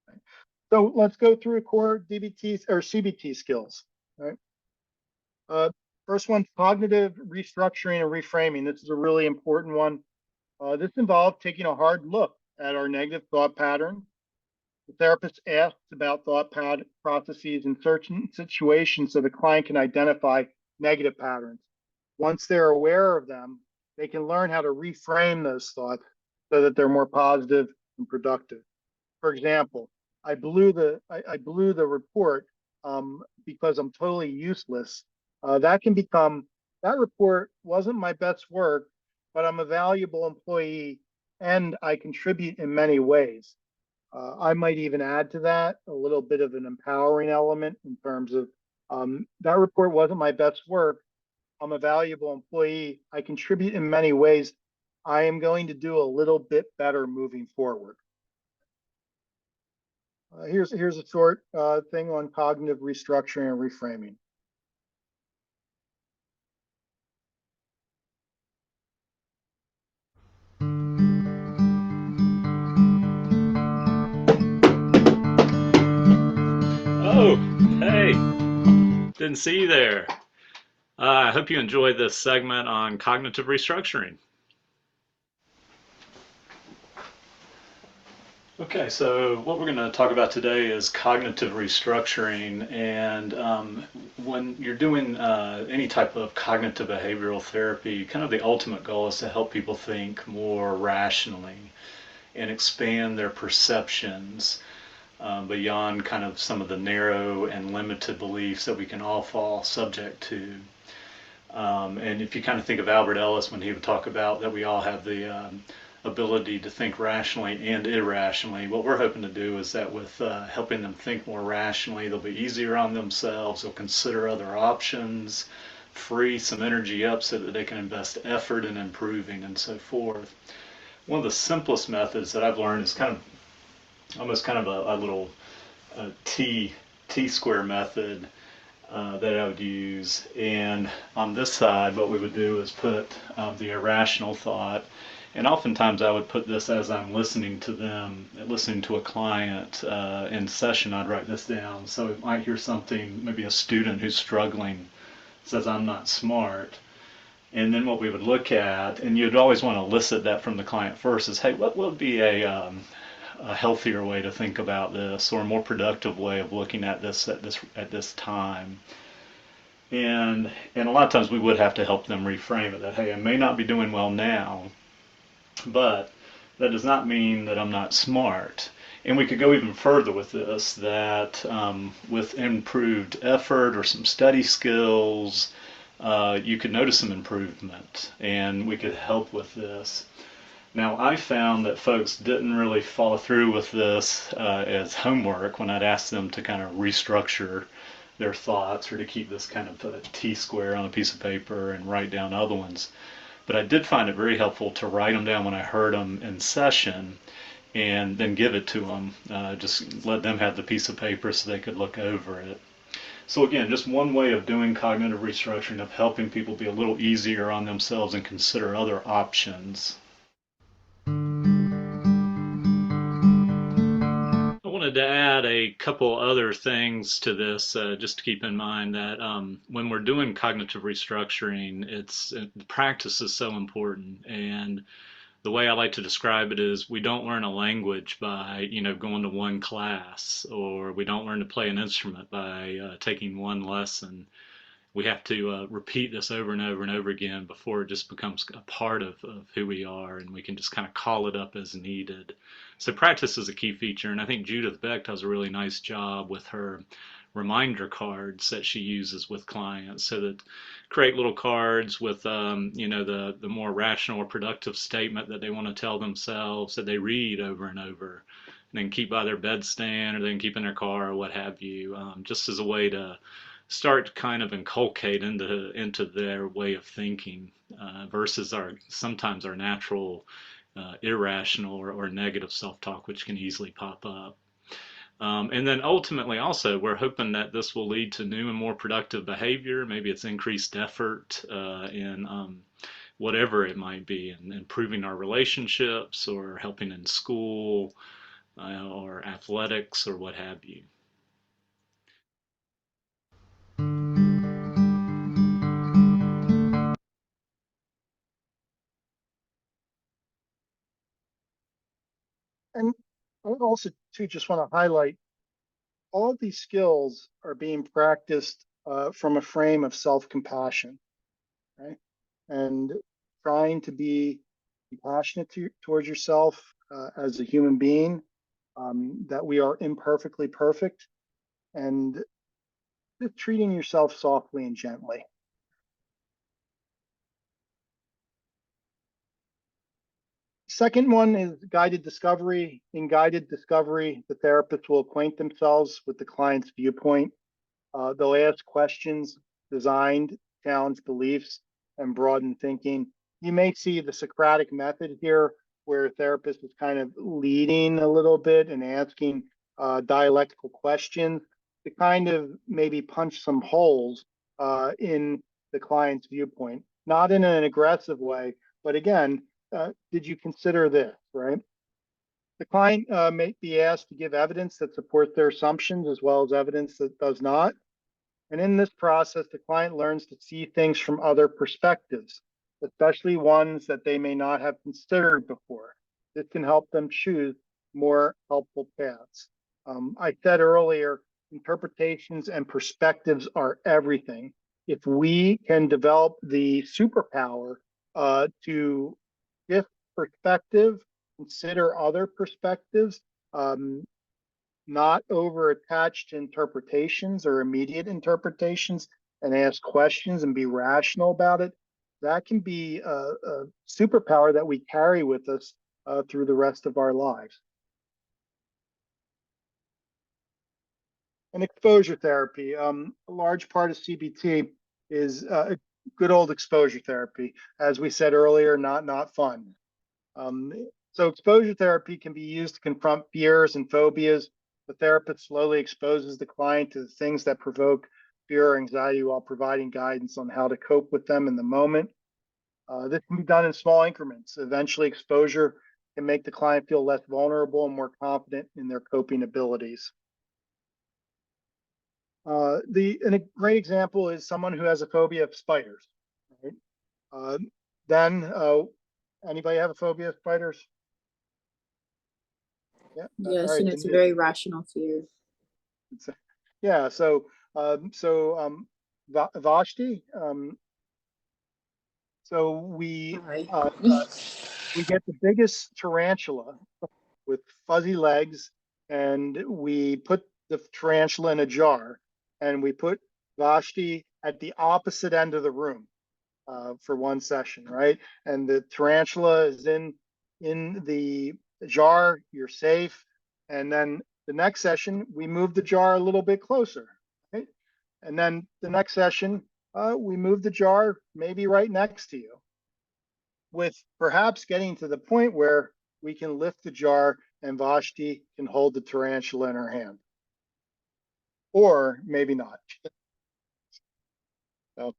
Right. So let's go through core DBT or CBT skills. Right. First one, cognitive restructuring and reframing. This is a really important one. This involves taking a hard look at our negative thought pattern. The therapist asks about thought processes in certain situations so the client can identify negative patterns. Once they're aware of them, they can learn how to reframe those thoughts so that they're more positive and productive. For example, I blew the report because I'm totally useless. That can become, that report wasn't my best work, but I'm a valuable employee and I contribute in many ways. I might even add to that a little bit of an empowering element in terms of, that report wasn't my best work. I'm a valuable employee. I contribute in many ways. I am going to do a little bit better moving forward. Here's a short thing on cognitive restructuring and reframing. Oh, hey, didn't see you there. I hope you enjoyed this segment on cognitive restructuring. Okay, so what we're going to talk about today is cognitive restructuring, and when you're doing any type of cognitive behavioral therapy, kind of the ultimate goal is to help people think more rationally and expand their perceptions beyond kind of some of the narrow and limited beliefs that we can all fall subject to. And if you kind of think of Albert Ellis when he would talk about that we all have the ability to think rationally and irrationally. What we're hoping to do is that with helping them think more rationally, they'll be easier on themselves, they'll consider other options, free some energy up so that they can invest effort in improving and so forth. One of the simplest methods that I've learned is kind of almost kind of a little T-square method that I would use. And on this side, what we would do is put the irrational thought. And oftentimes I would put this as I'm listening to them, listening to a client in session, I'd write this down. So we might hear something, maybe a student who's struggling says, I'm not smart. And then what we would look at, and you'd always want to elicit that from the client first, is, hey, what would be a healthier way to think about this, or a more productive way of looking at this at this time? And a lot of times we would have to help them reframe it that, hey, I may not be doing well now, but that does not mean that I'm not smart. And we could go even further with this, that with improved effort or some study skills, you could notice some improvement, and we could help with this. Now, I found that folks didn't really follow through with this as homework when I'd ask them to kind of restructure their thoughts or to keep this kind of a T-square on a piece of paper and write down other ones. But I did find it very helpful to write them down when I heard them in session and then give it to them. Just let them have the piece of paper so they could look over it. So again, just one way of doing cognitive restructuring, of helping people be a little easier on themselves and consider other options. I wanted to add a couple other things to this, just to keep in mind that when we're doing cognitive restructuring, practice is so important. And the way I like to describe it is, we don't learn a language by going to one class, or we don't learn to play an instrument by taking one lesson. We have to repeat this over and over and over again before it just becomes a part of who we are, and we can just kind of call it up as needed. So practice is a key feature, and I think Judith Beck does a really nice job with her reminder cards that she uses with clients, so that create little cards with the more rational or productive statement that they want to tell themselves, that they read over and over, and then keep by their bedstand, or they can keep in their car, or what have you, just as a way to start kind of inculcate into their way of thinking, versus sometimes our natural irrational or negative self-talk, which can easily pop up. And then ultimately also, we're hoping that this will lead to new and more productive behavior. Maybe it's increased effort in whatever it might be, and improving our relationships, or helping in school, or athletics, or what have you. And I also too just want to highlight, all of these skills are being practiced from a frame of self-compassion, right? And trying to be compassionate towards yourself as a human being, that we are imperfectly perfect, and just treating yourself softly and gently. Second one is guided discovery. In guided discovery, the therapist will acquaint themselves with the client's viewpoint. They'll ask questions designed to challenge beliefs and broaden thinking. You may see the Socratic method here, where a therapist is kind of leading a little bit and asking dialectical questions to kind of maybe punch some holes in the client's viewpoint. Not in an aggressive way, but again, did you consider this, right? The client may be asked to give evidence that supports their assumptions, as well as evidence that does not. And in this process, the client learns to see things from other perspectives, especially ones that they may not have considered before. This can help them choose more helpful paths. I said earlier, interpretations and perspectives are everything. If we can develop the superpower to shift perspective, consider other perspectives, not over attached to interpretations or immediate interpretations, and ask questions and be rational about it, that can be a superpower that we carry with us through the rest of our lives. And exposure therapy, a large part of CBT is good old exposure therapy. As we said earlier, not fun. So exposure therapy can be used to confront fears and phobias. The therapist slowly exposes the client to the things that provoke fear or anxiety while providing guidance on how to cope with them in the moment. This can be done in small increments. Eventually, exposure can make the client feel less vulnerable and more confident in their coping abilities. And a great example is someone who has a phobia of spiders. Right? Then, anybody have a phobia of spiders? Yeah. All Yes, right. and it's a very rational fear. Yeah. So Vashti. So we get the biggest tarantula with fuzzy legs, and we put the tarantula in a jar, and we put Vashti at the opposite end of the room for one session, right? And the tarantula is in the jar. You're safe, and then the next session we move the jar a little bit closer, right? And then the next session we move the jar maybe right next to you, with perhaps getting to the point where we can lift the jar and Vashti can hold the tarantula in her hand. Or maybe not. So,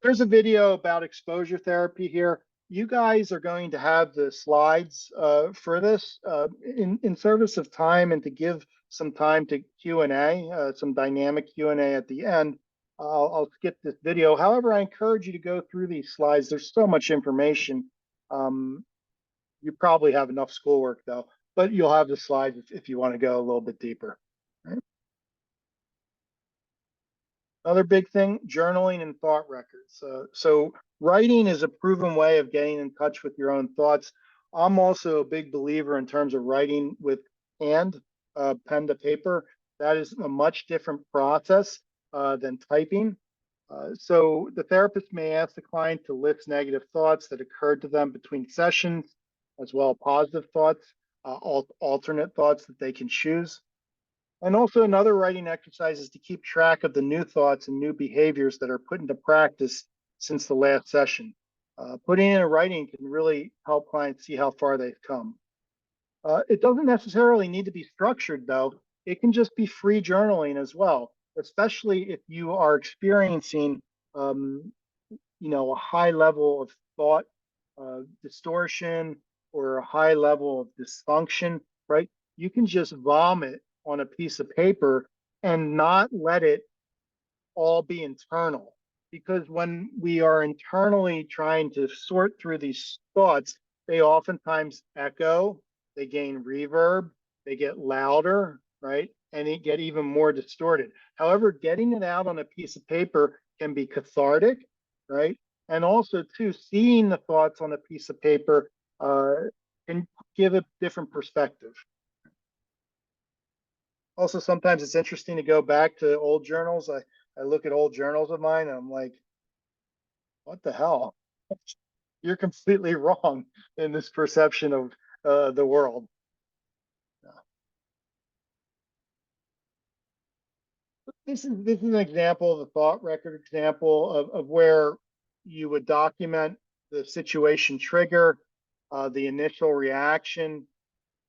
there's a video about exposure therapy here. You guys are going to have the slides for this in service of time, and to give some time to Q&A, some dynamic Q&A at the end. I'll skip this video. However, I encourage you to go through these slides. There's so much information. You probably have enough schoolwork though, but you'll have the slides if you want to go a little bit deeper. Right? Another big thing, journaling and thought records. So writing is a proven way of getting in touch with your own thoughts. I'm also a big believer in terms of writing with hand, pen to paper. That is a much different process than typing. So the therapist may ask the client to list negative thoughts that occurred to them between sessions, as well as positive thoughts, alternate thoughts that they can choose. And also another writing exercise is to keep track of the new thoughts and new behaviors that are put into practice since the last session. Putting in a writing can really help clients see how far they've come. It doesn't necessarily need to be structured though. It can just be free journaling as well, especially if you are experiencing a high level of thought distortion or a high level of dysfunction, right? You can just vomit on a piece of paper and not let it all be internal. Because when we are internally trying to sort through these thoughts, they oftentimes echo, they gain reverb, they get louder, right? And they get even more distorted. However, getting it out on a piece of paper can be cathartic, right? And also, too, seeing the thoughts on a piece of paper can give a different perspective. Also, sometimes it's interesting to go back to old journals. I look at old journals of mine and I'm like, what the hell? You're completely wrong in this perception of the world. This is an example of a thought record example of where you would document the situation trigger, the initial reaction,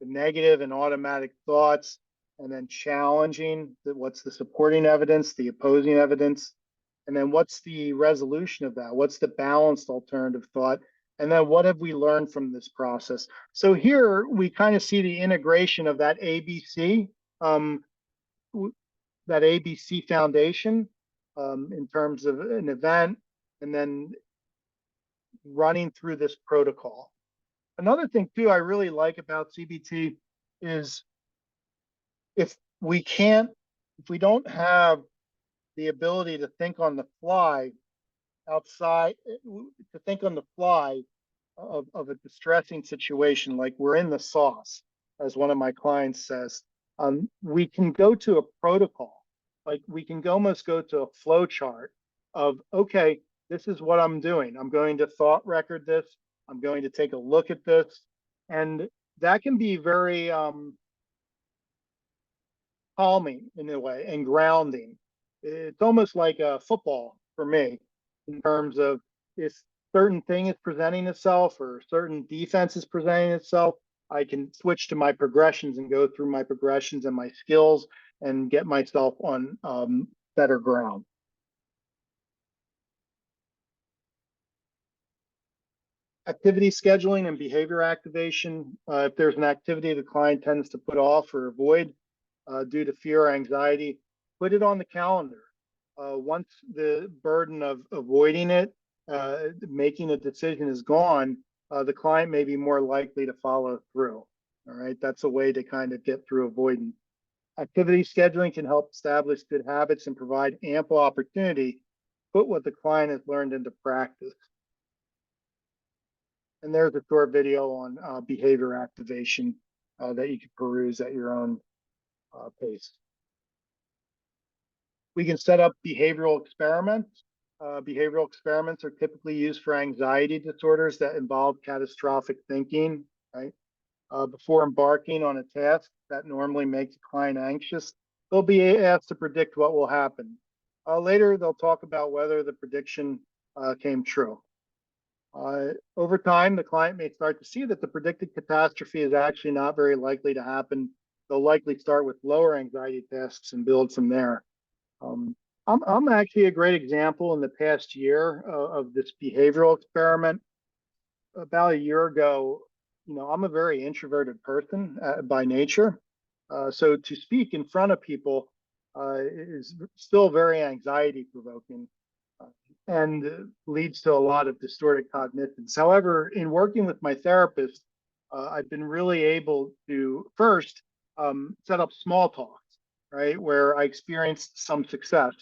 the negative and automatic thoughts, and then challenging what's the supporting evidence, the opposing evidence, and then what's the resolution of that? What's the balanced alternative thought? And then what have we learned from this process? So here we kind of see the integration of that ABC, foundation in terms of an event, and then running through this protocol. Another thing too I really like about CBT is if we don't have the ability to think on the fly of a distressing situation, like we're in the sauce, as one of my clients says, we can go to a protocol. Like we can almost go to a flow chart of, okay, this is what I'm doing. I'm going to thought record this. I'm going to take a look at this. And that can be very calming in a way and grounding. It's almost like a football for me in terms of if certain thing is presenting itself or certain defense is presenting itself, I can switch to my progressions and go through my progressions and my skills and get myself on better ground. Activity scheduling and behavior activation. If there's an activity the client tends to put off or avoid due to fear or anxiety, put it on the calendar. Once the burden of avoiding it, making a decision is gone, the client may be more likely to follow through. All right, that's a way to kind of get through avoidance. Activity scheduling can help establish good habits and provide ample opportunity to put what the client has learned into practice. And there's a short video on behavior activation that you can peruse at your own pace. We can set up behavioral experiments. Behavioral experiments are typically used for anxiety disorders that involve catastrophic thinking, right? Before embarking on a task that normally makes a client anxious, they'll be asked to predict what will happen. Later, they'll talk about whether the prediction came true. Over time, the client may start to see that the predicted catastrophe is actually not very likely to happen. They'll likely start with lower anxiety tasks and build from there. I'm actually a great example in the past year of this behavioral experiment. About a year ago, I'm a very introverted person by nature. So to speak in front of people is still very anxiety provoking and leads to a lot of distorted cognitions. However, in working with my therapist, I've been really able to first set up small talks, right, where I experienced some success.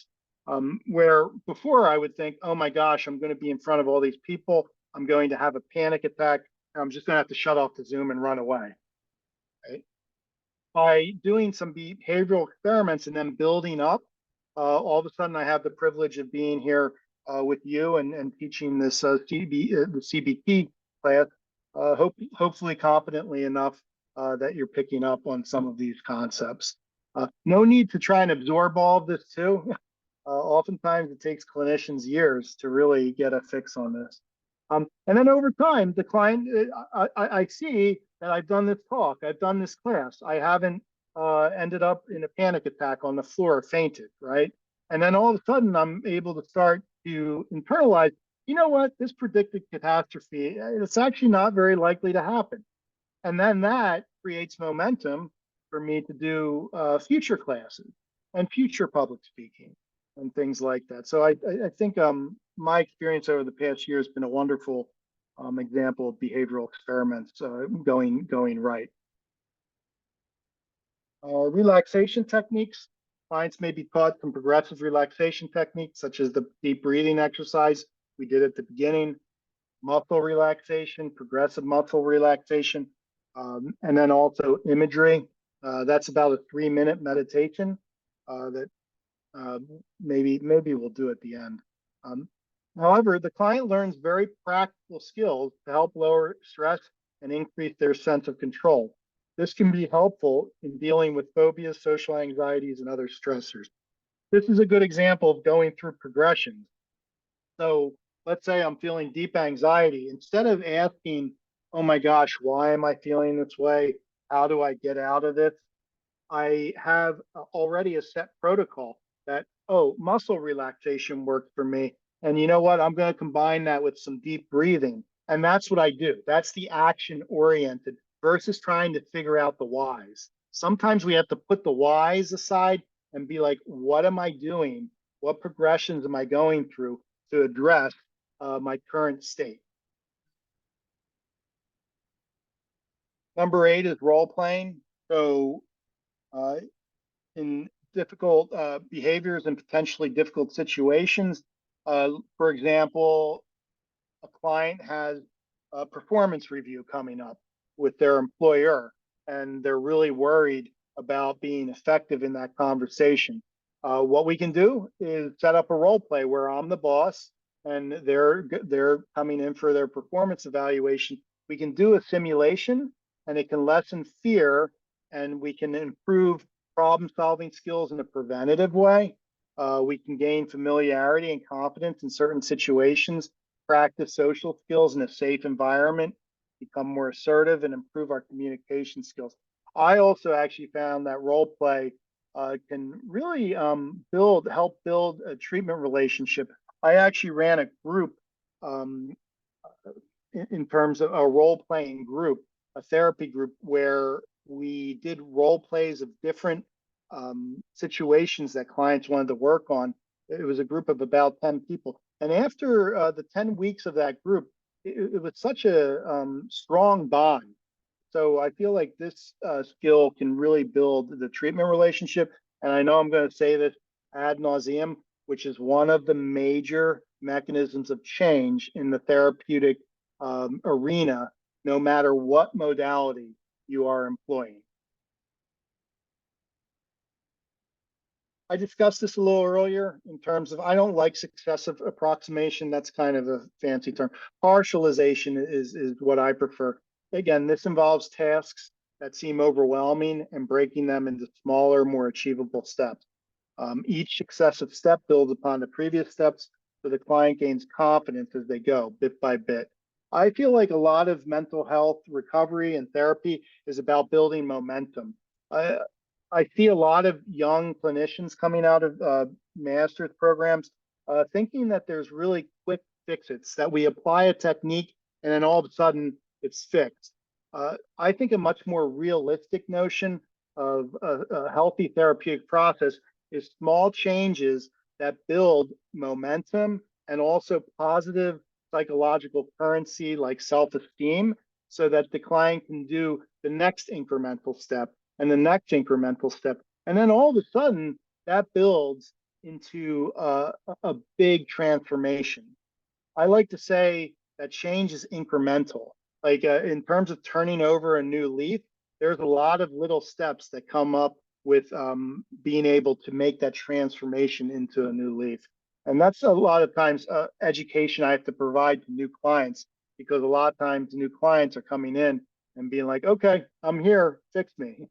Where before I would think, oh my gosh, I'm going to be in front of all these people, I'm going to have a panic attack, and I'm just going to have to shut off the Zoom and run away. Right? By doing some behavioral experiments and then building up, all of a sudden I have the privilege of being here with you and teaching this the CBT class, hopefully competently enough that you're picking up on some of these concepts. No need to try and absorb all of this too. Oftentimes it takes clinicians years to really get a fix on this. And then over time, the client, I see that I've done this talk, I've done this class, I haven't ended up in a panic attack on the floor, fainted, right? And then all of a sudden, I'm able to start to internalize, you know what, this predicted catastrophe, it's actually not very likely to happen. And then that creates momentum for me to do future classes and future public speaking and things like that. So I think my experience over the past year has been a wonderful example of behavioral experiments going right. Relaxation techniques. Clients may be taught some progressive relaxation techniques, such as the deep breathing exercise we did at the beginning, muscle relaxation, progressive muscle relaxation, and then also imagery. That's about a 3-minute meditation that maybe we'll do at the end. However, the client learns very practical skills to help lower stress and increase their sense of control. This can be helpful in dealing with phobias, social anxieties, and other stressors. This is a good example of going through progressions. So let's say I'm feeling deep anxiety. Instead of asking, oh my gosh, why am I feeling this way? How do I get out of this? I have already a set protocol that, oh, muscle relaxation worked for me. And you know what? I'm going to combine that with some deep breathing. And that's what I do. That's the action oriented versus trying to figure out the whys. Sometimes we have to put the whys aside and be like, what am I doing? What progressions am I going through to address my current state? Number 8 is role playing. So in difficult behaviors and potentially difficult situations. For example, a client has a performance review coming up with their employer, and they're really worried about being effective in that conversation. What we can do is set up a role play where I'm the boss and they're coming in for their performance evaluation, we can do a simulation and it can lessen fear and we can improve problem solving skills in a preventative way. We can gain familiarity and confidence in certain situations, practice social skills in a safe environment, become more assertive, and improve our communication skills. I also actually found that role play can really help build a treatment relationship. I actually ran a group um, in terms of a role playing group, a therapy group where we did role plays of different situations that clients wanted to work on. It was a group of about 10 people. And after the 10 weeks of that group, it was such a strong bond. So I feel like this skill can really build the treatment relationship. And I know I'm going to say this ad nauseum, which is one of the major mechanisms of change in the therapeutic arena, no matter what modality you are employing. I discussed this a little earlier in terms of, I don't like successive approximation. That's kind of a fancy term. Partialization is what I prefer. Again, this involves tasks that seem overwhelming and breaking them into smaller, more achievable steps. Each successive step builds upon the previous steps, so the client gains confidence as they go, bit by bit. I feel like a lot of mental health recovery and therapy is about building momentum. I see a lot of young clinicians coming out of master's programs thinking that there's really quick fixes, that we apply a technique and then all of a sudden it's fixed. I think a much more realistic notion of a healthy therapeutic process is small changes that build momentum and also positive psychological currency like self-esteem so that the client can do the next incremental step and the next incremental step. And then all of a sudden that builds into a big transformation. I like to say that change is incremental. Like in terms of turning over a new leaf, there's a lot of little steps that come up with being able to make that transformation into a new leaf. And that's a lot of times education I have to provide to new clients, because a lot of times new clients are coming in and being like, okay, I'm here, fix me.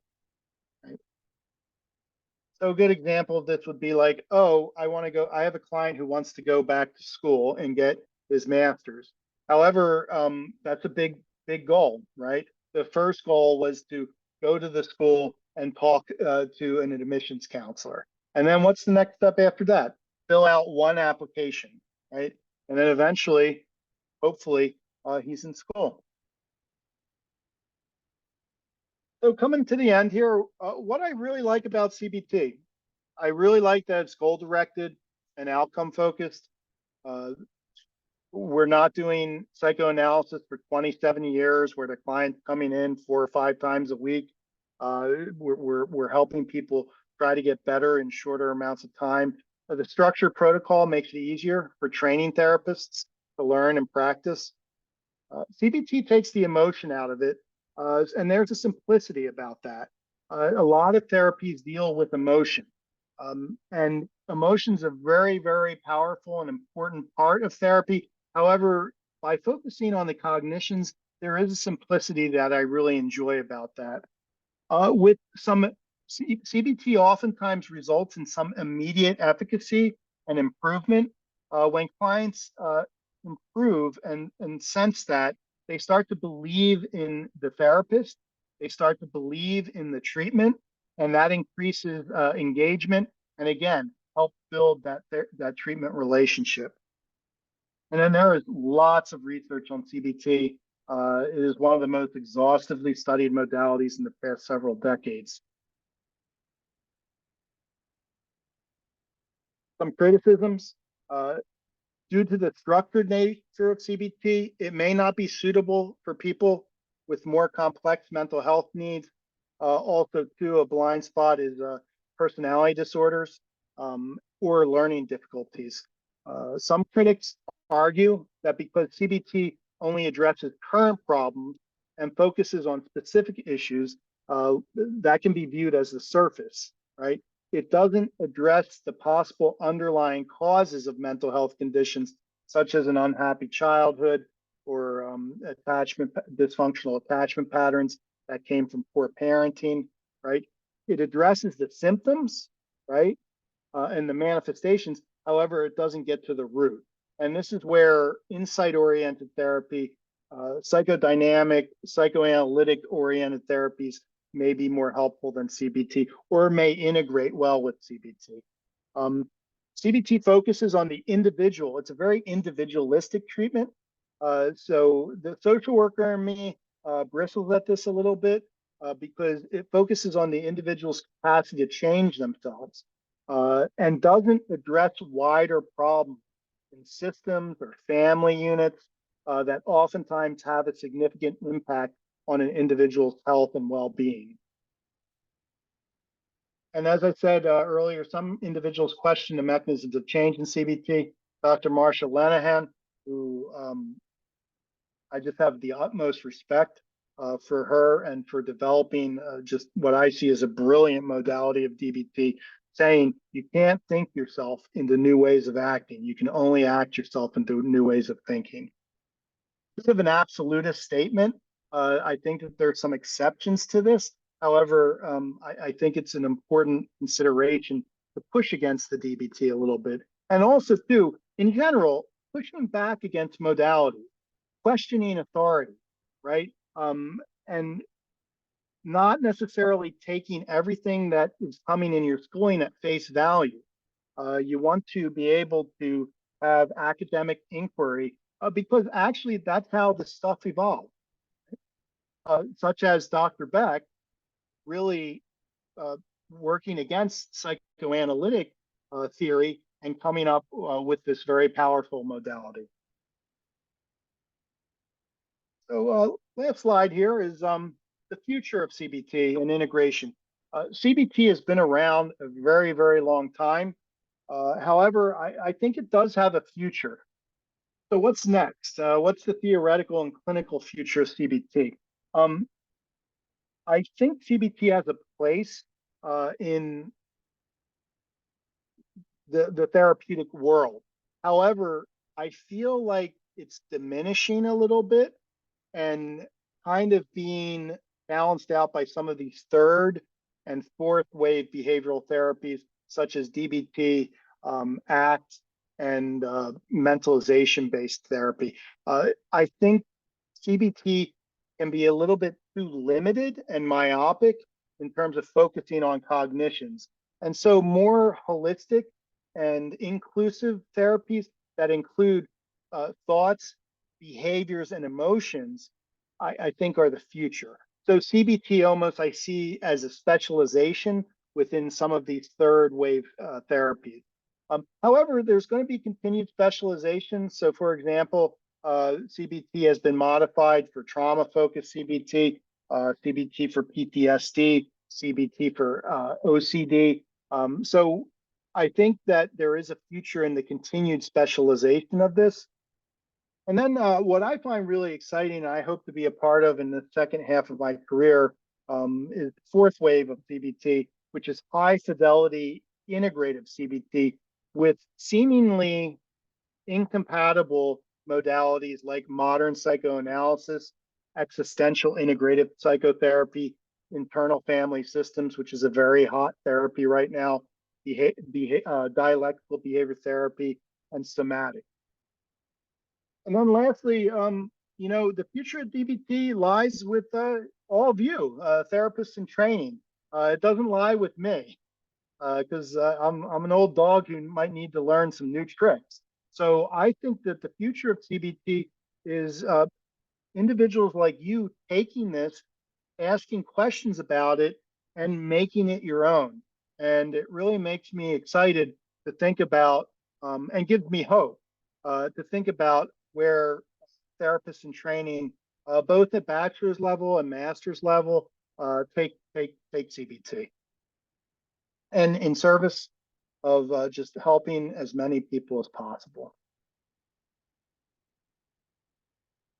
Right? So a good example of this would be like, oh, I have a client who wants to go back to school and get his master's. However, that's a big goal, right? The first goal was to go to the school and talk to an admissions counselor. And then what's the next step after that? Fill out one application, right? And then eventually, hopefully, he's in school. So coming to the end here, what I really like about CBT, I really like that it's goal directed and outcome focused. We're not doing psychoanalysis for 27 years where the client's coming in 4 or 5 times a week. We're helping people try to get better in shorter amounts of time. The structured protocol makes it easier for training therapists to learn and practice. CBT takes the emotion out of it, and there's a simplicity about that. A lot of therapies deal with emotion, and emotions are very, very powerful and important part of therapy. However, by focusing on the cognitions, there is a simplicity that I really enjoy about that. With some CBT oftentimes results in some immediate efficacy and improvement. When clients improve and sense that, they start to believe in the therapist, they start to believe in the treatment, and that increases engagement, and again, help build that treatment relationship. And then there is lots of research on CBT. It is one of the most exhaustively studied modalities in the past several decades. Some criticisms. Due to the structured nature of CBT, it may not be suitable for people with more complex mental health needs. Also, too, a blind spot is personality disorders or learning difficulties. Some critics argue that because CBT only addresses current problems and focuses on specific issues, that can be viewed as the surface, right? It doesn't address the possible underlying causes of mental health conditions, such as an unhappy childhood, or dysfunctional attachment patterns that came from poor parenting, right? It addresses the symptoms, right? And the manifestations. However, it doesn't get to the root. And this is where insight-oriented therapy, psychodynamic, psychoanalytic oriented therapies may be more helpful than CBT, or may integrate well with CBT. CBT focuses on the individual. It's a very individualistic treatment. So the social worker in me bristles at this a little bit because it focuses on the individual's capacity to change themselves and doesn't address wider problems in systems or family units that oftentimes have a significant impact on an individual's health and well-being. And as I said earlier, some individuals question the mechanisms of change in CBT. Dr. Marsha Lenehan, who I just have the utmost respect for her and for developing just what I see as a brilliant modality of DBT, saying you can't think yourself into new ways of acting. You can only act yourself into new ways of thinking. Bit of an absolutist statement. I think that there's some exceptions to this. However, I think it's an important consideration to push against the DBT a little bit. And also, too, in general, pushing back against modality, questioning authority, right? And not necessarily taking everything that is coming in your schooling at face value. You want to be able to have academic inquiry because actually that's how the stuff evolved. Such as Dr. Beck really working against psychoanalytic theory and coming up with this very powerful modality. So last slide here is the future of CBT and integration. CBT has been around a very, very long time. However, I think it does have a future. So what's next? What's the theoretical and clinical future of CBT? I think CBT has a place in the therapeutic world. However, I feel like it's diminishing a little bit and kind of being balanced out by some of these third and fourth wave behavioral therapies, such as DBT, ACT, and mentalization-based therapy. I think CBT can be a little bit too limited and myopic in terms of focusing on cognitions. And so more holistic and inclusive therapies that include thoughts, behaviors, and emotions, I think are the future. So CBT almost I see as a specialization within some of these third wave therapies. However, there's going to be continued specialization. So for example, CBT has been modified for trauma-focused CBT, CBT for PTSD, CBT for OCD. So I think that there is a future in the continued specialization of this. And then what I find really exciting, and I hope to be a part of in the second half of my career, is the fourth wave of CBT, which is high fidelity integrative CBT with seemingly incompatible modalities like modern psychoanalysis, existential integrative psychotherapy, internal family systems, which is a very hot therapy right now, dialectical behavior therapy, and somatic. And then lastly, you know, the future of DBT lies with all of you, therapists in training. It doesn't lie with me because I'm an old dog who might need to learn some new tricks. So I think that the future of CBT is individuals like you taking this, asking questions about it, and making it your own. And it really makes me excited to think about and gives me hope to think about where therapists in training, both at bachelor's level and master's level, take CBT. And in service of just helping as many people as possible.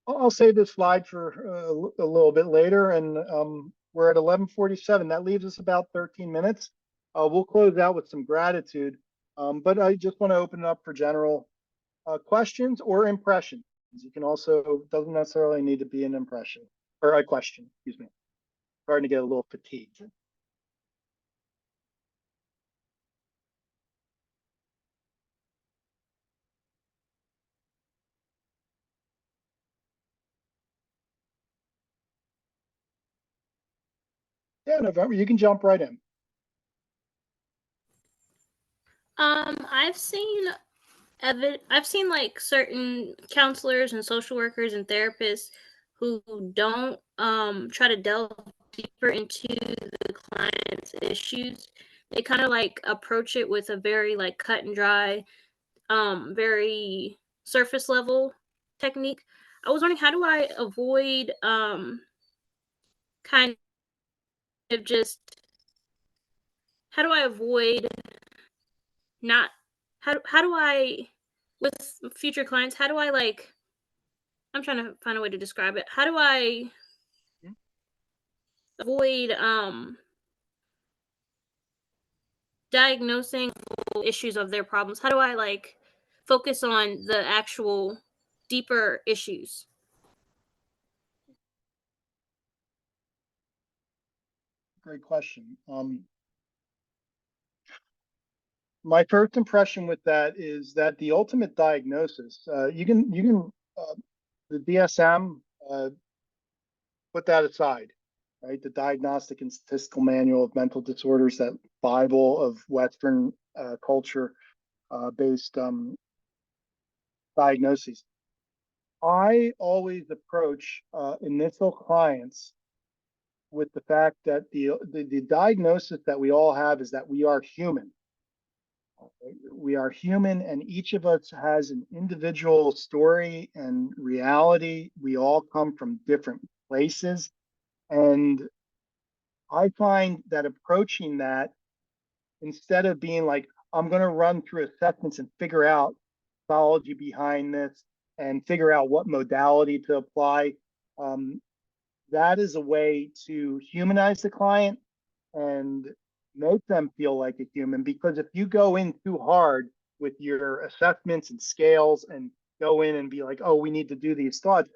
I'll save this slide for a little bit later, and we're at 11:47. That leaves us about 13 minutes. We'll close out with some gratitude, but I just want to open it up for general questions or impressions. You can also, doesn't necessarily need to be an impression or a question, excuse me. Starting to get a little fatigued. Yeah, November, you can jump right in. I've seen like certain counselors and social workers and therapists who don't try to delve deeper into the client's issues. They kind of like approach it with a very like cut and dry, very surface level technique. I was wondering, how do I avoid kind of just how do I avoid not how do I with future clients, how do I like I'm trying to find a way to describe it. How do I avoid diagnosing issues of their problems? How do I like focus on the actual deeper issues? Great question. My first impression with that is that the ultimate diagnosis, the DSM, put that aside, right? The Diagnostic and Statistical Manual of Mental Disorders, that Bible of Western culture based diagnoses. I always approach initial clients with the fact that the diagnosis that we all have is that we are human. We are human, and each of us has an individual story and reality. We all come from different places. And I find that approaching that, instead of being like, I'm going to run through assessments and figure out pathology behind this and figure out what modality to apply, that is a way to humanize the client and make them feel like a human. Because if you go in too hard with your assessments and scales and go in and be like, oh, we need to do these thoughts,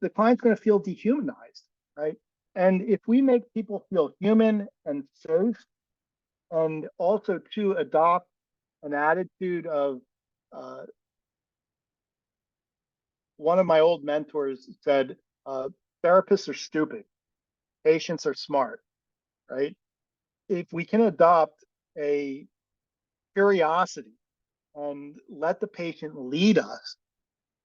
the client's going to feel dehumanized, right? And if we make people feel human and safe, and also to adopt an attitude of, one of my old mentors said, therapists are stupid, patients are smart, right? If we can adopt a curiosity and let the patient lead us,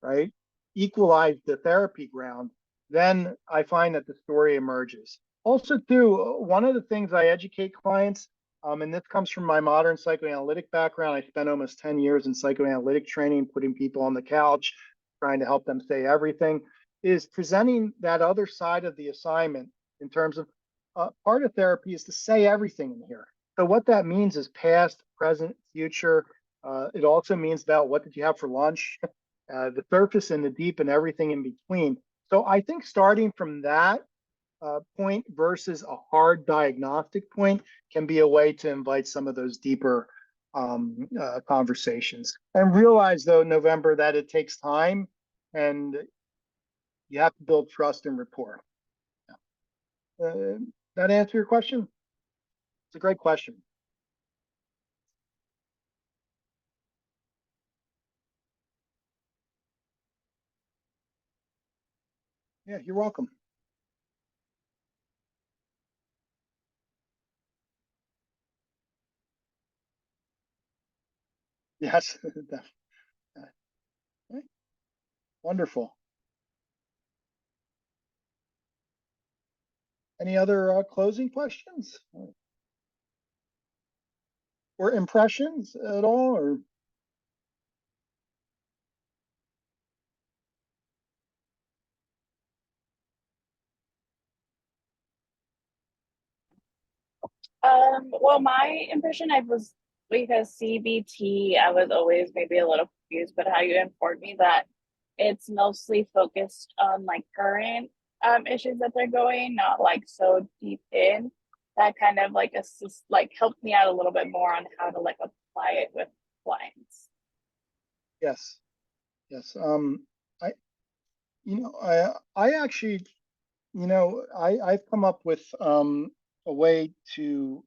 right? Equalize the therapy ground, then I find that the story emerges. Also, too, one of the things I educate clients, and this comes from my modern psychoanalytic background. I spent almost 10 years in psychoanalytic training, putting people on the couch, trying to help them say everything, is presenting that other side of the assignment in terms of part of therapy is to say everything in here. So what that means is past, present, future. It also means about what did you have for lunch, the surface and the deep and everything in between. So I think starting from that point versus a hard diagnostic point can be a way to invite some of those deeper conversations. And realize, though, November, that it takes time and you have to build trust and rapport. That answer your question? It's a great question. Yeah, you're welcome. Yes. Wonderful. Any other closing questions or impressions at all? Or Well, my impression, I was because CBT, I was always maybe a little confused, but how you informed me that it's mostly focused on like current issues that they're going, not like so deep in. That kind of like assist, like helped me out a little bit more on how to like apply it with clients. yes, yes. I actually, I've come up with a way to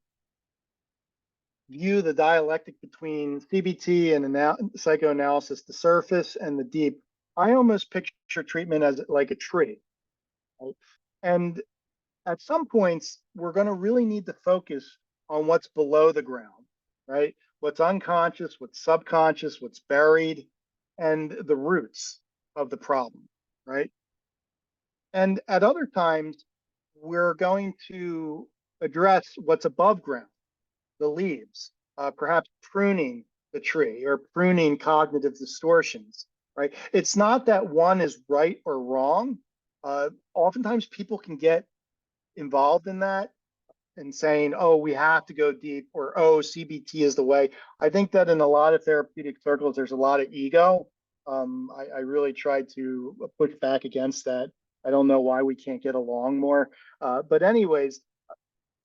view the dialectic between CBT and psychoanalysis, the surface and the deep. I almost picture treatment as like a tree, right? And at some points, we're going to really need to focus on what's below the ground, right? What's unconscious, what's subconscious, what's buried, and the roots of the problem, right? And at other times, we're going to address what's above ground, the leaves, perhaps pruning the tree or pruning cognitive distortions, right? It's not that one is right or wrong. Oftentimes people can get involved in that and saying, oh, we have to go deep, or oh, CBT is the way. I think that in a lot of therapeutic circles, there's a lot of ego. I really try to push back against that. I don't know why we can't get along more. But anyways,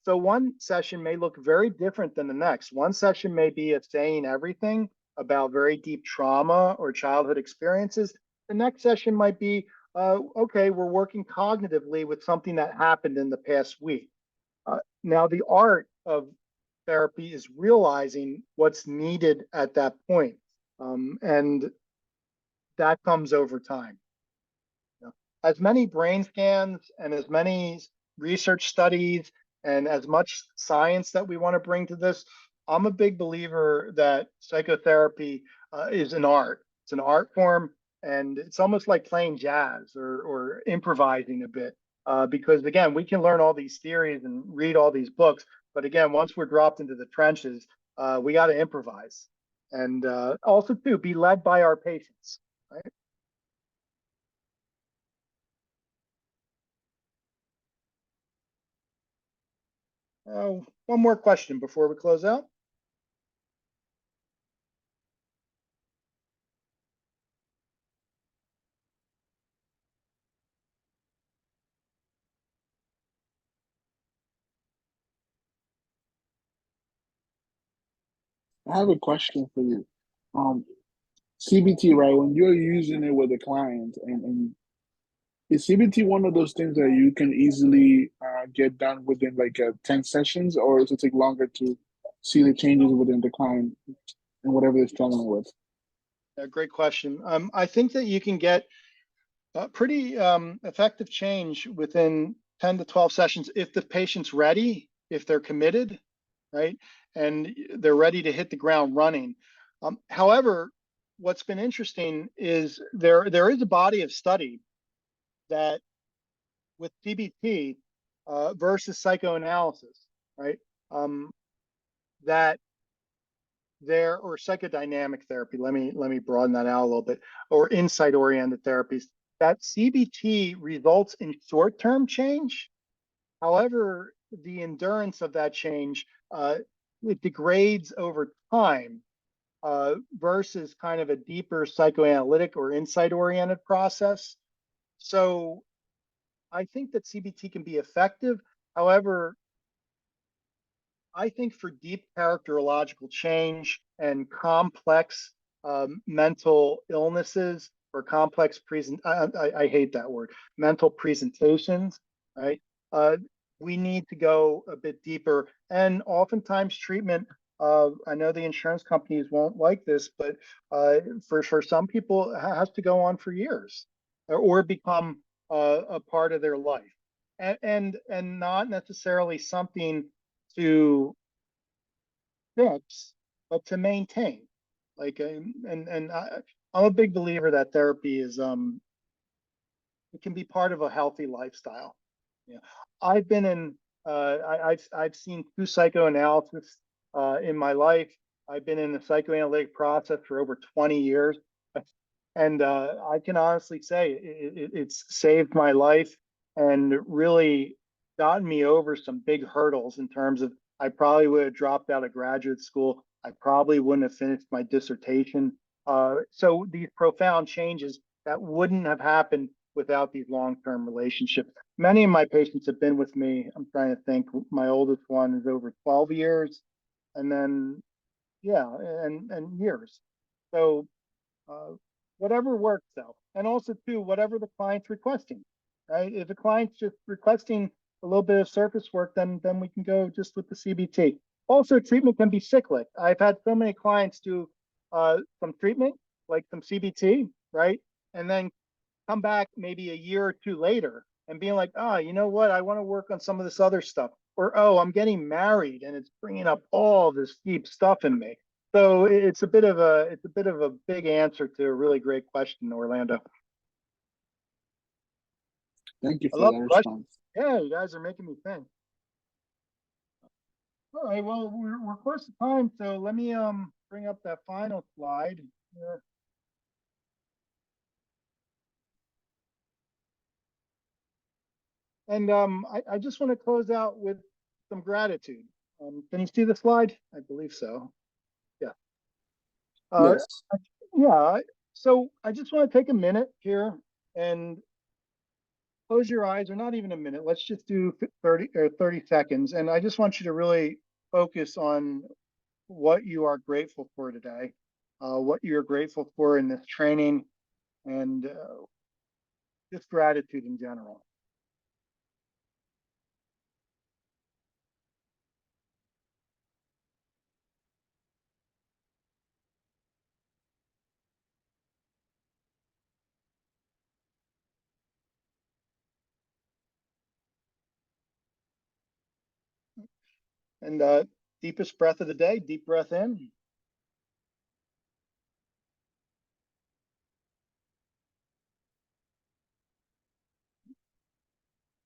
so one session may look very different than the next. One session may be a saying everything about very deep trauma or childhood experiences. The next session might be, okay, we're working cognitively with something that happened in the past week. Now, the art of therapy is realizing what's needed at that point. And that comes over time. As many brain scans and as many research studies and as much science that we want to bring to this, I'm a big believer that psychotherapy is an art. It's an art form, and it's almost like playing jazz or improvising a bit. Because again, we can learn all these theories and read all these books, but again, once we're dropped into the trenches, we got to improvise, and also too be led by our patients, right? One more question before we close out. I have a question for you. Um, CBT, right? When you're using it with a client, and is CBT one of those things that you can easily get done within like 10 sessions, or does it take longer to see the changes within the client and whatever they're struggling with? Great question. I think that you can get pretty effective change within 10 to 12 sessions if the patient's ready, if they're committed, right? And they're ready to hit the ground running. However, what's been interesting is there is a body of study that with CBT versus psychoanalysis, right? That there, or psychodynamic therapy, let me broaden that out a little bit, or insight oriented therapies, that CBT results in short-term change. However, the endurance of that change, it degrades over time, versus kind of a deeper psychoanalytic or insight oriented process. So I think that CBT can be effective. However, I think for deep characterological change and complex mental illnesses or complex I hate that word, mental presentations, right? Uh, we need to go a bit deeper, and oftentimes treatment. I know the insurance companies won't like this, but for some people, it has to go on for years, or become a part of their life, and not necessarily something to fix, but to maintain. Like, I'm a big believer that therapy is it can be part of a healthy lifestyle. Yeah, I've been in I've seen two psychoanalysis in my life. I've been in the psychoanalytic process for over 20 years, and I can honestly say it's saved my life and really gotten me over some big hurdles in terms of I probably would have dropped out of graduate school. I probably wouldn't have finished my dissertation. So these profound changes that wouldn't have happened without these long-term relationships. Many of my patients have been with me. I'm trying to think. My oldest one is over 12 years, and then yeah, and years. So whatever works though. And also too, whatever the client's requesting, right? If the client's just requesting a little bit of surface work, then we can go just with the CBT. Also, treatment can be cyclic. I've had so many clients do some treatment, like some CBT, right? And then come back maybe a year or two later and being like, oh, you know what? I want to work on some of this other stuff. Or, oh, I'm getting married and it's bringing up all this deep stuff in me. So it's a bit of a big answer to a really great question, Orlando. Thank you I for love that the question. response. Yeah, you guys are making me think. All right, well, we're close to time, so let me bring up that final slide here. And I just want to close out with some gratitude. Can you see the slide? I believe so. Yeah. Yes. Yeah. So I just want to take a minute here and close your eyes, or not even a minute. Let's just do 30 seconds. And I just want you to really focus on what you are grateful for today, what you're grateful for in this training, and just gratitude in general. And deepest breath of the day, deep breath in.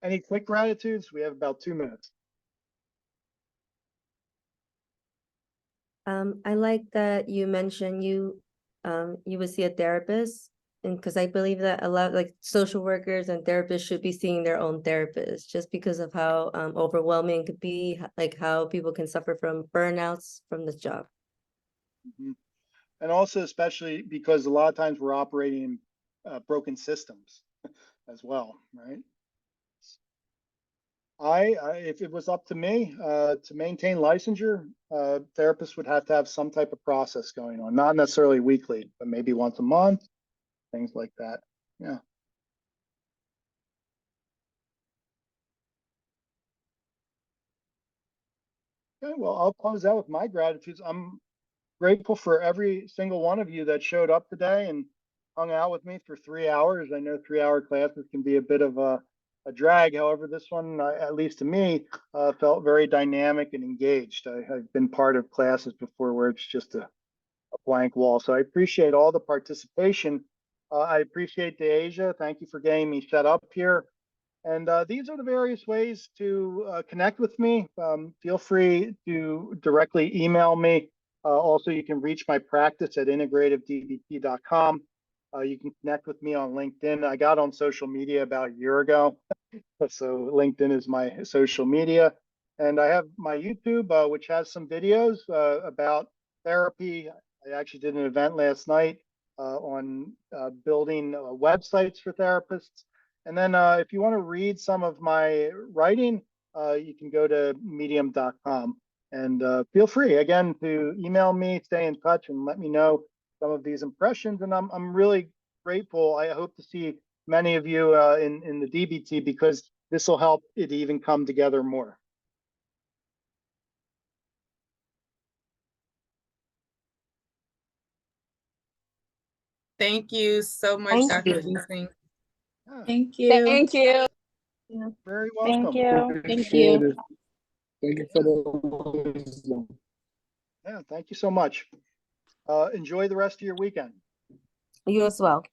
Any quick gratitudes? We have about 2 minutes. I like that you mentioned you would see a therapist, and because I believe that a lot like social workers and therapists should be seeing their own therapist just because of how overwhelming it could be, like how people can suffer from burnouts from this job. Mm-hmm. And also, especially because a lot of times we're operating in broken systems as well, right? If it was up to me to maintain licensure, therapists would have to have some type of process going on, not necessarily weekly, but maybe once a month, things like that. Yeah. Okay, well, I'll close out with my gratitudes. I'm grateful for every single one of you that showed up today and hung out with me for 3 hours. I know 3 hour classes can be a bit of a drag. However, this one, at least to me, felt very dynamic and engaged. I've been part of classes before where it's just a blank wall. So I appreciate all the participation. I appreciate Deasia. Thank you for getting me set up here. And these are the various ways to connect with me. Feel free to directly email me. Also, you can reach my practice at integrativedbt.com. You can connect with me on LinkedIn. I got on social media about a year ago. So LinkedIn is my social media. And I have my YouTube, which has some videos about therapy. I actually did an event last night on building websites for therapists. And then if you want to read some of my writing, you can go to medium.com. And feel free, again, to email me, stay in touch, and let me know some of these impressions. And I'm really grateful. I hope to see many of you in the DBT, because this will help it even come together more. Thank you so much, Thank Dr. you. Deussing. Yeah, Thank you. Thank you. very Thank welcome. you. Appreciate it. Thank you for the wisdom. Yeah, thank you so much. Enjoy the rest of your weekend. You as well.